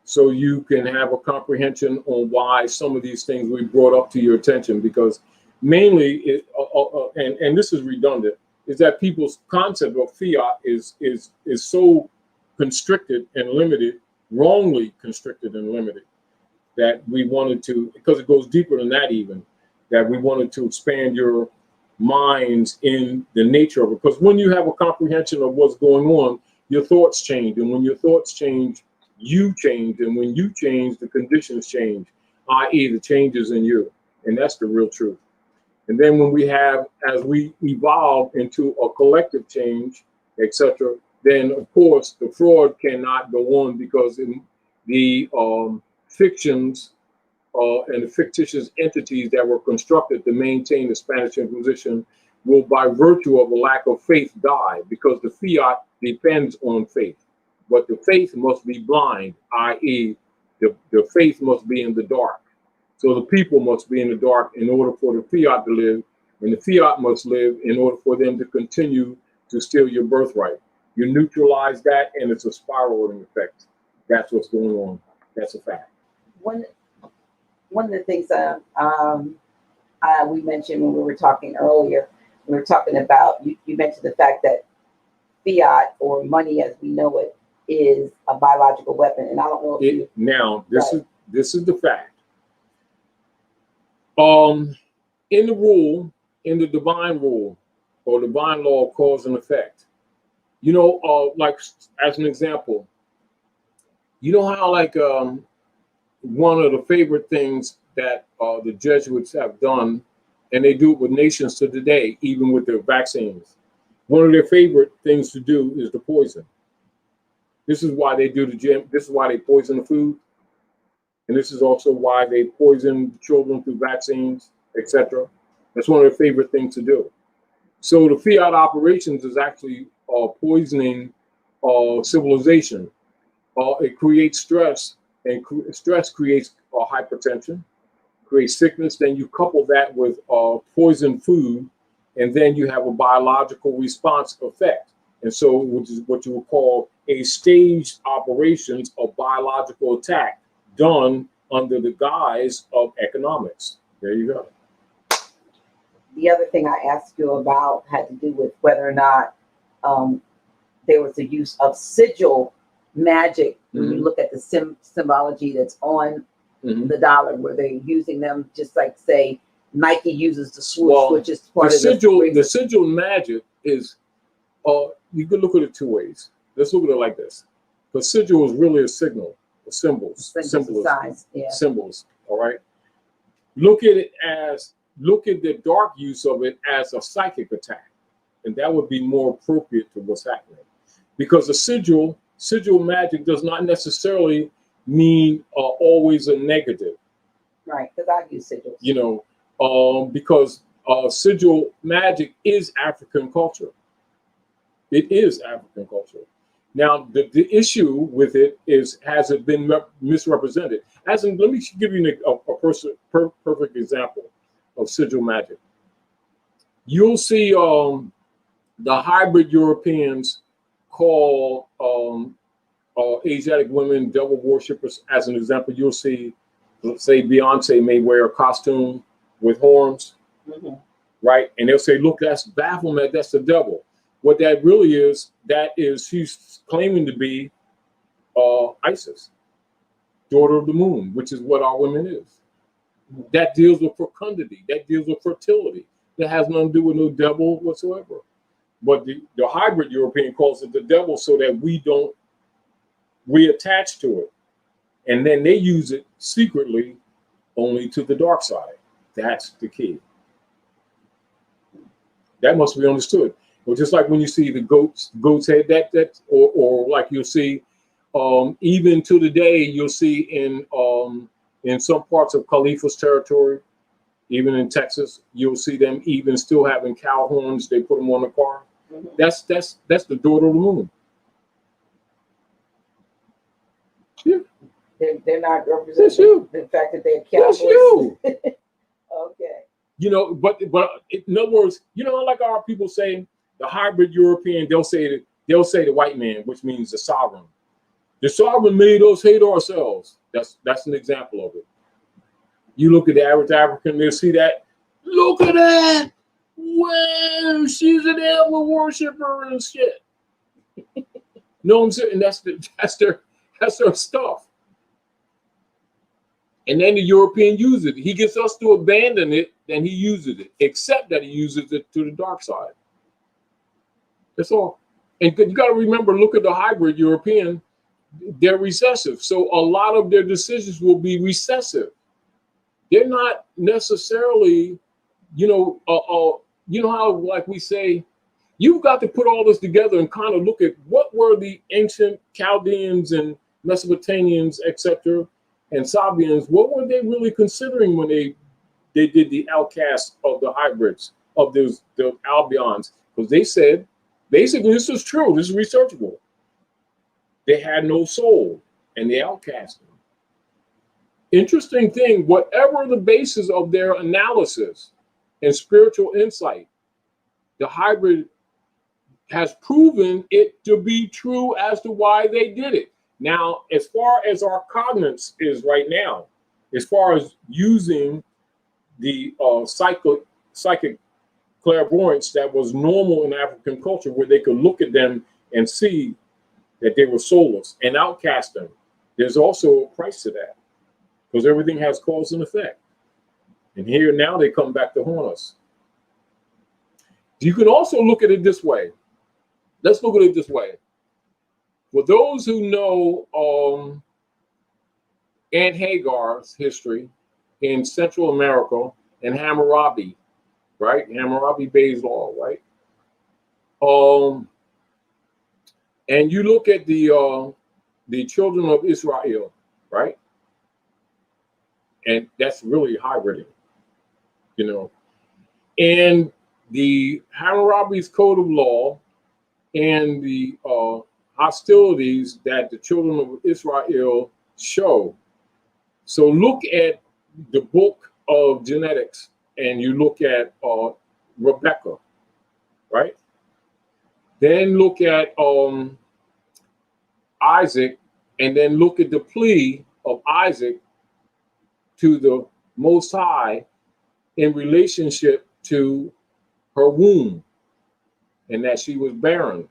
so you can have a comprehension on why some of these things we brought up to your attention. Because mainly, and this is redundant, is that people's concept of fiat is so constricted and limited, wrongly constricted and limited, that we wanted to, because it goes deeper than that even, that we wanted to expand your minds in the nature of it. Because when you have a comprehension of what's going on, your thoughts change. And when your thoughts change, you change. And when you change, the conditions change, i.e. the changes in you. And that's the real truth. And then when we have, as we evolve into a collective change, etc., then of course the fraud cannot go on, because in the fictions and the fictitious entities that were constructed to maintain the Spanish Inquisition will, by virtue of a lack of faith, die, because the fiat depends on faith. But the faith must be blind, i.e. the faith must be in the dark. So the people must be in the dark in order for the fiat to live, and the fiat must live in order for them to continue to steal your birthright. You neutralize that, and it's a spiraling effect. That's what's going on. That's a fact. One of the things we mentioned when we were talking earlier, we were talking about, you mentioned the fact that fiat, or money as we know it, is a biological weapon. And I don't know if this is the fact. In the rule, in the divine rule or divine law of cause and effect, like as an example, you know how like one of the favorite things that the Jesuits have done, and they do it with nations to today, even with their vaccines. One of their favorite things to do is to poison. This is why they do the gym. This is why they poison the food. And this is also why they poison children through vaccines, etc. That's one of their favorite things to do. So the fiat operations is actually poisoning civilization. It creates stress, and stress creates hypertension, creates sickness. Then you couple that with poisoned food, and then you have a biological response effect. And so, which is what you would call a staged operations of biological attack done under the guise of economics. There you go. The other thing I asked you about had to do with whether or not there was a use of sigil magic. When you look at the symbology that's on the dollar, where they're using them, just like, say, Nike uses the swoosh, which is part of the sigil magic is, you can look at it two ways. Let's look at it like this. The sigil is really a signal, symbols, symbols. All right. Look at the dark use of it as a psychic attack, and that would be more appropriate to what's happening, because the sigil magic does not necessarily mean always a negative. Right, because I use sigils. Because sigil magic is African culture. It is African culture. Now, the issue with it is, has it been misrepresented? Let me give you a perfect example of sigil magic. You'll see the hybrid Europeans call Asiatic women devil worshippers. As an example, you'll see, let's say Beyonce may wear a costume with horns, right? And they'll say, look, that's Baphomet, that's the devil. What that really is, she's claiming to be Isis, daughter of the moon, which is what our women is. That deals with fecundity, that deals with fertility. That has nothing to do with no devil whatsoever. But the hybrid European calls it the devil so that we don't reattach to it. And then they use it secretly only to the dark side. That's the key. That must be understood. Or just like when you see the goat's head, or like you'll see, even to the day, you'll see in some parts of Khalifa's territory, even in Texas, you'll see them even still having cow horns. They put them on the car. Mhm. That's the daughter of the moon. Yeah. They're not representing you. the fact that they're That's cowboys. you. Okay. You know, but in other words, you know, like our people say, the hybrid European, they'll say the white man, which means the sovereign. The sovereign made us hate ourselves. That's an example of it. You look at the average African, they'll see that. Look at that. Well, she's an devil worshiper and shit. No, I'm saying that's their stuff. And then the European uses it. He gets us to abandon it, then he uses it, except that he uses it to the dark side. That's all. And you got to remember, look at the hybrid European. They're recessive. So a lot of their decisions will be recessive. They're not necessarily, you know how, like we say, you've got to put all this together and kind of look at what were the ancient Chaldeans and Mesopotamians, etc., and Sabians, what were they really considering when they did the outcast of the hybrids, of the Albions? Because they said, basically, this is true, this is researchable. They had no soul, and they outcast them. Interesting thing, whatever the basis of their analysis and spiritual insight, the hybrid has proven it to be true as to why they did it. Now, as far as our cognizance is right now, as far as using the psychic clairvoyance that was normal in African culture, where they could look at them and see that they were soulless and outcast them, there's also a price to that, because everything has cause and effect. And here now they come back to haunt us. You can also look at it this way. Let's look at it this way. For those who know Aunt Hagar's history in Central America and Hammurabi, right? Hammurabi Bey's law, right? And you look at the children of Israel, right? And that's really hybriding, you know. And the Hammurabi's code of law and the hostilities that the children of Israel show. So look at the book of genetics, and you look at Rebecca, right? Then look at Isaac, and then look at the plea of Isaac to the Most High in relationship to her womb, and that she was barren.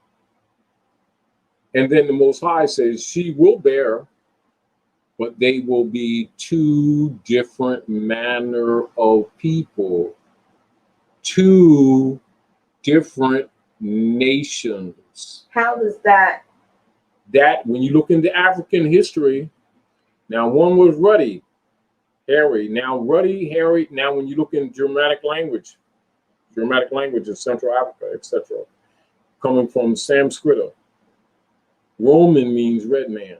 And then the Most High says she will bear, but they will be two different manner of people, two different nations. How does that? That, when you look into African history, now one was ruddy, hairy. Now ruddy, hairy. Now when you look in Germanic language in Central Africa, etc., coming from Sanskrit. Roman means red man.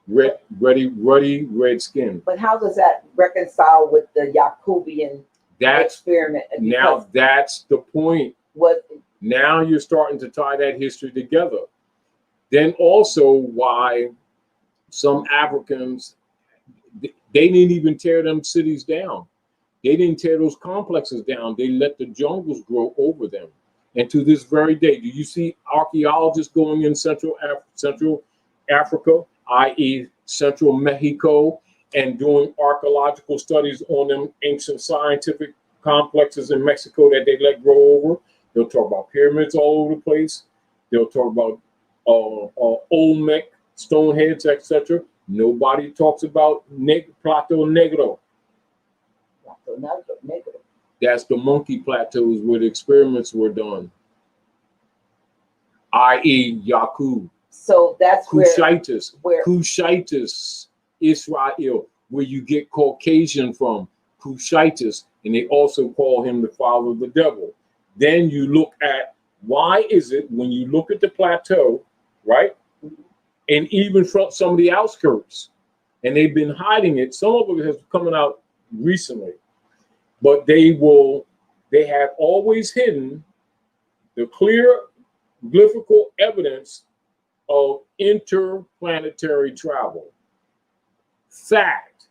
Ruddy, red skin. But how does that reconcile with the Jacobian experiment? Now that's the point. Now you're starting to tie that history together. Then also why some Africans, they didn't even tear them cities down. They didn't tear those complexes down. They let the jungles grow over them. And to this very day, do you see archaeologists going in Central Africa, i.e. Central Mexico, and doing archaeological studies on them ancient scientific complexes in Mexico that they let grow over? They'll talk about pyramids all over the place. They'll talk about Olmec, Stoneheads, etc. Nobody talks about Plateau Negro. That's the monkey plateaus where the experiments were done, i.e. Yakub. So that's Cushitis, Israel, where you get Caucasian from, Cushitis, and they also call him the father of the devil. then you look at why is it when you look at the plateau, right? And even from some of the outskirts, and they've been hiding it. Some of it has coming out recently, but they have always hidden the clear glyphical evidence of interplanetary travel. Fact.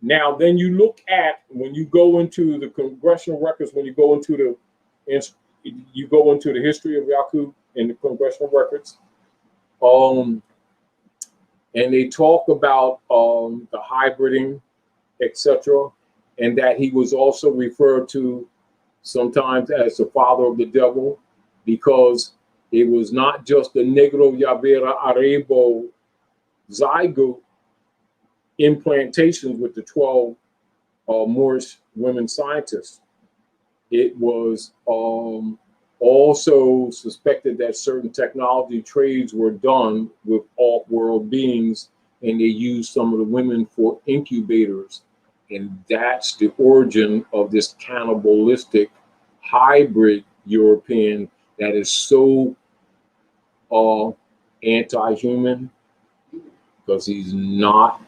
Now, then you look at when you go into the congressional records, when you go into the history of Yakub in the congressional records, and they talk about the hybriding, etc., and that he was also referred to sometimes as the father of the devil, because it was not just the Negro Yavera Arebo zygote implantations with the 12 Moorish women scientists. It was also suspected that certain technology trades were done with off-world beings, and they used some of the women for incubators. And that's the origin of this cannibalistic hybrid European that is so anti-human, because he's not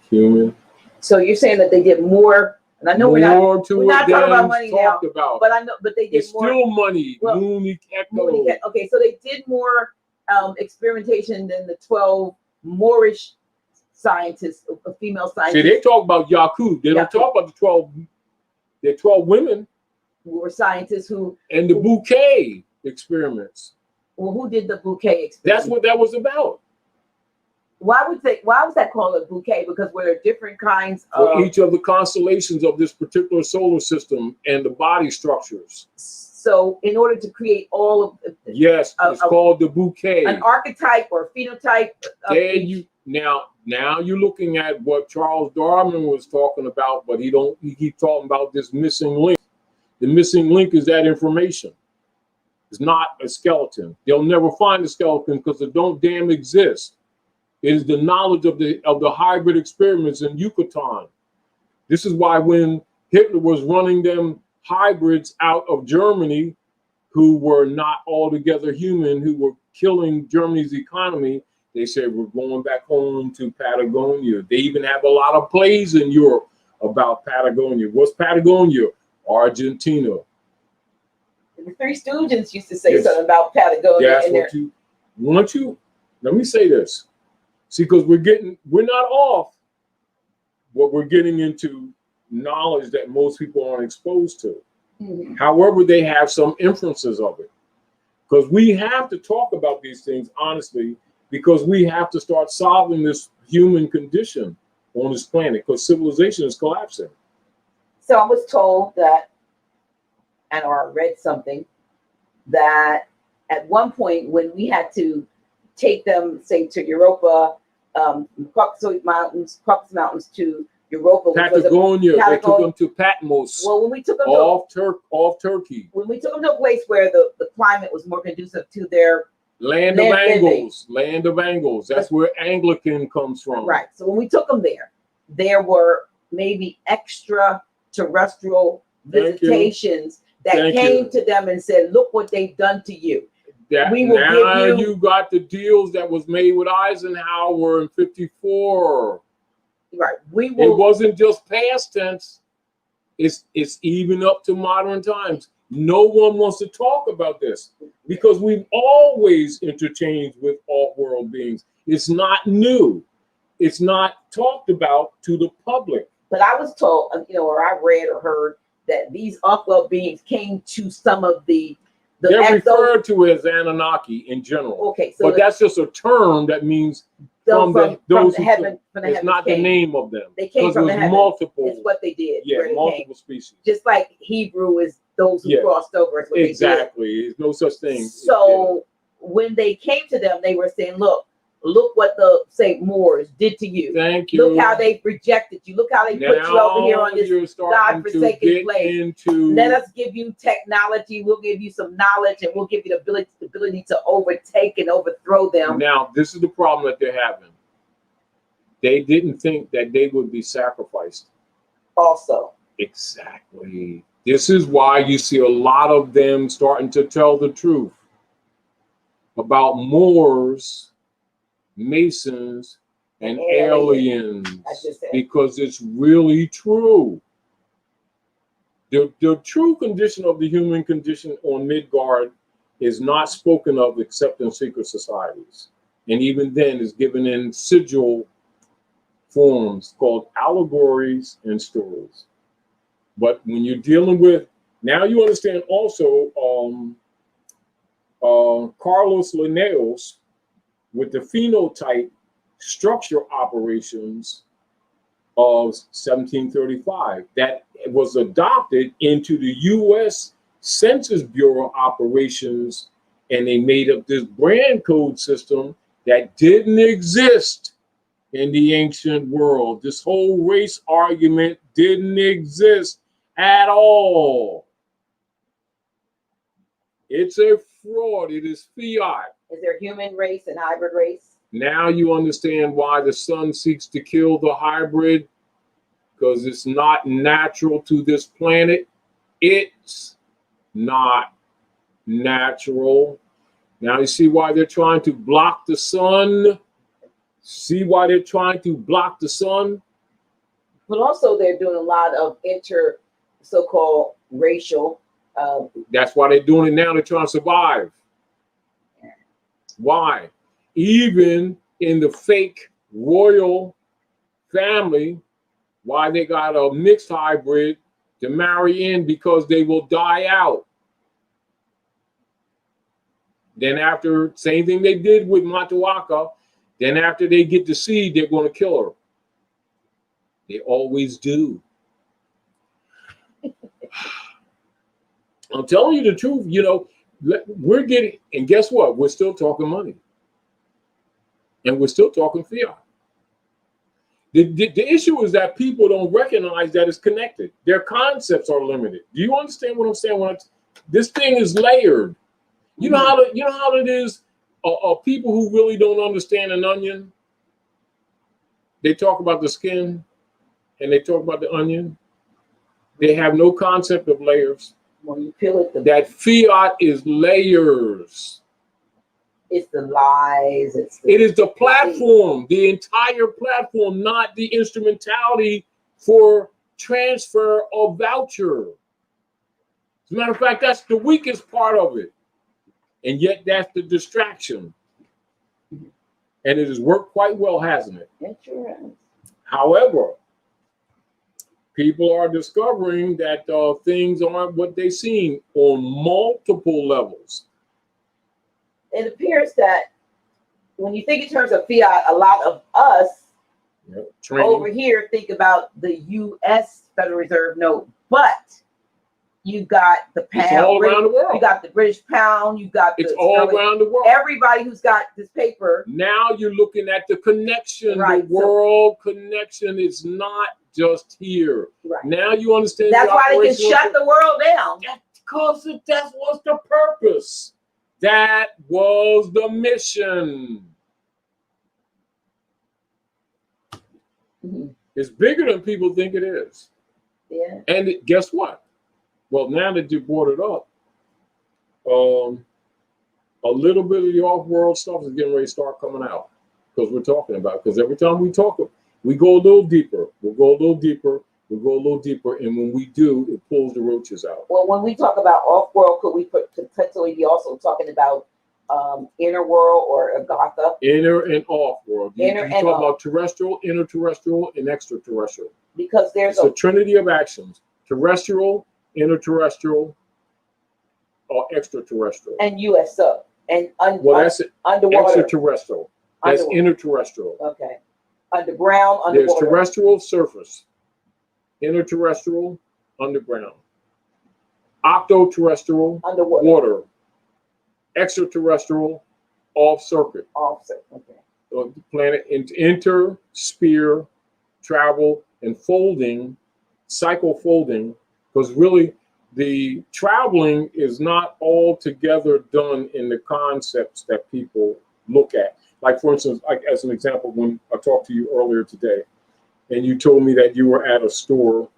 human. So you're saying that they did more, and I know we're not talking about money now, but I know, but they did it's more. Still money. Well, okay, so they did more experimentation than the 12 Moorish scientists, female scientists. See, they talk about Yakub. They don't talk about the 12. The 12 women who were scientists and the bouquet experiments. Well, who did the bouquet experiment? That's what that was about. Why was that called a bouquet? Because there are different kinds for each of the constellations of this particular solar system and the body structures. So in order to create all of yes, it's called the bouquet. An archetype or phenotype. Now you're looking at what Charles Darwin was talking about, but he keeps talking about this missing link. The missing link is that information. It's not a skeleton. They'll never find a skeleton because it don't damn exist. It is the knowledge of the hybrid experiments in Yucatan. This is why when Hitler was running them hybrids out of Germany, who were not altogether human, who were killing Germany's economy, they said, we're going back home to Patagonia. They even have a lot of plays in Europe about Patagonia. What's Patagonia? Argentina. The Three Stooges used to say something about Patagonia. That's what let me say this. See, because we're not off what we're getting into knowledge that most people aren't exposed to. Mm-hmm. However, they have some inferences of it. Because we have to talk about these things honestly, because we have to start solving this human condition on this planet, because civilization is collapsing. So I was told that, or I read something, that at one point when we had to take them, say, to Europa, Caucasus Mountains to Europa. Patagonia. They took them to Patmos. Well, when we took them off Turkey. When we took them to a place where the climate was more conducive to their land of Angles. Land of Angles. That's where Anglican comes from. Right. So when we took them there were maybe extraterrestrial visitations that came to them and said, look what they've done to you. You got the deals that was made with Eisenhower in '54. Right. It wasn't just past tense. It's even up to modern times. No one wants to talk about this because we've always interchanged with off-world beings. It's not new. It's not talked about to the public. But I was told, or I read or heard that these off-world beings came to some of they're referred to as Anunnaki in general. Okay, so but that's just a term that means from the heaven. It's not the name of them. They came from the heaven. Multiple. It's what they did. Yeah, multiple species. Just like Hebrew is those who crossed over. Is what exactly. There's no such thing. So when they came to them, they were saying, "Look what the Moors did to you. Thank you. Look how they rejected you. Look how they put you over here on this God-forsaken place. Let us give you technology. We'll give you some knowledge, and we'll give you the ability to overtake and overthrow them." Now, this is the problem that they're having. They didn't think that they would be sacrificed. Also. Exactly. This is why you see a lot of them starting to tell the truth about Moors, Masons, and aliens, because it's really true. The true condition of the human condition on Midgard is not spoken of except in secret societies. And even then is given in sigil forms called allegories and stories. But when you're dealing with, now you understand also Carlos Linnaeus with the phenotype structure operations of 1735 that was adopted into the U.S. Census Bureau operations, and they made up this brand code system that didn't exist in the ancient world. This whole race argument didn't exist at all. It's a fraud. It is fiat. Is there human race and hybrid race? Now you understand why the sun seeks to kill the hybrid, because it's not natural to this planet. It's not natural. Now you see why they're trying to block the sun? See why they're trying to block the sun? But also they're doing a lot of so-called racial. That's why they're doing it now. They're trying to survive. Why? Even in the fake royal family, why they got a mixed hybrid to marry in, because they will die out. Then after, same thing they did with Matuaka, then after they get the seed, they're going to kill her. They always do. I'm telling you the truth, you know, we're getting, and guess what? We're still talking money. And we're still talking fiat. The issue is that people don't recognize that it's connected. Their concepts are limited. Do you understand what I'm saying? This thing is layered. You know how it is. People who really don't understand an onion, they talk about the skin and they talk about the onion. They have no concept of layers. When you peel it, that fiat is layers. It's the lies. It is the platform, the entire platform, not the instrumentality for transfer of voucher. As a matter of fact, that's the weakest part of it. And yet that's the distraction. And it has worked quite well, hasn't it? It sure has. However, people are discovering that things aren't what they seem on multiple levels. It appears that when you think in terms of fiat, a lot of us over here think about the U.S. Federal Reserve note, but you've got the pound. It's all around the world. You got the British pound. You got it's all around the world. Everybody who's got this paper. Now you're looking at the connection. Right. The world connection is not just here. Right. Now you understand. That's why they can shut the world down. Because that was the purpose. That was the mission. Mm-hmm. It's bigger than people think it is. Yeah. And guess what? Well, now that you brought it up, a little bit of the off-world stuff is getting ready to start coming out, because we're talking about it. Because every time we talk, we go a little deeper. We'll go a little deeper. We'll go a little deeper. And when we do, it pulls the roaches out. Well, when we talk about off-world, could we potentially be also talking about inner world or Agatha? Inner and off-world. You talk about terrestrial, interterrestrial, and extraterrestrial. Because there's a trinity of actions: terrestrial, interterrestrial, or extraterrestrial. And USO. And that's underwater. Extraterrestrial. That's interterrestrial. Okay. Underground, underwater. There's terrestrial, surface. Interterrestrial, underground. Octoterrestrial, underwater. Water. Extraterrestrial, off circuit. Off circuit. Okay. So the planet enter, sphere, travel, and folding, cycle folding, because really the traveling is not altogether done in the concepts that people look at. Like, for instance, like as an example, when I talked to you earlier today, and you told me that you were at a store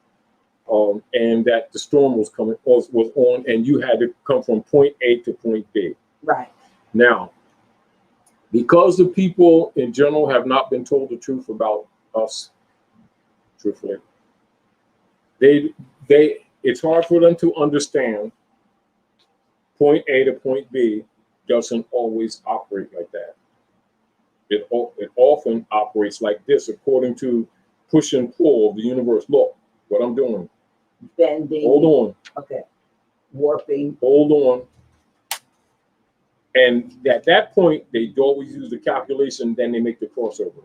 and that the storm was was on, and you had to come from point A to point B. Right. Now, because the people in general have not been told the truth about us, truthfully, it's hard for them to understand point A to point B doesn't always operate like that. It often operates like this, according to push and pull of the universe. Look, what I'm doing. Bending. Hold on. Okay. Warping. Hold on. And at that point, they always use the calculation, then they make the crossover.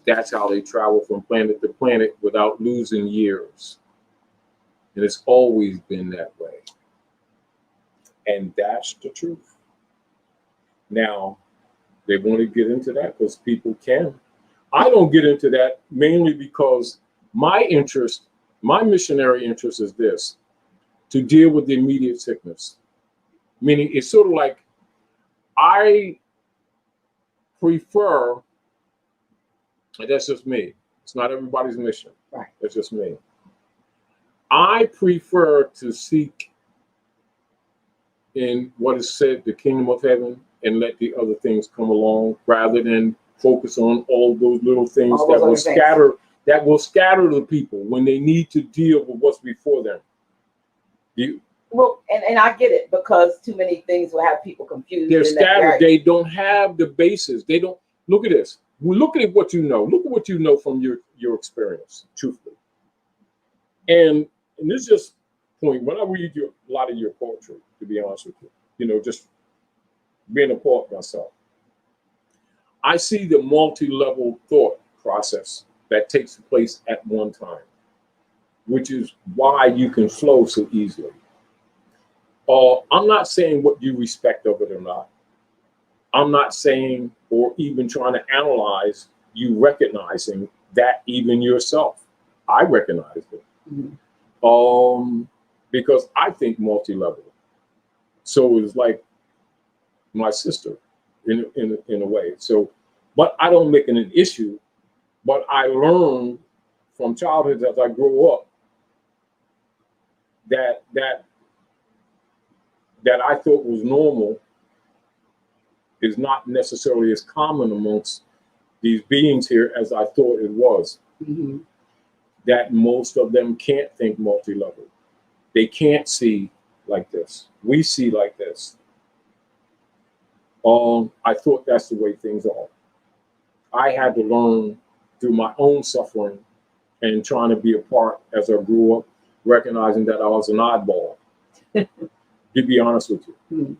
That's how they travel from planet to planet without losing years. And it's always been that way. And that's the truth. Now, they want to get into that because people can. I don't get into that mainly because my interest, my missionary interest is this, to deal with the immediate sickness. Meaning it's sort of like I prefer, and that's just me. It's not everybody's mission. Right. That's just me. I prefer to seek in what is said, the kingdom of heaven, and let the other things come along, rather than focus on all those little things that will scatter the people when they need to deal with what's before them. Well, and I get it, because too many things will have people confused. They're scattered. They don't have the basis. They don't. Look at this. Look at what you know. Look at what you know from your experience, truthfully. And this is just point. When I read a lot of your poetry, to be honest with you, just being a poet myself, I see the multi-level thought process that takes place at one time, which is why you can flow so easily. I'm not saying what you respect of it or not. I'm not saying, or even trying to analyze you recognizing that even yourself. I recognize it. Mm-hmm. Because I think multi-level. So it's like my sister in a way. So, but I don't make it an issue. But I learned from childhood as I grew up that I thought was normal is not necessarily as common amongst these beings here as I thought it was. Mm-hmm. That most of them can't think multi-level. They can't see like this. We see like this. I thought that's the way things are. I had to learn through my own suffering and trying to be a part as I grew up, recognizing that I was an oddball. To be honest with you.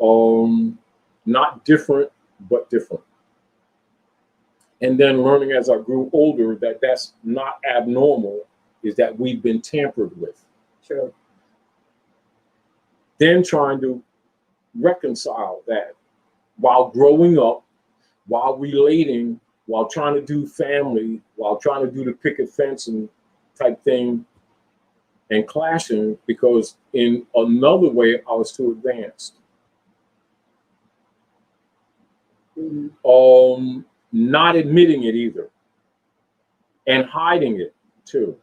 Mm-hmm. Not different, but different. And then learning as I grew older that that's not abnormal, is that we've been tampered with. Sure. Then trying to reconcile that while growing up, while relating, while trying to do family, while trying to do the picket fence and type thing, and clashing because in another way I was too advanced. Mm-hmm. Not admitting it either, and hiding it too.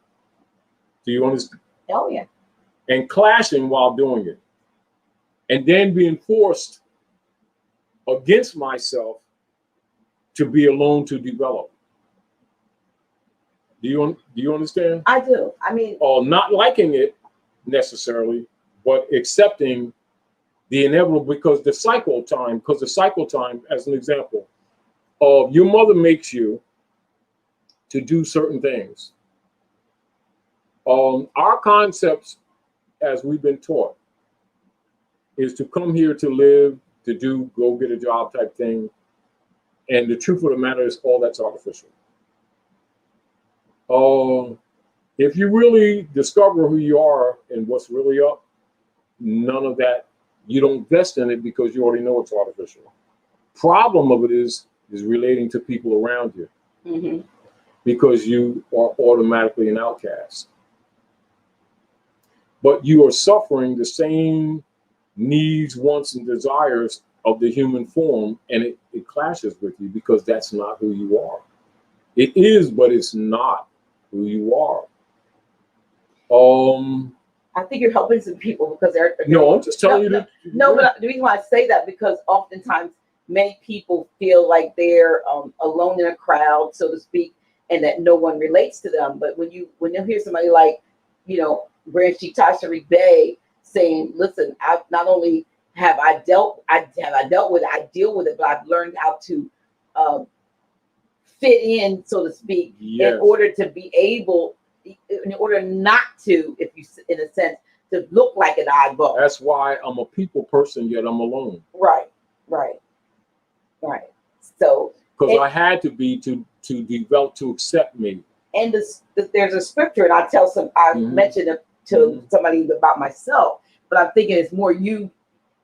Do you understand? Oh yeah. And clashing while doing it, and then being forced against myself to be alone to develop. Do you understand? I do. I mean, not liking it necessarily, but accepting the inevitable, because the cycle time, as an example, your mother makes you to do certain things. Our concepts, as we've been taught, is to come here to live, to do, go get a job type thing. And the truth of the matter is all that's artificial. If you really discover who you are and what's really up, none of that, you don't invest in it because you already know it's artificial. Problem of it is relating to people around you. Mm-hmm. Because you are automatically an outcast. But you are suffering the same needs, wants, and desires of the human form, and it clashes with you because that's not who you are. It is, but it's not who you are. I think you're helping some people because they're No, I'm just telling you that. No, but the reason why I say that because oftentimes many people feel like they're alone in a crowd, so to speak, and that no one relates to them. But when you hear somebody like, Grand Sheik Taj Tarik Bey saying, "Listen, I not only have I dealt with it, I deal with it, but I've learned how to fit in, so to speak, Yes. in order to be able, in order not to, if you, in a sense, to look like an oddball." That's why I'm a people person, yet I'm alone. Right. So, because I had to be to develop to accept me. And there's a scripture, and I mentioned it to somebody about myself, but I'm thinking it's more you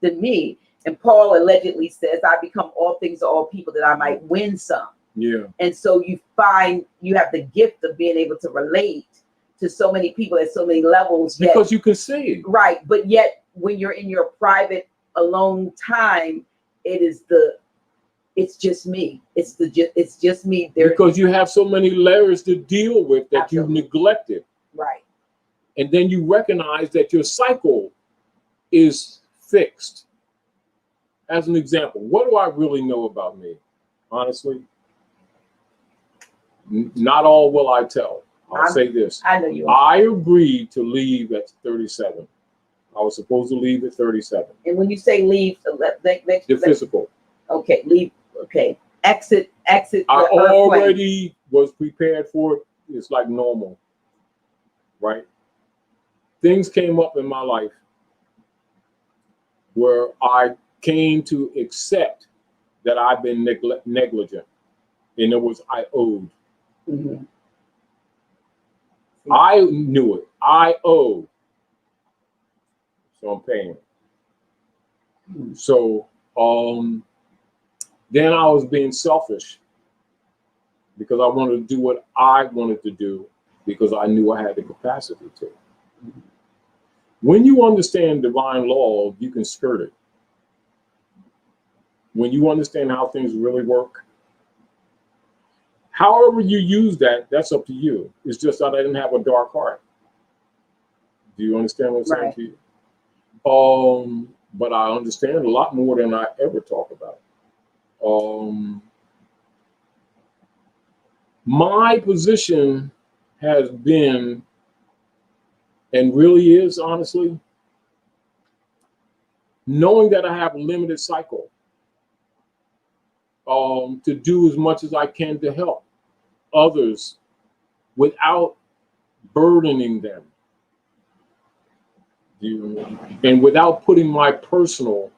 than me. And Paul allegedly says, "I become all things to all people that I might win some." Yeah. And so you find you have the gift of being able to relate to so many people at so many levels. Because you can see. Right. But yet when you're in your private alone time, it's just me. It's just me. Because you have so many layers to deal with that you've neglected. Right. And then you recognize that your cycle is fixed. As an example, what do I really know about me? Honestly, not all will I tell. I'll say this. I know you. I agreed to leave at 37. I was supposed to leave at 37. And when you say leave, the physical. Okay, leave. Okay, exit. I already was prepared for it. It's like normal, right? Things came up in my life where I came to accept that I've been negligent. In other words, I owed. Mm-hmm. I knew it. I owe. So I'm paying. Mm-hmm. So then I was being selfish because I wanted to do what I wanted to do because I knew I had the capacity to. Mm-hmm. When you understand divine law, you can skirt it. When you understand how things really work, however you use that, that's up to you. It's just that I didn't have a dark heart. Do you understand what I'm saying to you? But I understand a lot more than I ever talk about. My position has been, and really is, honestly, knowing that I have a limited cycle, to do as much as I can to help others without burdening them, and without putting my personal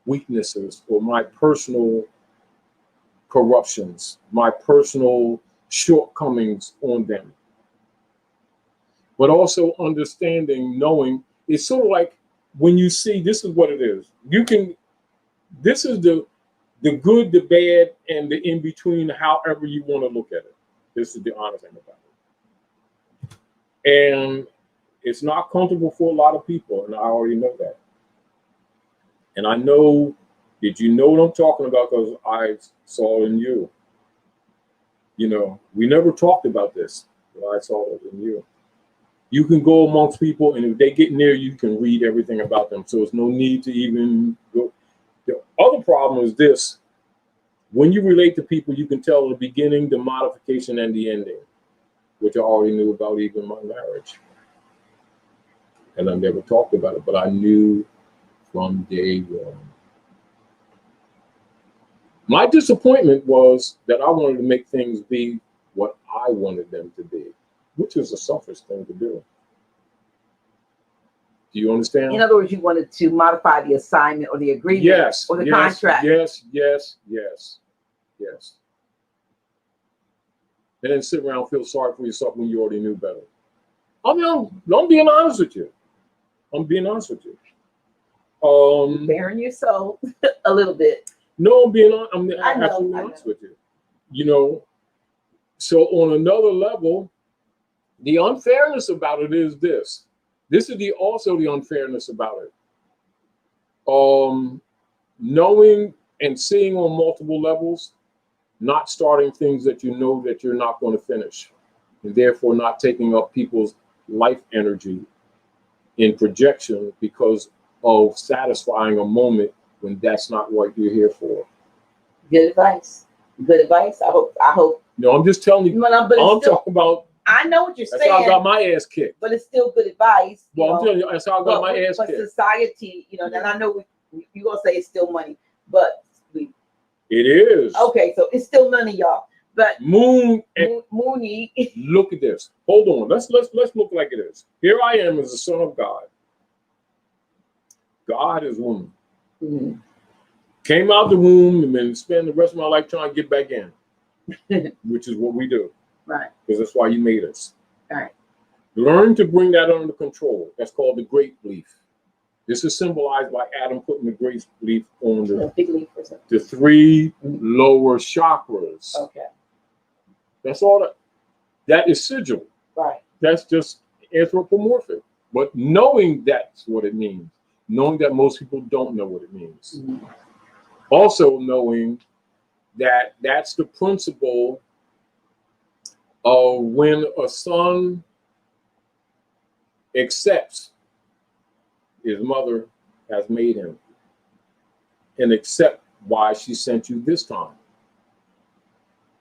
weaknesses or my personal corruptions, my personal shortcomings on them. But also understanding, knowing, it's sort of like when you see, this is what it is. This is the good, the bad, and the in-between, however you want to look at it. This is the honest thing about it. And it's not comfortable for a lot of people, and I already know that. And I know, did you know what I'm talking about? Because I saw it in you. We never talked about this, but I saw it in you. You can go amongst people, and if they get near you, you can read everything about them. So there's no need to even go. The other problem is this. When you relate to people, you can tell the beginning, the modification, and the ending, which I already knew about even my marriage. And I never talked about it, but I knew from day one. My disappointment was that I wanted to make things be what I wanted them to be, which is a selfish thing to do. Do you understand? In other words, you wanted to modify the assignment or the agreement or the contract. Yes. And then sit around and feel sorry for yourself when you already knew better. I'm being honest with you. Bearing your soul a little bit. No, I'm absolutely honest with you. So on another level, the unfairness about it is this. This is also the unfairness about it. Knowing and seeing on multiple levels, not starting things that you know that you're not going to finish, and therefore not taking up people's life energy in projection because of satisfying a moment when that's not what you're here for. Good advice. Good advice. I hope. No, I'm just telling you. But I'm talking about. I know what you're That's saying. how I got my ass kicked. But it's still good advice. Well, I'm telling you, that's how I got my ass but kicked. Society, and I know you're gonna say it's still money, but it is. Okay, so it's still money, y'all. But Moony. Look at this. Hold on. Let's look like it is. Here I am as the son of God. God is woman. Mm-hmm. Came out the womb and then spend the rest of my life trying to get back in, which is what we do. Right. Because that's why you made us. Right. Learn to bring that under control. That's called the great leaf. This is symbolized by Adam putting the great leaf on the three lower chakras. Okay. That's all that is sigil. Right. That's just anthropomorphic. But knowing that's what it means, knowing that most people don't know what it means. Mm-hmm. Also knowing that that's the principle of when a son accepts his mother has made him and accept why she sent you this time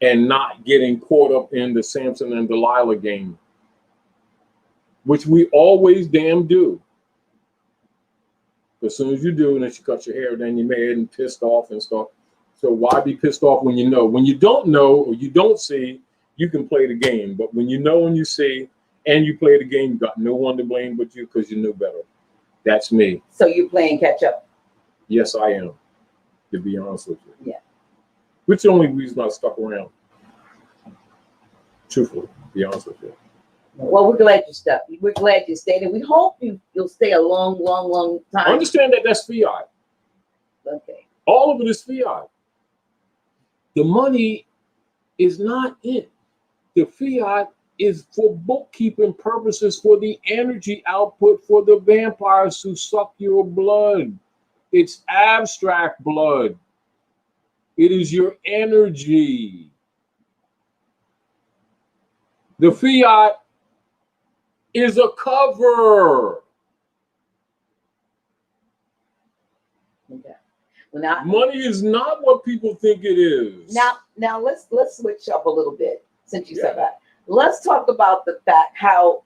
and not getting caught up in the Samson and Delilah game, which we always damn do. As soon as you do, and then she cuts your hair, then you're mad and pissed off and stuff. So why be pissed off when you know? When you don't know or you don't see, you can play the game. But when you know and you see and you play the game, you got no one to blame but you because you knew better. That's me. So you're playing catch up? Yes, I am, to be honest with you. Yeah. Which is the only reason I stuck around. Truthfully, to be honest with you. Well, we're glad you stuck. We're glad you stayed, and we hope you'll stay a long, long, long time. I understand that that's fiat. Okay. All of it is fiat. The money is not it. The fiat is for bookkeeping purposes, for the energy output for the vampires who suck your blood. It's abstract blood. It is your energy. The fiat is a cover. Okay. Well, money is not what people think it is. Now let's switch up a little bit since you said that. Let's talk about the fact how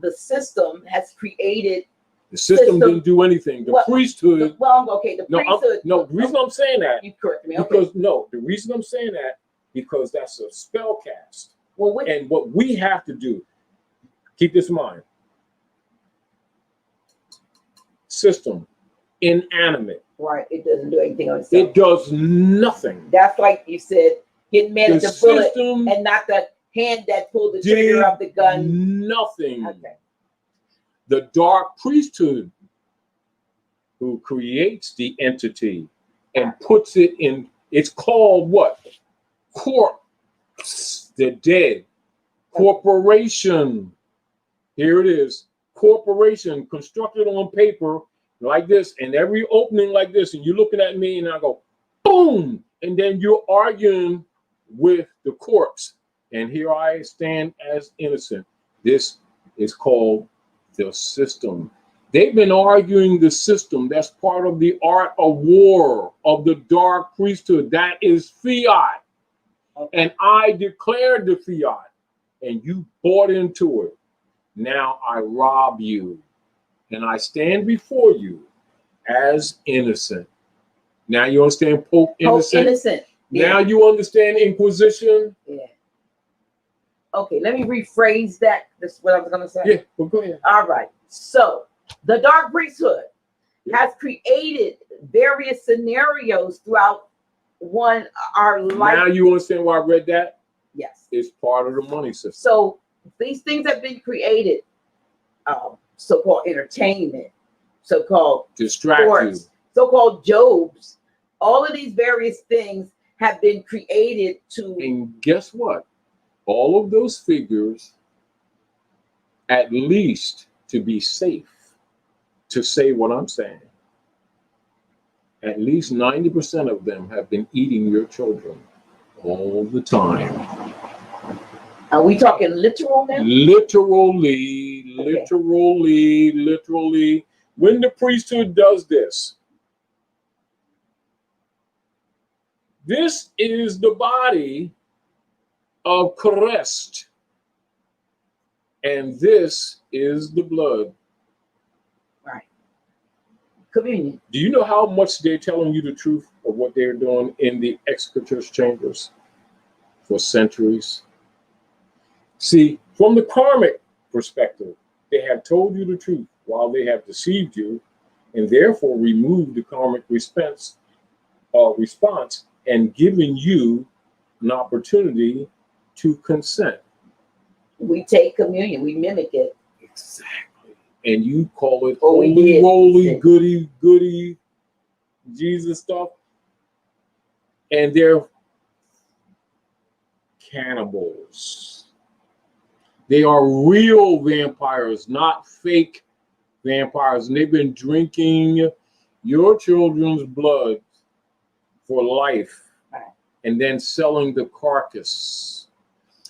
the system has created. The system didn't do anything. The priesthood. The priesthood. The reason I'm saying that. You correct me. Because the reason I'm saying that because that's a spell cast. And what we have to do, keep this in mind. System, inanimate. Right. It doesn't do anything on itself. It does nothing. That's like you said, getting mad at the bullet and not the hand that pulled the trigger of the gun. Nothing. Okay. The dark priesthood who creates the entity and puts it in, it's called what? Corpse, the dead. Corporation. Here it is. Corporation constructed on paper like this, and every opening like this, and you're looking at me and I go, boom, and then you're arguing with the corpse. And here I stand as innocent. This is called the system. They've been arguing the system. That's part of the art of war of the dark priesthood. That is fiat. And I declared the fiat, and you bought into it. Now I rob you, and I stand before you as innocent. Now you understand Pope innocent? Innocent. Now you understand Inquisition? Yeah. Okay, let me rephrase that. This is what I was going to say. Yeah, well, go ahead. All right. So the dark priesthood has created various scenarios throughout our life. Now you understand why I read that? Yes. It's part of the money system. So these things have been created, so-called entertainment, so-called distract sports, you, so-called jobs. All of these various things have been created to. And guess what? All of those figures, at least to be safe, to say what I'm saying, at least 90% of them have been eating your children all the time. Are we talking literal now? Literally. Literally. When the priesthood does this, this is the body of Christ, and this is the blood. Right. Communion. Do you know how much they're telling you the truth of what they're doing in the Exchequers chambers for centuries? See, from the karmic perspective, they have told you the truth while they have deceived you, and therefore removed the karmic response and given you an opportunity to consent. We take communion, we mimic it. Exactly. And you call it Oh, holy roly goody Jesus stuff. And they're cannibals. They are real vampires, not fake vampires. And they've been drinking your children's blood for life, and then selling the carcass.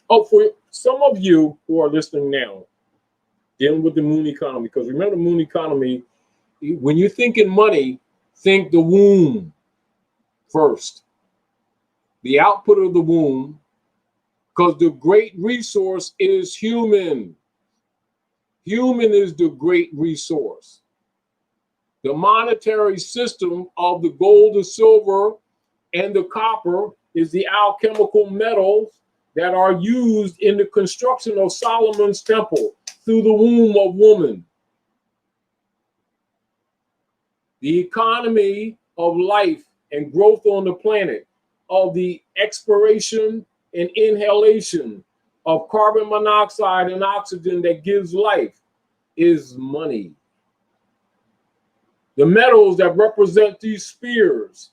Oh, for some of you who are listening now, dealing with the moon economy, because remember the moon economy, when you're thinking money, think the womb first. The output of the womb, because the great resource is human. Human is the great resource. The monetary system of the gold, the silver, and the copper is the alchemical metals that are used in the construction of Solomon's temple through the womb of woman. The economy of life and growth on the planet, of the expiration and inhalation of carbon monoxide and oxygen that gives life, is money. The metals that represent these spheres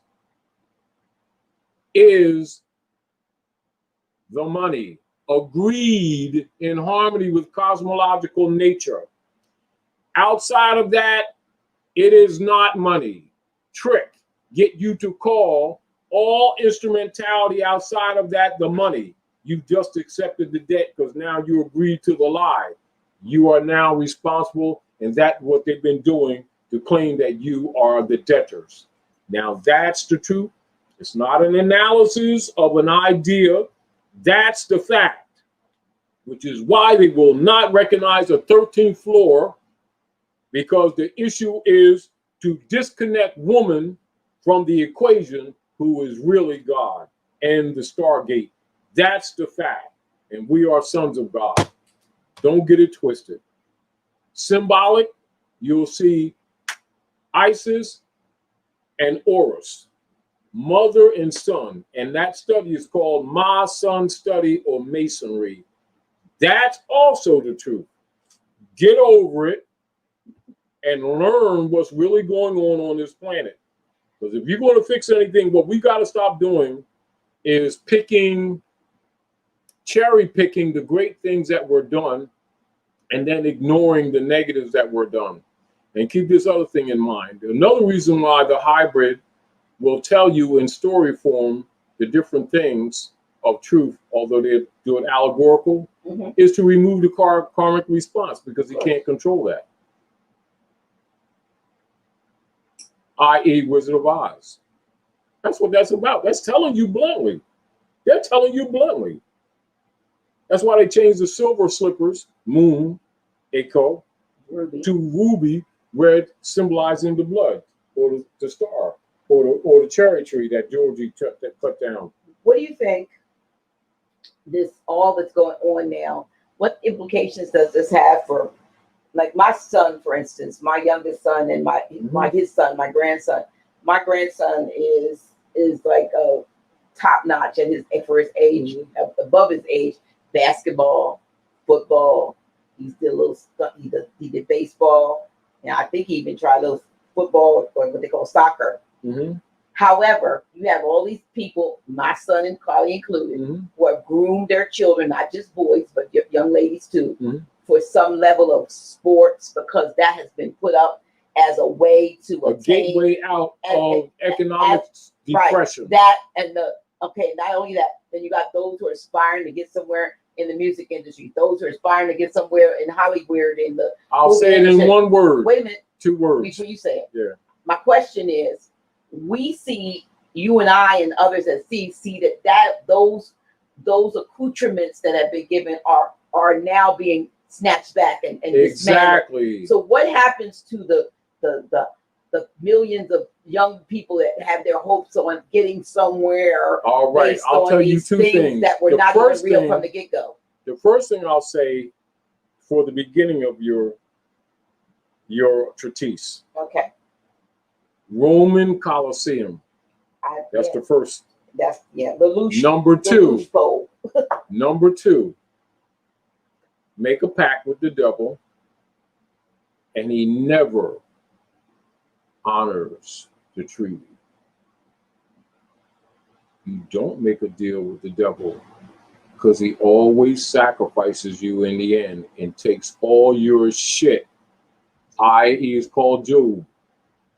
is the money, agreed in harmony with cosmological nature. Outside of that, it is not money. Trick, get you to call all instrumentality outside of that the money. You just accepted the debt because now you agreed to the lie. You are now responsible, and that's what they've been doing to claim that you are the debtors. Now that's the truth. It's not an analysis of an idea. That's the fact, which is why they will not recognize a 13th floor, because the issue is to disconnect woman from the equation, who is really God and the Stargate. That's the fact. And we are sons of God. Don't get it twisted. Symbolic, you'll see Isis and Horus, mother and son, and that study is called Ma-Son study or Masonry. That's also the truth. Get over it and learn what's really going on this planet. Because if you're going to fix anything, what we got to stop doing is cherry picking the great things that were done and then ignoring the negatives that were done. And keep this other thing in mind. Another reason why the hybrid will tell you in story form the different things of truth, although they do it allegorical, is to remove the karmic response, because he can't control that. I.e. Wizard of Oz. That's what that's about. That's telling you bluntly. They're telling you bluntly. That's why they changed the silver slippers, moon, echo, to ruby red, symbolizing the blood, or the star, or the cherry tree that Georgie cut down. What do you think all that's going on now, what implications does this have for, like, my son, for instance, my youngest son and his son, my grandson. My grandson is like a top notch for his age, above his age, basketball, football. He did baseball, and I think he even tried a little football, or what they call soccer. However, you have all these people, my son and Carly included, who have groomed their children, not just boys, but young ladies too, for some level of sports, because that has been put up as a way to attain, gateway out of economic depression. Right, that and not only that, then you got those who are aspiring to get somewhere in the music industry, those who are aspiring to get somewhere in Hollywood in the I'll movie say it in industry. one word. Wait a minute. 2 words. Before you say it. Yeah. My question is, we see, you and I and others that see that those accoutrements that have been given are now being snatched back and exactly. So what happens to the millions of young people that have their hopes on getting somewhere? All right, I'll tell you 2 things that were not even real from the get-go. The first thing I'll say for the beginning of your treatise. Okay. Roman Colosseum. That's the first. That's the Number 2. Number 2. Make a pact with the devil, and he never honors the treaty. You don't make a deal with the devil because he always sacrifices you in the end and takes all your shit. He is called Job.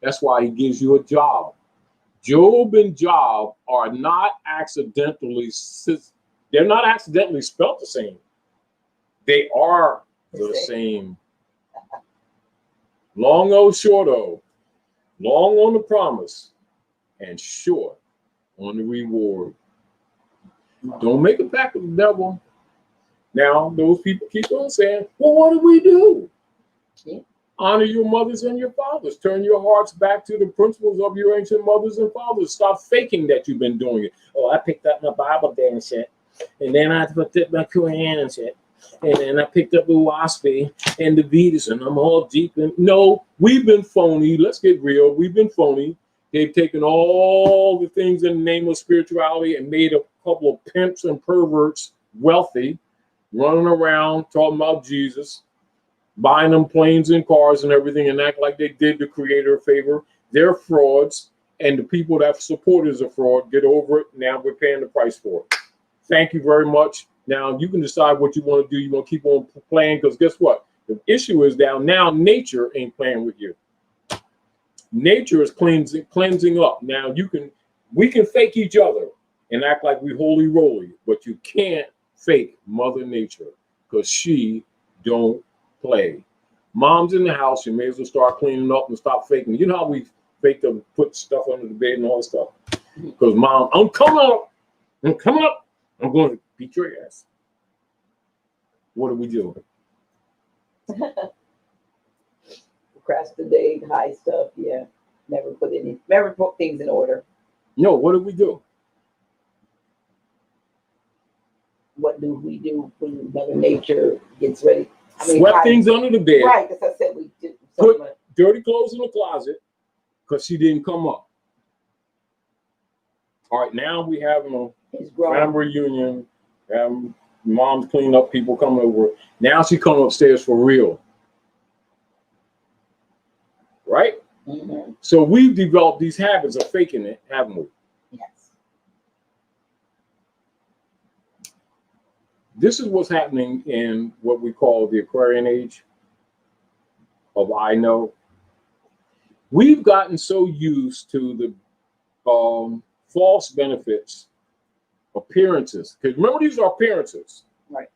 That's why he gives you a job. Job and Job are not accidentally, they're not accidentally spelled the same. They are the same. Long O, short O. Long on the promise and short on the reward. Don't make a pact with the devil. Now, those people keep on saying, well, what do we do? Yeah. Honor your mothers and your fathers. Turn your hearts back to the principles of your ancient mothers and fathers. Stop faking that you've been doing it. Oh, I picked up my Bible there and shit. And then I put my Quran and shit. And then I picked up the Waspi and the Vedas, and I'm all deep in. No, we've been phony. Let's get real. We've been phony. They've taken all the things in the name of spirituality and made a couple of pimps and perverts wealthy, running around talking about Jesus, buying them planes and cars and everything, and act like they did the creator a favor. They're frauds, and the people that support is a fraud. Get over it. Now we're paying the price for it. Thank you very much. Now you can decide what you want to do. You want to keep on playing, because guess what? The issue is now nature ain't playing with you. Nature is cleansing up. Now we can fake each other and act like we holy roly, but you can't fake Mother Nature, because she don't play. Mom's in the house. You may as well start cleaning up and stop faking. You know how we fake them, put stuff under the bed and all that stuff? Because Mom, I'm coming up. I'm going to beat your ass. What do we do? Procrastinate, hide stuff. Yeah, never put things in order. No, what do we do? What do we do when Mother Nature gets ready? Swept things under the bed. Right, as I said, we did. Put dirty clothes in the closet because she didn't come up. All right, now we have a family reunion. Mom's cleaning up, people coming over. Now she coming upstairs for real. Right? Mm-hmm. So we've developed these habits of faking it, haven't we? Yes. This is what's happening in what we call the Aquarian age of I know. We've gotten so used to the false benefits, appearances. Because remember, these are appearances. Right.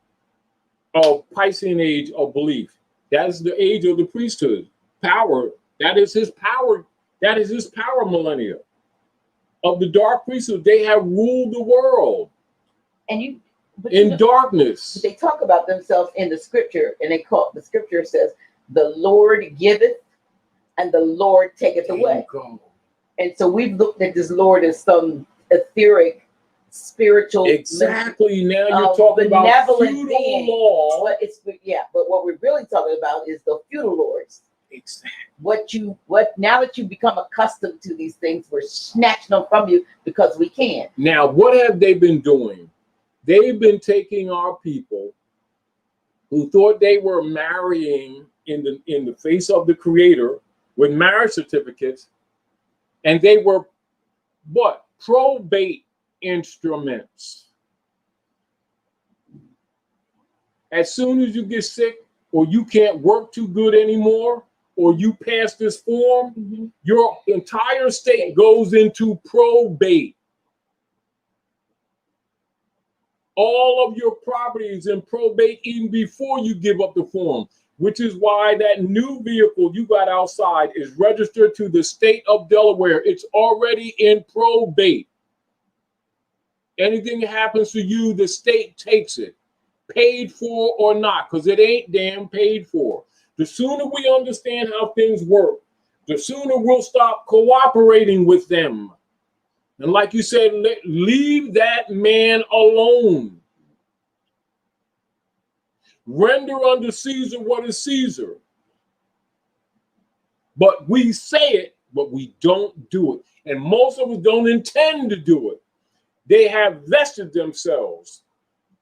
Of Piscean age of belief. That is the age of the priesthood. Power. That is his power. That is his power millennia. Of the dark priesthood, they have ruled the world. And darkness. They talk about themselves in the scripture, and the scripture says, the Lord giveth and the Lord taketh away. And so we've looked at this Lord as some etheric, spiritual. Exactly. Now you're talking about feudal law. But what we're really talking about is the feudal lords. Exactly. Now that you become accustomed to these things, we're snatching them from you because we can. Now, what have they been doing? They've been taking our people who thought they were marrying in the face of the Creator with marriage certificates, and they were what? Probate instruments. As soon as you get sick, or you can't work too good anymore, or you pass this form, your entire state goes into probate. all of your properties in probate even before you give up the form, which is why that new vehicle you got outside is registered to the state of Delaware. It's already in probate. Anything that happens to you, the state takes it, paid for or not, because it ain't damn paid for. The sooner we understand how things work, the sooner we'll stop cooperating with them. And like you said, leave that man alone. Render unto Caesar what is Caesar. But we say it, but we don't do it. And most of us don't intend to do it. They have vested themselves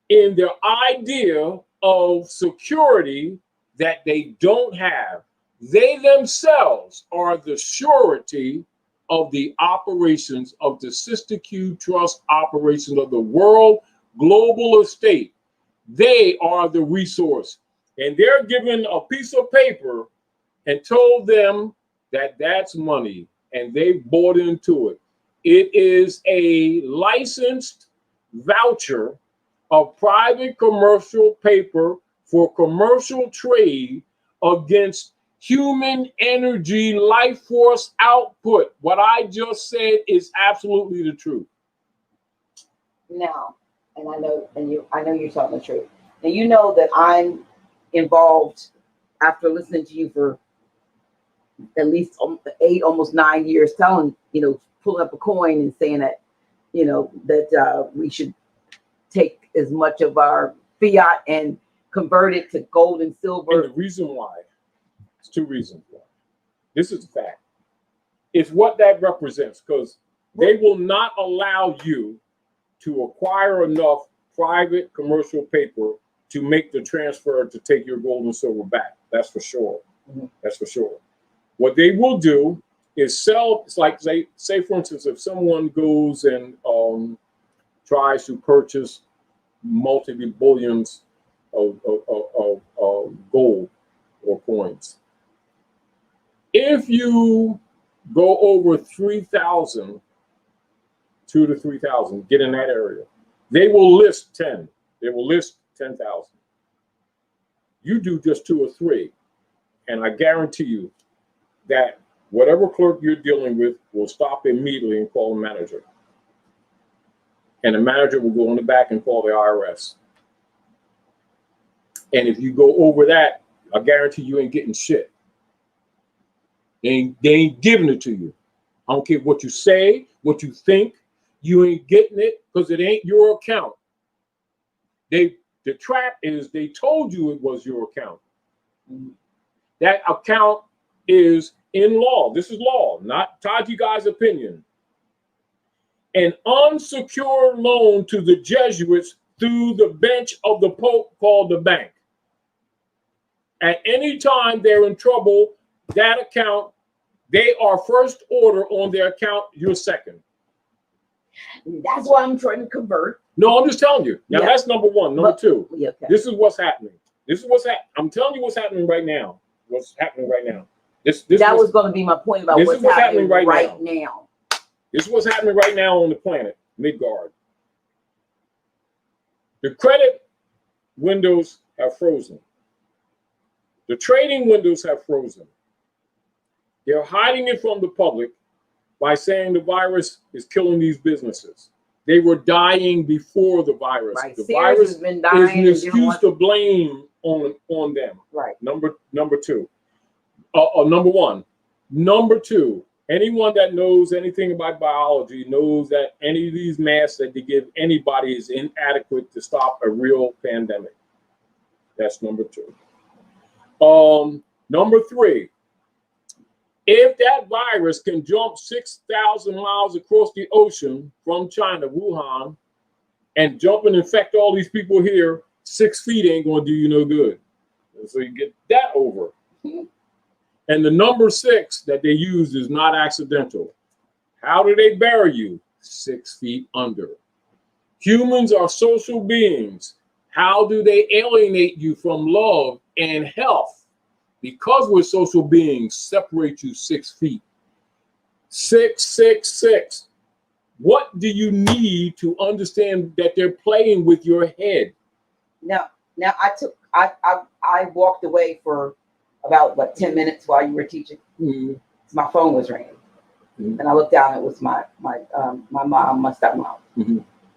in their idea of security that they don't have. They themselves are the surety of the operations of the Sister Q Trust operations of the world global estate. They are the resource. And they're given a piece of paper and told them that that's money, and they bought into it. It is a licensed voucher of private commercial paper for commercial trade against human energy life force output. What I just said is absolutely the truth. Now, and I know you're telling the truth. Now you know that I'm involved after listening to you for at least 8, almost 9 years, telling, pulling up a coin and saying that, that we should take as much of our fiat and convert it to gold and silver. And the reason why, it's 2 reasons why. This is a fact. It's what that represents, because they will not allow you to acquire enough private commercial paper to make the transfer to take your gold and silver back. That's for sure. Mm-hmm. That's for sure. What they will do is sell. It's like, say for instance, if someone goes and tries to purchase multi-billions of gold or coins. If you go over 3,000, 2,000 to 3,000, get in that area, they will list 10. They will list 10,000. You do just 2 or 3, and I guarantee you that whatever clerk you're dealing with will stop immediately and call the manager. And the manager will go in the back and call the IRS. And if you go over that, I guarantee you ain't getting shit. They ain't giving it to you. I don't care what you say, what you think, you ain't getting it because it ain't your account. The trap is they told you it was your account. That account is in law. This is law, not Taji Guy's opinion. An unsecured loan to the Jesuits through the bench of the Pope called the bank. At any time they're in trouble, that account, they are first order on their account, you're second. That's why I'm trying to convert. No, I'm just telling you. Now, that's number 1. Number 2, okay. This is what's happening. This is what's happening. I'm telling you what's happening right now. What's happening right now. That was going to be my point about what's happening right now. This is what's happening right now on the planet, Midgard. The credit windows have frozen. The trading windows have frozen. They're hiding it from the public by saying the virus is killing these businesses. They were dying before the virus. Right. The Sears virus has been dying is an excuse to blame on them. Right. Number 2. Number 1. Number 2. Anyone that knows anything about biology knows that any of these masks that they give anybody is inadequate to stop a real pandemic. That's number 2. Number 3. If that virus can jump 6,000 miles across the ocean from China, Wuhan, and jump and infect all these people here, 6 feet ain't going to do you no good. And so you get that over. And the number 6 that they use is not accidental. How do they bury you? 6 feet under. Humans are social beings. How do they alienate you from love and health? Because we're social beings, separate you 6 feet. 6, 6, 6. What do you need to understand that they're playing with your head? Now I walked away for about 10 minutes while you were teaching. Mm-hmm. My phone was ringing, and I looked down. It was my mom, my stepmom,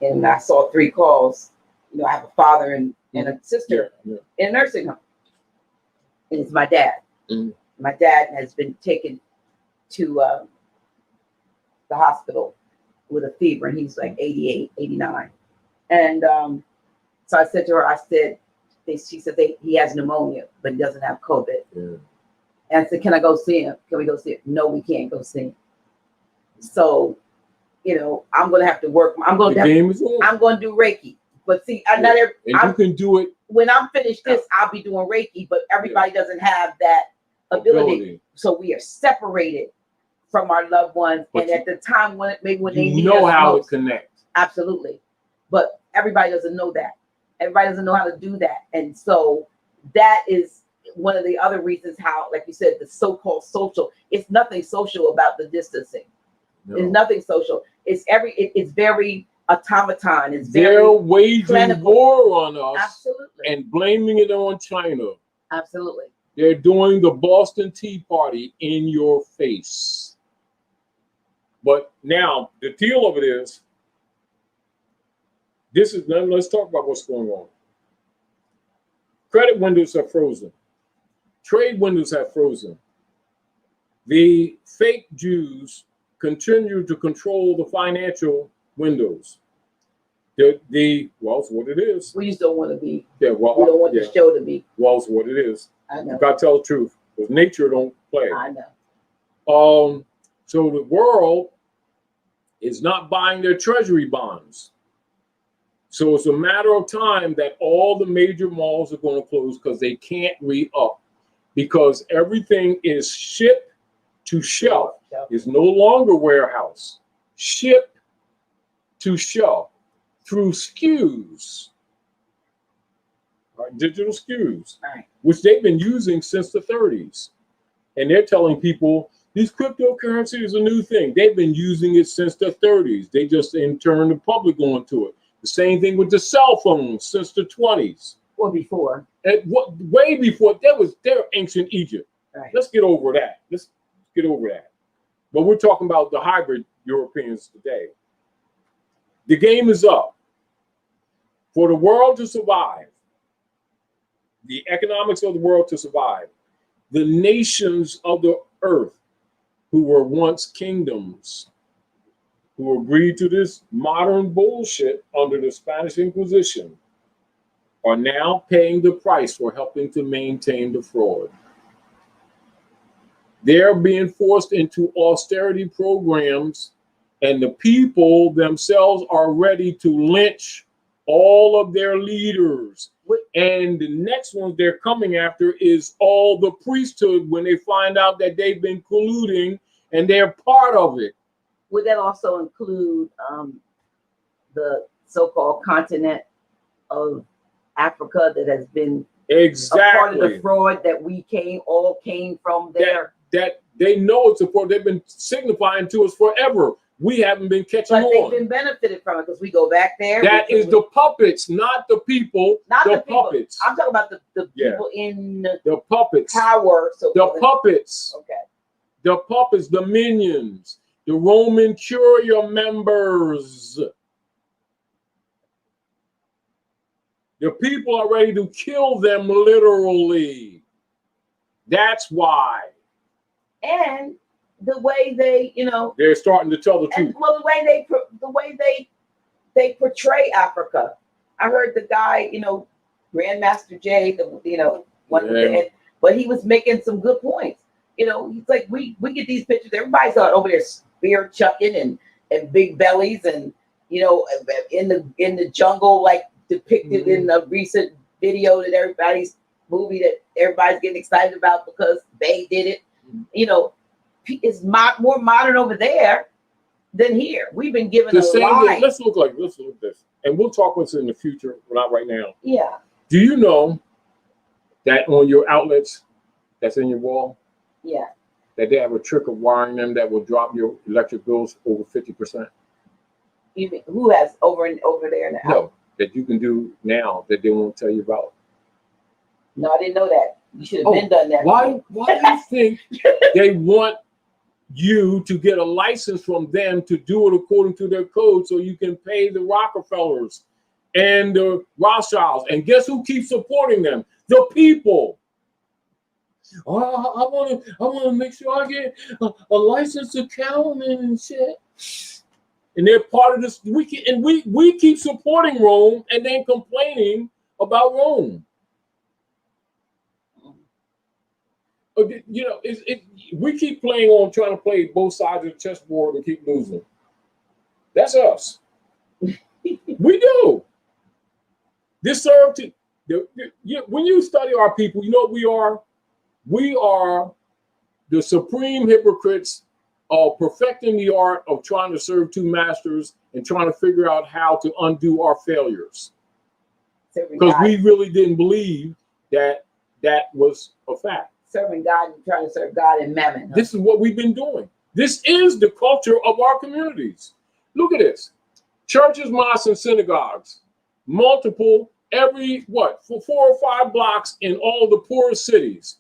and I saw 3 calls. You know, I have a father and a sister in a nursing home, and it's my dad. My dad has been taken to the hospital with a fever, and he's like 88, 89. And so I said to her, she said he has pneumonia, but he doesn't have COVID. Yeah. And I said, can I go see him? Can we go see him? No, we can't go see him. So, you know, I'm going to have to work. I'm going to do Reiki. But see, you can do it. When I'm finished this, I'll be doing Reiki, but everybody doesn't have that ability. So we are separated from our loved ones. But at the time when they need us how most, it connects. Absolutely. But everybody doesn't know that. Everybody doesn't know how to do that. And so that is one of the other reasons how, like you said, the so-called social, it's nothing social about the distancing. No. There's nothing social. It's very automaton. They're waging clinical war on us. Absolutely. And blaming it on China. Absolutely. They're doing the Boston Tea Party in your face. But now the deal of it is, let's talk about what's going on. Credit windows are frozen. Trade windows have frozen. The fake Jews continue to control the financial windows. Well, it's what it is. We just don't want to be. Yeah, well, we don't want the show to be. Well, it's what it is. I know. You got to tell the truth, because nature don't play. I know. So the world is not buying their treasury bonds. So it's a matter of time that all the major malls are going to close because they can't re-up, because everything is ship to shelf. It's no longer warehouse. Ship to shelf through SKUs, digital SKUs, which they've been using since the 30s. And they're telling people these cryptocurrency is a new thing. They've been using it since the 30s. They just in turn the public going to it. The same thing with the cell phones since the 20s. Or before. Way before. They're ancient Egypt. Right. Let's get over that. But we're talking about the hybrid Europeans today. The game is up. For the world to survive, the economics of the world to survive, the nations of the earth who were once kingdoms, who agreed to this modern bullshit under the Spanish Inquisition, are now paying the price for helping to maintain the fraud. They're being forced into austerity programs, and the people themselves are ready to lynch all of their leaders. And the next ones they're coming after is all the priesthood when they find out that they've been colluding and they're part of it. Would that also include the so-called continent of Africa that has been a part of the fraud that we all came from there? That they know it's a fraud. They've been signifying to us forever. We haven't been catching on. But they've been benefited from it because we go back there. That is the puppets, not the people. Not the puppets. I'm talking about the people in the puppets. Power. So the puppets. Okay. The puppets, the minions, the Roman Curia members. The people are ready to kill them literally. That's why. And the way they, they're starting to tell the truth. Well, the way they portray Africa. I heard the guy, Grandmaster Jay, but he was making some good points. He's like, we get these pictures. Everybody's over there spear chucking and big bellies and in the jungle, like depicted in the recent video that everybody's getting excited about because they did it. It's more modern over there than here. We've been given a lie. Let's look at this, and we'll talk with this in the future, but not right now. Yeah. Do you know that on your outlets that's in your wall? Yeah. That they have a trick of wiring them that will drop your electric bills over 50%? Who has over there now? No, that you can do now that they won't tell you about. No, I didn't know that. You should have been done that. Why do you think they want you to get a license from them to do it according to their code so you can pay the Rockefellers and the Rothschilds? And guess who keeps supporting them? The people. Oh, I want to make sure I get a licensed accountant and shit. And they're part of this. We keep supporting Rome and then complaining about Rome. You know, we keep playing on trying to play both sides of the chessboard and keep losing. That's us. We do. This served to when you study our people, you know what we are? We are the supreme hypocrites of perfecting the art of trying to serve two masters and trying to figure out how to undo our failures. Because we really didn't believe that was a fact. Serving God and trying to serve God and mammon. Huh? This is what we've been doing. This is the culture of our communities. Look at this. Churches, mosques, and synagogues. Multiple, for 4 or 5 blocks in all the poorest cities.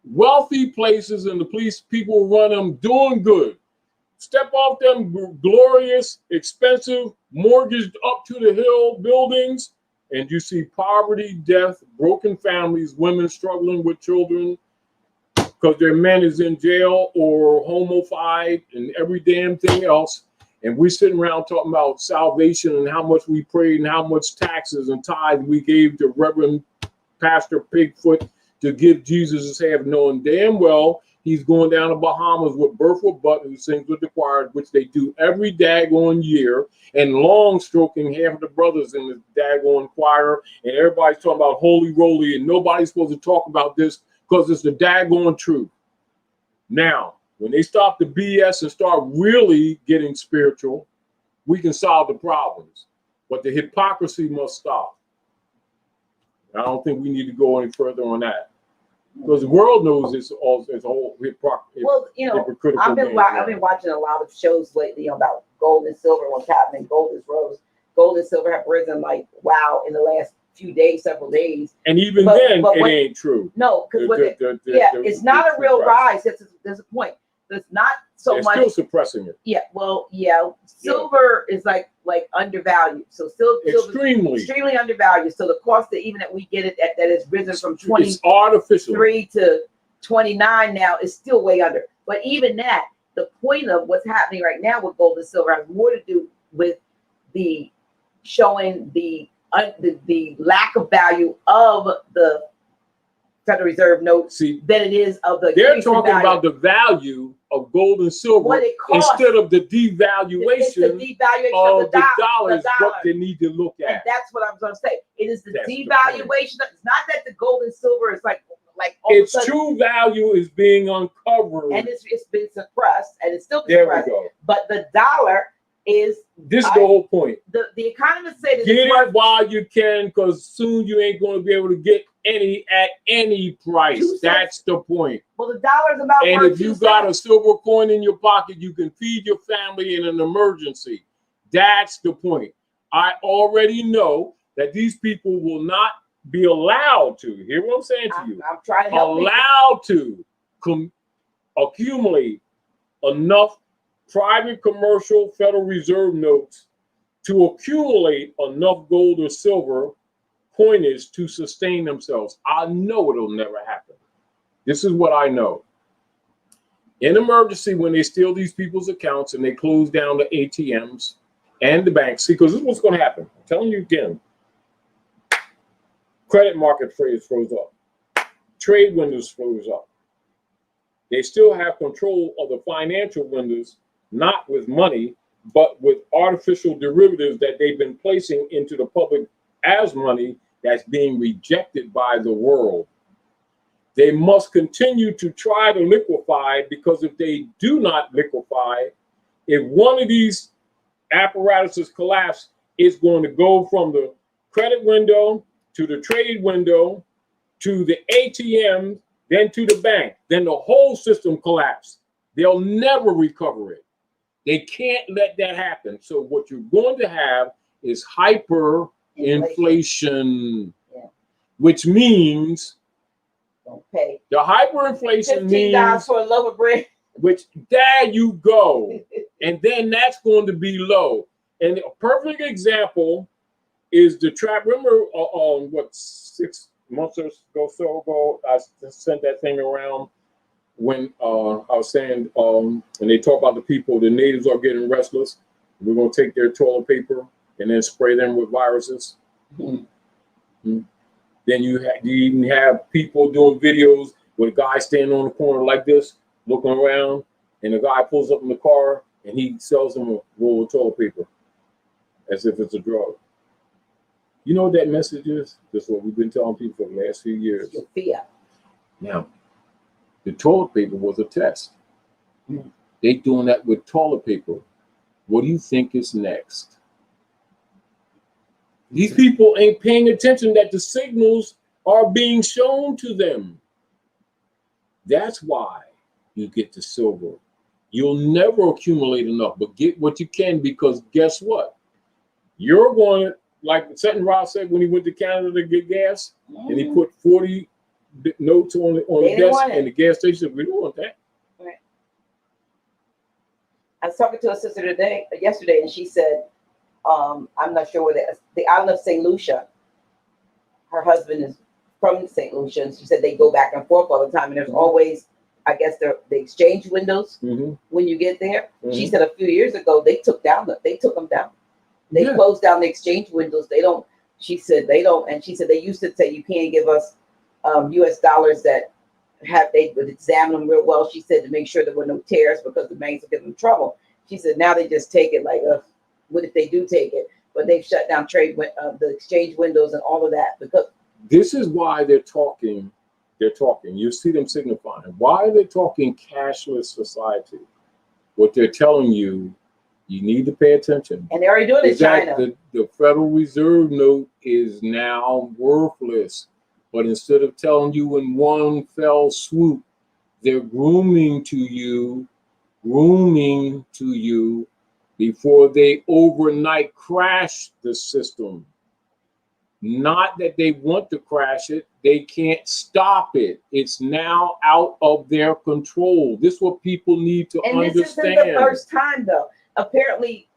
Wealthy places, and the people who run them doing good. Step off them glorious, expensive, mortgaged up to the hill buildings, and you see poverty, death, broken families, women struggling with children because their men is in jail or homofied and every damn thing else. And we're sitting around talking about salvation and how much we prayed and how much taxes and tithe we gave to Reverend Pastor Pigfoot to give Jesus his half, knowing damn well he's going down to Bahamas with Bertha Butt, who sings with the choir, which they do every daggone year, and long stroking half of the brothers in the daggone choir, and everybody's talking about holy roly, and nobody's supposed to talk about this because it's the daggone truth. Now, when they stop the BS and start really getting spiritual, we can solve the problems, but the hypocrisy must stop. I don't think we need to go any further on that. Because the world knows it's whole hypocrisy. Well, you know, I've been watching a lot of shows lately about gold and silver, what's happening. Gold is rose. Gold and silver have risen like wow in the last few days, several days. And even then, it ain't true. No, because it's not a real rise. There's a point. There's not so much. Still suppressing it. Yeah, well, yeah. Silver is like undervalued. So silver extremely undervalued. So the cost that we get it at that has risen from 23 to 29 now is still way under. But even that, the point of what's happening right now with gold and silver has more to do with the showing the lack of value of the Federal Reserve notes than it is of the. They're talking about the value of gold and silver instead of the devaluation, of the dollar is what they need to look at. And that's what I was going to say. It is the devaluation. It's not that the gold and silver is like its true value is being uncovered, and it's been suppressed, and it's still suppressed. There we go. But the dollar is this is the whole point. The economists say that get it while you can, because soon you ain't going to be able to get any at any price. That's the point. Well, the dollar is about. And if you got a silver coin in your pocket, you can feed your family in an emergency. That's the point. I already know that these people will not be allowed to. Hear what I'm saying to you? I'm trying to help allowed to accumulate enough private commercial Federal Reserve notes to accumulate enough gold or silver coinage to sustain themselves. I know it'll never happen. This is what I know. In emergency, when they steal these people's accounts and they close down the ATMs and the banks, see, because this is what's going to happen. I'm telling you again. Credit market froze up. Trade windows froze up. They still have control of the financial windows, not with money, but with artificial derivatives that they've been placing into the public as money that's being rejected by the world. They must continue to try to liquefy, because if they do not liquefy, if one of these apparatuses collapse, it's going to go from the credit window to the trade window to the ATM, then to the bank. Then the whole system collapsed. They'll never recover it. They can't let that happen. So what you're going to have is hyperinflation, which means don't pay. The hyperinflation means $15 for a loaf of bread. Which there you go, and then that's going to be low. And a perfect example is the trap. Remember, what 6 months or so ago, I sent that thing around when I was saying, and they talk about the people, the natives are getting restless. We're going to take their toilet paper and then spray them with viruses. Mm-hmm. Then you even have people doing videos with a guy standing on the corner like this, looking around, and the guy pulls up in the car and he sells them a roll of toilet paper as if it's a drug. You know what that message is? That's what we've been telling people for the last few years. Fiat. Now, the toilet paper was a test. They doing that with toilet paper. What do you think is next? These people ain't paying attention that the signals are being shown to them. That's why you get the silver. You'll never accumulate enough, but get what you can, because guess what? You're going to, like Sutton Ross said when he went to Canada to get gas, and he put 40 notes on the desk in the gas station. We don't want that. Right. I was talking to a sister yesterday, and she said, I'm not sure where the island of St. Lucia. Her husband is from St. Lucia, and she said they go back and forth all the time, and there's always, I guess, the exchange windows when you get there. She said a few years ago they took them down. They closed down the exchange windows. They don't. She said they don't, and she said they used to say you can't give us U.S. dollars that they would examine them real well. She said to make sure there were no tears because the banks would give them trouble. She said now they just take it like, what if they do take it? But they've shut down the exchange windows and all of that because this is why they're talking. You see them signifying. Why are they talking cashless society? What they're telling you, you need to pay attention. And they're already doing it in China. The Federal Reserve note is now worthless. But instead of telling you in one fell swoop, they're grooming to you before they overnight crash the system. Not that they want to crash it, they can't stop it. It's now out of their control. This is what people need to understand. This isn't the first time, though. Apparently,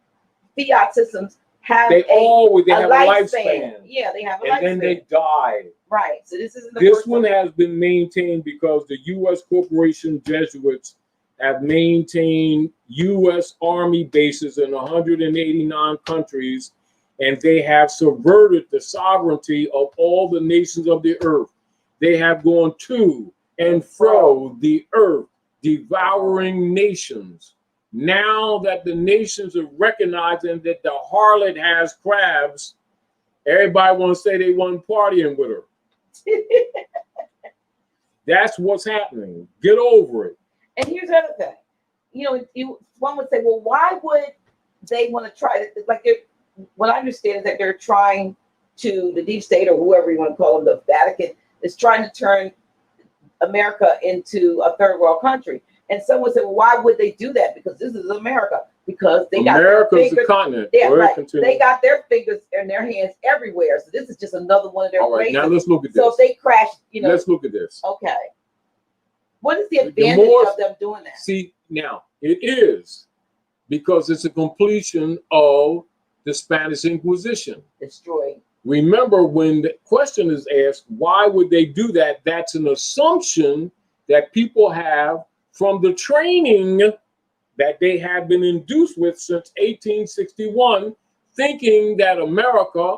fiat systems have a lifespan. Yeah, they have a lifespan. And then they die. Right. So this isn't the first first one has been maintained because the U.S. corporation Jesuits have maintained U.S. Army bases in 189 countries, and they have subverted the sovereignty of all the nations of the earth. They have gone to and fro the earth, devouring nations. Now that the nations are recognizing that the harlot has crabs, everybody want to say they want partying with her. That's what's happening. Get over it. And here's the other thing. One would say, well, why would they want to try it? Like, what I understand is that they're trying to, the deep state or whoever you want to call them, the Vatican, is trying to turn America into a third world country. And someone said, well, why would they do that? Because this is America. Because they got America's a continent. Yeah, right. They got their fingers and their hands everywhere. So this is just another one of their All right, places. now let's look at this. So if they crash, let's look at this. Okay. What is the advantage of them doing that? See, now it is because it's a completion of the Spanish Inquisition. Destroying. Remember, when the question is asked, why would they do that? That's an assumption that people have from the training that they have been induced with since 1861, thinking that America,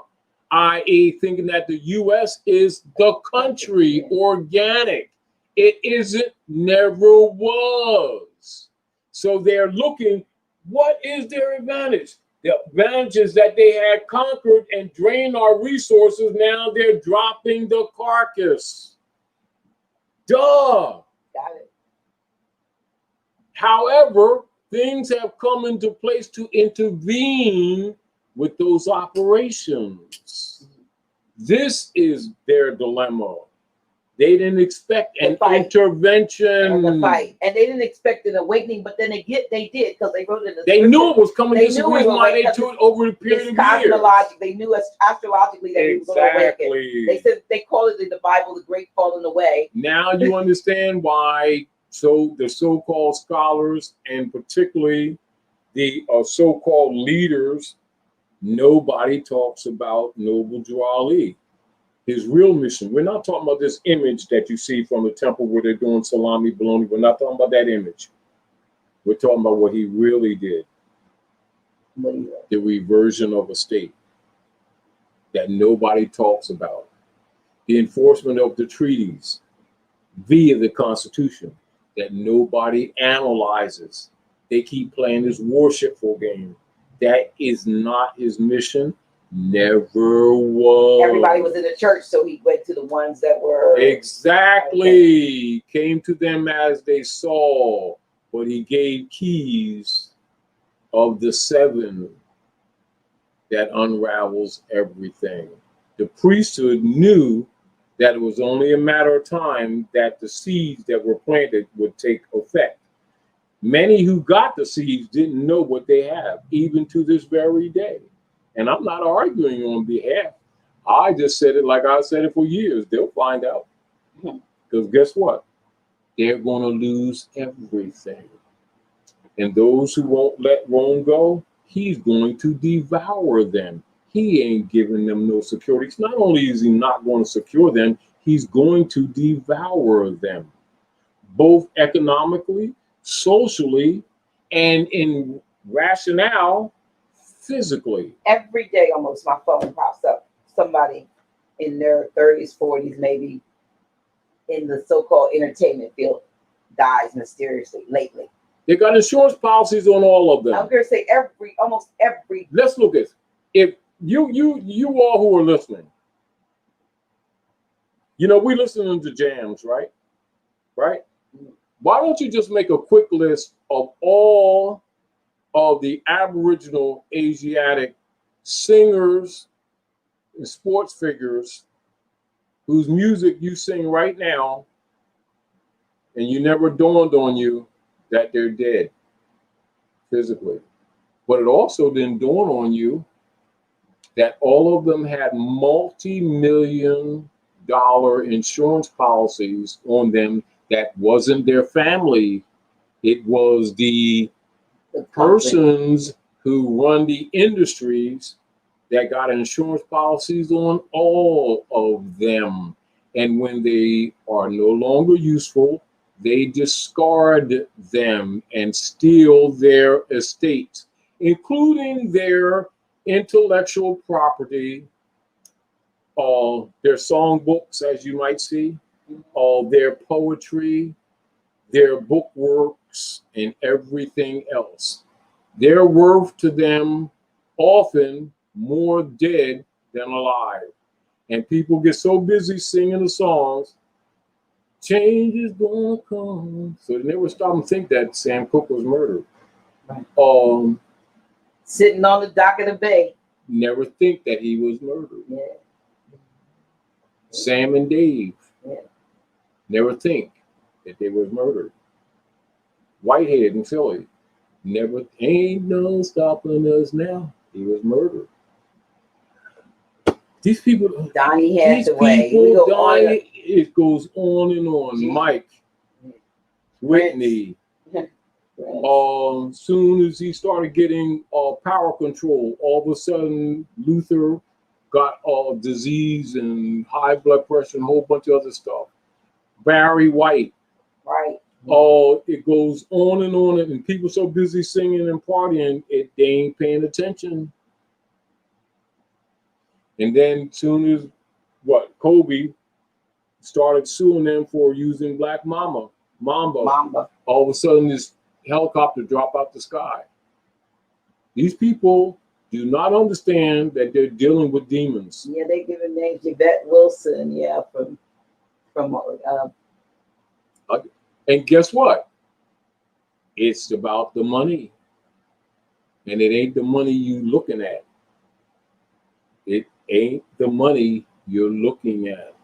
i.e. thinking that the U.S. is the country, organic. It isn't, never was. So they're looking, what is their advantage? The advantage is that they had conquered and drained our resources. Now they're dropping the carcass. Duh. Got it. However, things have come into place to intervene with those operations. This is their dilemma. They didn't expect an intervention. And the fight. And they didn't expect an awakening, but then they did because they wrote it in the They scripture. knew it was coming. They This is knew the it reason was why like- they took it over the period of years. They knew astrologically that he was going to awaken. They said they call it in the Bible the great falling away. Now you understand why the so-called scholars and particularly the so-called leaders, nobody talks about Noble Drew Ali. His real mission. We're not talking about this image that you see from the temple where they're doing salami bologna. We're not talking about that image. We're talking about what he really did. The reversion of a state that nobody talks about. The enforcement of the treaties via the Constitution that nobody analyzes. They keep playing this worshipful game. That is not his mission. Never was. Everybody was in the church, so he went to the ones that were exactly came to them as they saw, but he gave keys of the 7 that unravels everything. The priesthood knew that it was only a matter of time that the seeds that were planted would take effect. Many who got the seeds didn't know what they have, even to this very day. And I'm not arguing on behalf. I just said it like I said it for years. They'll find out. Because guess what? They're going to lose everything. And those who won't let Rome go, he's going to devour them. He ain't giving them no security. Not only is he not going to secure them, he's going to devour them, both economically, socially, and in rationale, physically. Every day almost my phone pops up. Somebody in their 30s, 40s, maybe in the so-called entertainment field dies mysteriously lately. They got insurance policies on all of them. I'm going to say almost every. Let's look at if you all who are listening. You know, we listening to jams, right? Right? Why don't you just make a quick list of all of the Aboriginal Asiatic singers and sports figures whose music you sing right now, and you never dawned on you that they're dead physically. But it also didn't dawn on you that all of them had multi-million-dollar insurance policies on them that wasn't their family. It was the persons who run the industries that got insurance policies on all of them. And when they are no longer useful, they discard them and steal their estates, including their intellectual property, their songbooks, as you might see, their poetry, their book works, and everything else. They're worth to them often more dead than alive. And people get so busy singing the songs, change is gonna come. So they never stop and think that Sam Cooke was murdered. Right. Sitting on the dock of the bay. Never think that he was murdered. Yeah. Sam and Dave. Yeah. Never think that they was murdered. Whitehead in Philly. Never, ain't no stopping us now. He was murdered. These people, Donnie these Hathaway. people die. It goes on and on. Gee. Mike, Whitney. Soon as he started getting power control, all of a sudden Luther got disease and high blood pressure and a whole bunch of other stuff. Barry White. Right. It goes on, and people so busy singing and partying, they ain't paying attention. And then soon as Kobe started suing them for using Black Mamba. All of a sudden this helicopter dropped out the sky. These people do not understand that they're dealing with demons. Yeah, they giving names. Yvette Wilson. Yeah, from And guess what? It's about the money. And it ain't the money you looking at. It ain't the money you're looking at.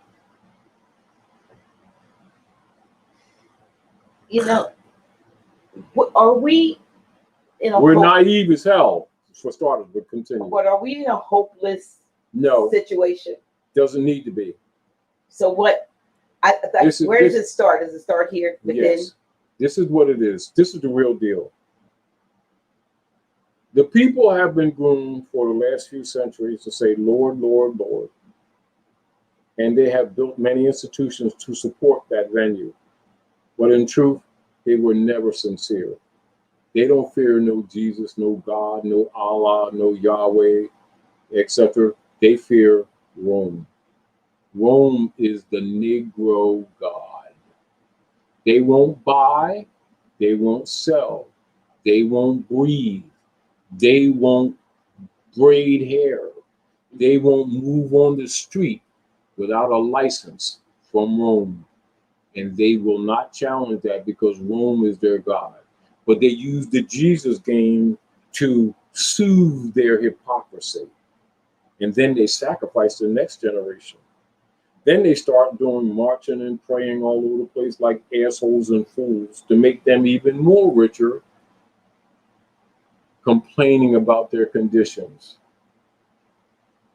you know, are we in a We're naive as hell, for starters, but continue. But are we in a hopeless situation? Doesn't need to be. So what? Where does it start? Does it start here within? Yes. This is what it is. This is the real deal. The people have been groomed for the last few centuries to say, Lord, Lord, Lord. And they have built many institutions to support that venue. But in truth, they were never sincere. They don't fear no Jesus, no God, no Allah, no Yahweh, etc. They fear Rome. Rome is the Negro God. They won't buy, they won't sell, they won't breathe, they won't braid hair, they won't move on the street without a license from Rome. And they will not challenge that because Rome is their God. But they use the Jesus game to soothe their hypocrisy. And then they sacrifice the next generation. Then they start doing marching and praying all over the place like assholes and fools to make them even more richer, complaining about their conditions.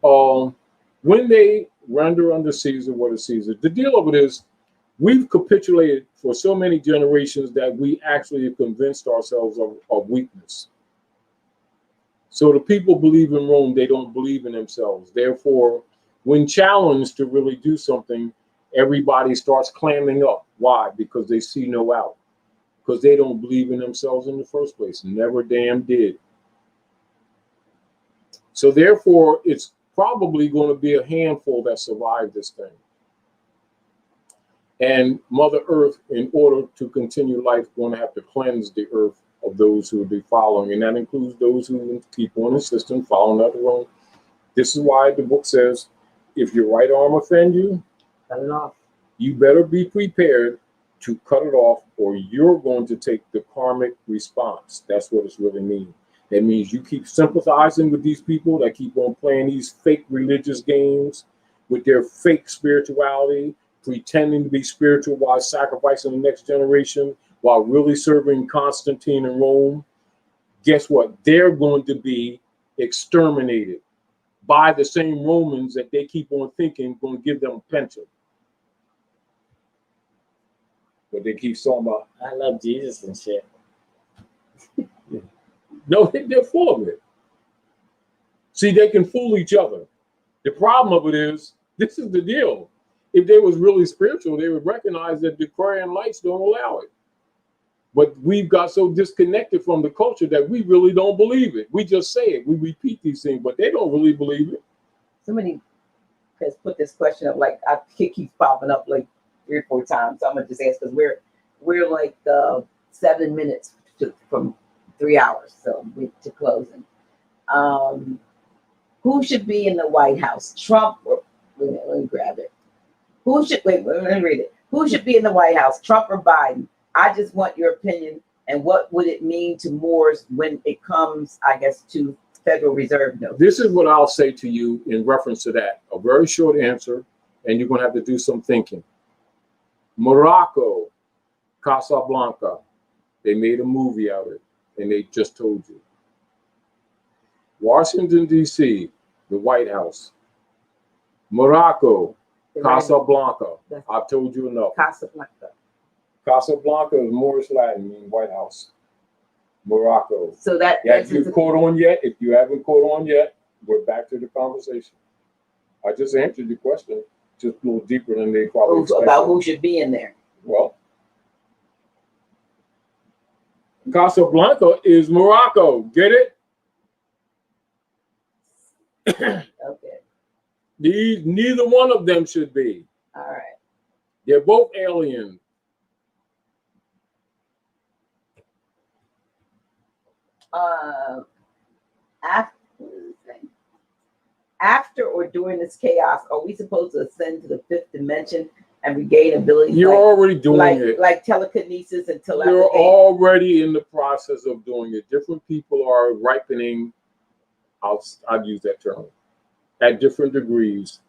When they render unto Caesar what is Caesar, the deal of it is we've capitulated for so many generations that we actually have convinced ourselves of weakness. So the people believe in Rome, they don't believe in themselves. Therefore, when challenged to really do something, everybody starts clamming up. Why? Because they see no out. Because they don't believe in themselves in the first place. Never damn did. So therefore, it's probably going to be a handful that survive this thing. And Mother Earth, in order to continue life, going to have to cleanse the earth of those who will be following. And that includes those who keep on insisting, following out the wrong. This is why the book says, if your right arm offend you, cut it off. You better be prepared to cut it off, or you're going to take the karmic response. That's what it's really mean. That means you keep sympathizing with these people that keep on playing these fake religious games with their fake spirituality, pretending to be spiritual while sacrificing the next generation, while really serving Constantine in Rome. Guess what? They're going to be exterminated by the same Romans that they keep on thinking going to give them a pension. But they keep talking about, I love Jesus and shit. No, they're full of it. See, they can fool each other. The problem of it is, this is the deal. If they was really spiritual, they would recognize that the Korean lights don't allow it. But we've got so disconnected from the culture that we really don't believe it. We just say it. We repeat these things, but they don't really believe it. Somebody has put this question up, like it keeps popping up like 3 or 4 times. So I'm gonna just ask because we're like 7 minutes from 3 hours, so we're to closing. Who should be in the White House? Trump or let me grab it. Let me read it. Who should be in the White House? Trump or Biden? I just want your opinion. And what would it mean to Moors when it comes, I guess, to Federal Reserve notes? This is what I'll say to you in reference to that. A very short answer, and you're going to have to do some thinking. Morocco, Casablanca, they made a movie out of it, and they just told you. Washington, D.C., the White House. Morocco, Casablanca. I've told you enough. Casablanca. Casablanca is Moorish Latin, meaning White House. Morocco. So that have you caught on yet? If you haven't caught on yet, we're back to the conversation. I just answered your question, just a little deeper than they probably expected. About who should be in there. Well, Casablanca is Morocco. Get it? Okay. Neither one of them should be. All right. They're both aliens. After or during this chaos, are we supposed to ascend to the 5th dimension and regain abilities? You're already doing it. Like telekinesis and telepathy. You're already in the process of doing it. Different people are ripening, I'll use that term, at different degrees,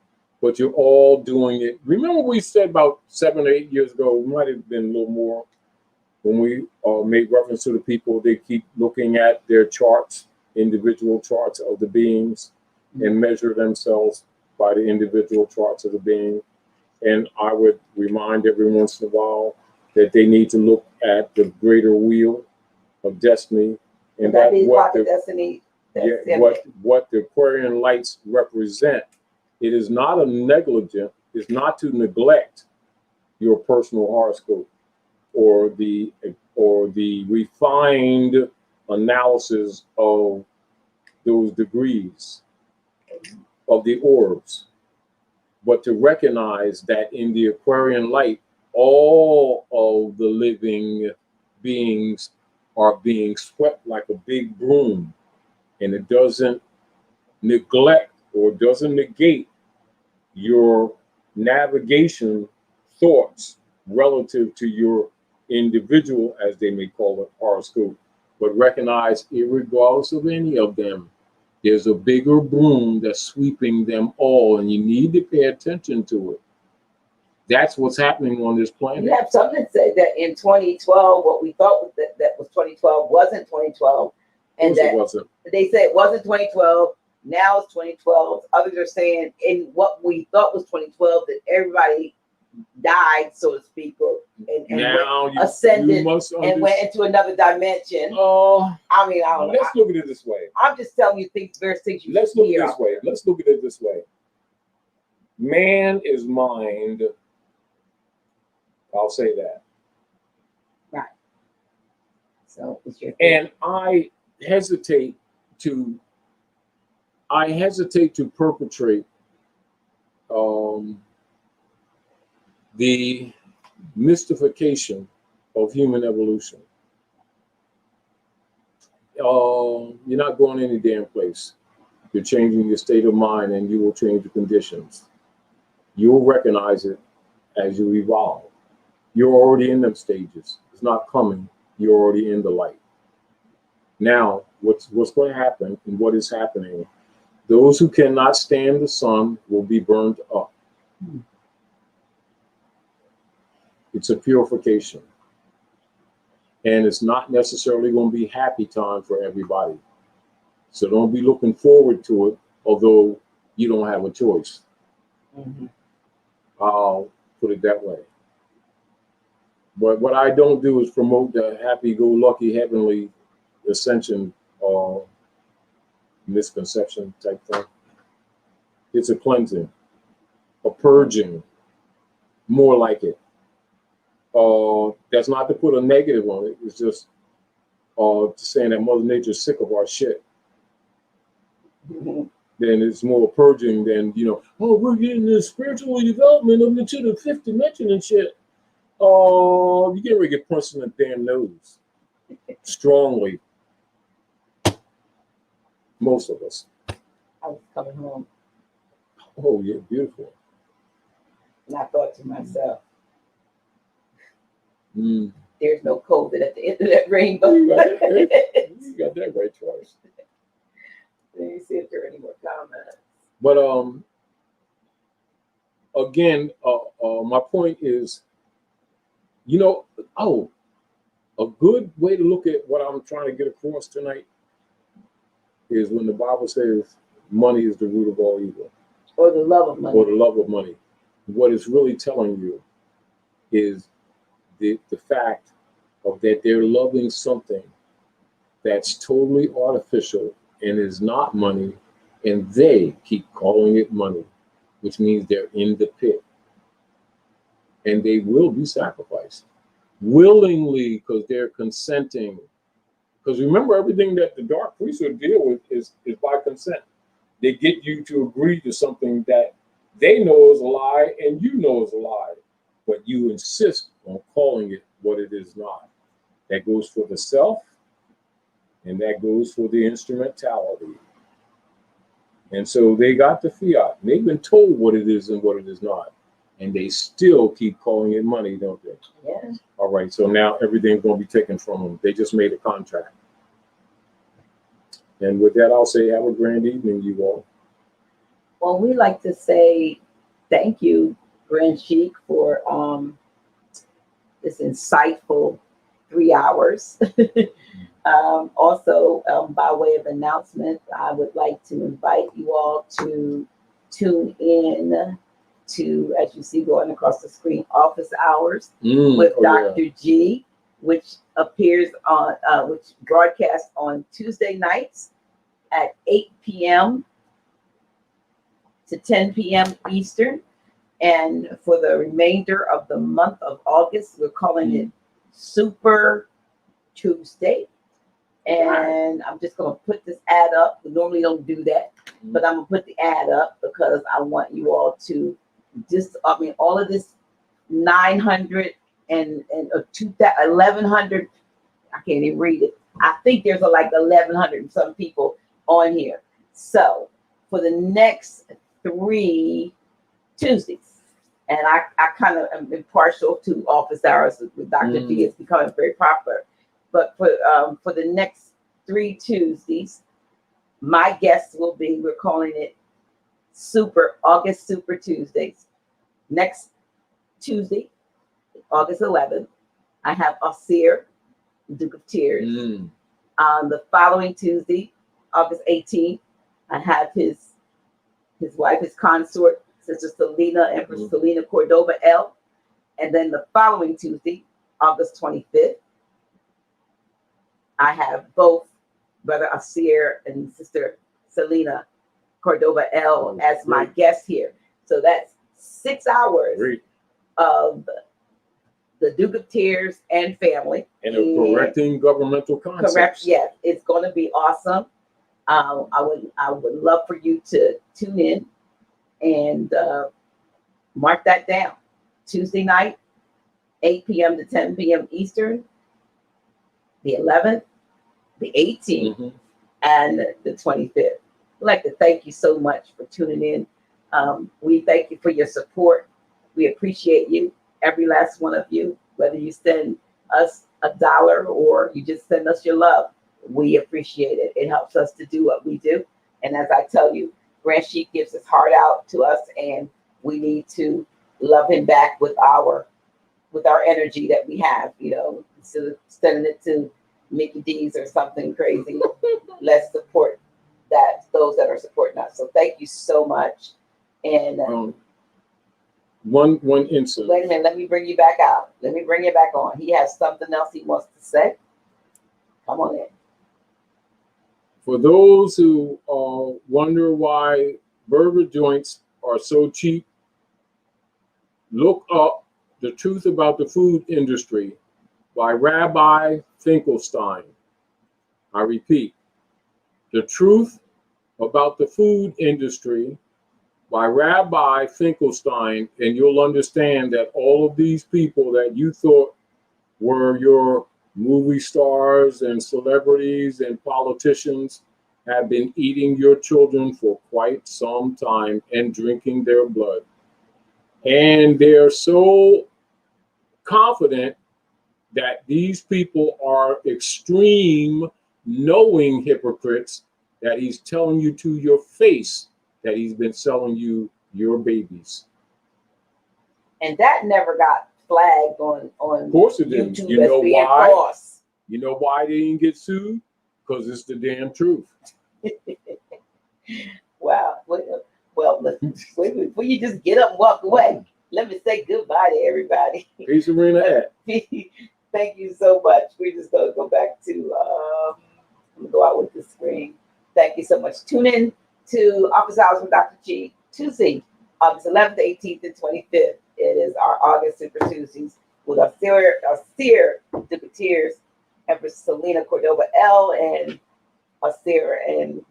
but you're all doing it. Remember we said about 7 or 8 years ago, we might have been a little more, When we make reference to the people, they keep looking at their charts, individual charts of the beings, and measure themselves by the individual charts of the being. And I would remind every once in a while that they need to look at the greater wheel of destiny, and that is what the destiny. what the Aquarian lights represent. It is not a negligent. It's not to neglect your personal horoscope or the refined analysis of those degrees of the orbs, but to recognize that in the Aquarian light, all of the living beings are being swept like a big broom, and it doesn't neglect or doesn't negate your navigation thoughts relative to your individual, as they may call it, horoscope, but recognize, irregardless of any of them, there's a bigger broom that's sweeping them all, and you need to pay attention to it. That's what's happening on this planet. You have something that said that in 2012, what we thought was that was 2012 wasn't 2012, and that wasn't. They said it wasn't 2012. Now it's 2012. Others are saying in what we thought was 2012 that everybody died, so to speak, or ascended and went into another dimension. I mean, I don't know. Let's look at it this way. I'm just telling you things, various things you Let's look at it this way. Let's look at it this way. Man is mind. I'll say that. Right. So it's your and I hesitate to perpetrate the mystification of human evolution. You're not going any damn place. You're changing your state of mind, and you will change the conditions. You'll recognize it as you evolve. You're already in them stages. It's not coming. You're already in the light. Now, what's going to happen and what is happening, those who cannot stand the sun will be burned up. It's a purification. And it's not necessarily going to be happy time for everybody. So don't be looking forward to it, although you don't have a choice. I'll put it that way. But what I don't do is promote the happy-go-lucky heavenly ascension or misconception type thing. It's a cleansing, a purging, more like it. That's not to put a negative on it. It's just saying that Mother Nature's sick of our shit. Then it's more purging than, we're getting this spiritual development up into the fifth dimension and shit. You get ready to get punched in the damn nose. Strongly. Most of us. I was coming home. Oh, yeah, beautiful. And I thought to myself, there's no COVID at the end of that rainbow. You got that right twice. Let me see if there are any more comments. But again, my point is, a good way to look at what I'm trying to get across tonight is when the Bible says money is the root of all evil. Or the love of money. Or the love of money. What it's really telling you is the fact of that they're loving something that's totally artificial and is not money, and they keep calling it money, which means they're in the pit. And they will be sacrificed willingly because they're consenting. Because remember, everything that the dark priesthood deal with is by consent. They get you to agree to something that they know is a lie and you know is a lie, but you insist on calling it what it is not. That goes for the self, and that goes for the instrumentality. And so they got the fiat. They've been told what it is and what it is not. And they still keep calling it money, don't they? Yeah. All right, so now everything's going to be taken from them. They just made a contract. And with that, I'll say have a grand evening, you all. Well, we like to say thank you, Grand Sheik, for this insightful 3 hours. Also, by way of announcement, I would like to invite you all to tune in to, as you see going across the screen, Office Hours with Dr. G, which appears on, which broadcasts on Tuesday nights at 8 p.m. to 10 p.m. Eastern. And for the remainder of the month of August, we're calling it Super Tuesday. And I'm just going to put this ad up. We normally don't do that, but I'm going to put the ad up because I want you all to just, I mean, all of this 900 and 1,100, I can't even read it. I think there's like 1,100 and some people on here. So for the next 3 Tuesdays, and I kind of am impartial to Office Hours with Dr. D. It's becoming very popular. But for the next 3 Tuesdays, my guests will be, we're calling it August Super Tuesdays. Next Tuesday, August 11th, I have Asir, Duke of Tears. On the following Tuesday, August 18th, I have his wife, his consort, Sister Selena, Empress Selena Cordova L. And then the following Tuesday, August 25th, I have both Brother Asir and Sister Selena Cordova L as my guests here. So that's 6 hours of the Duke of Tears and family. And correcting governmental concepts. Correct, yes. It's going to be awesome. I would love for you to tune in and mark that down. Tuesday night, 8 p.m. to 10 p.m. Eastern, the 11th, the 18th, and the 25th. I'd like to thank you so much for tuning in. We thank you for your support. We appreciate you, every last one of you, whether you send us $1 or you just send us your love. We appreciate it. It helps us to do what we do. And as I tell you, Grand Sheik gives his heart out to us, and we need to love him back with our energy that we have, you know, instead of sending it to Mickey D's or something crazy. Let's support those that are supporting us. So thank you so much. And one incident. Wait a minute, let me bring you back out. Let me bring you back on. He has something else he wants to say. Come on in. For those who wonder why burger joints are so cheap, look up The Truth About the Food Industry by Rabbi Finkelstein. I repeat, The Truth About the Food Industry by Rabbi Finkelstein, and you'll understand that all of these people that you thought were your movie stars and celebrities and politicians have been eating your children for quite some time and drinking their blood. And they're so confident that these people are extreme, knowing hypocrites that he's telling you to your face that he's been selling you your babies. And that never got flagged on Of course it didn't. YouTube. You know why? False. You know why they didn't get sued? Because it's the damn truth. Wow. Well, before you just get up and walk away, let me say goodbye to everybody. Peace, Arena. Thank you so much. We're just going to go back to, I'm going to go out with the screen. Thank you so much. Tune in to Office Hours with Dr. G, Tuesday, August 11th, 18th, and 25th. It is our August Super Tuesdays with Asir, Duke of Tears, Empress Selena Cordova L, and Asir and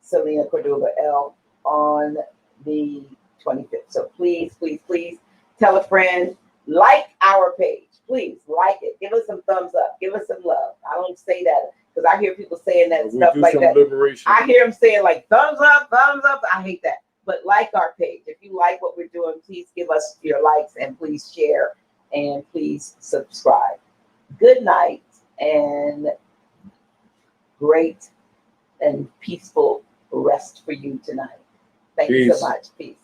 Selena Cordova L on the 25th. So please, please, please tell a friend, like our page. Please like it. Give us some thumbs up. Give us some love. I don't say that because I hear people saying that stuff like that. Liberation. I hear them saying like thumbs up, thumbs up. I hate that. But like our page. If you like what we're doing, please give us your likes and please share and please subscribe. Good night and great and peaceful rest for you tonight. Thank you so much. Peace.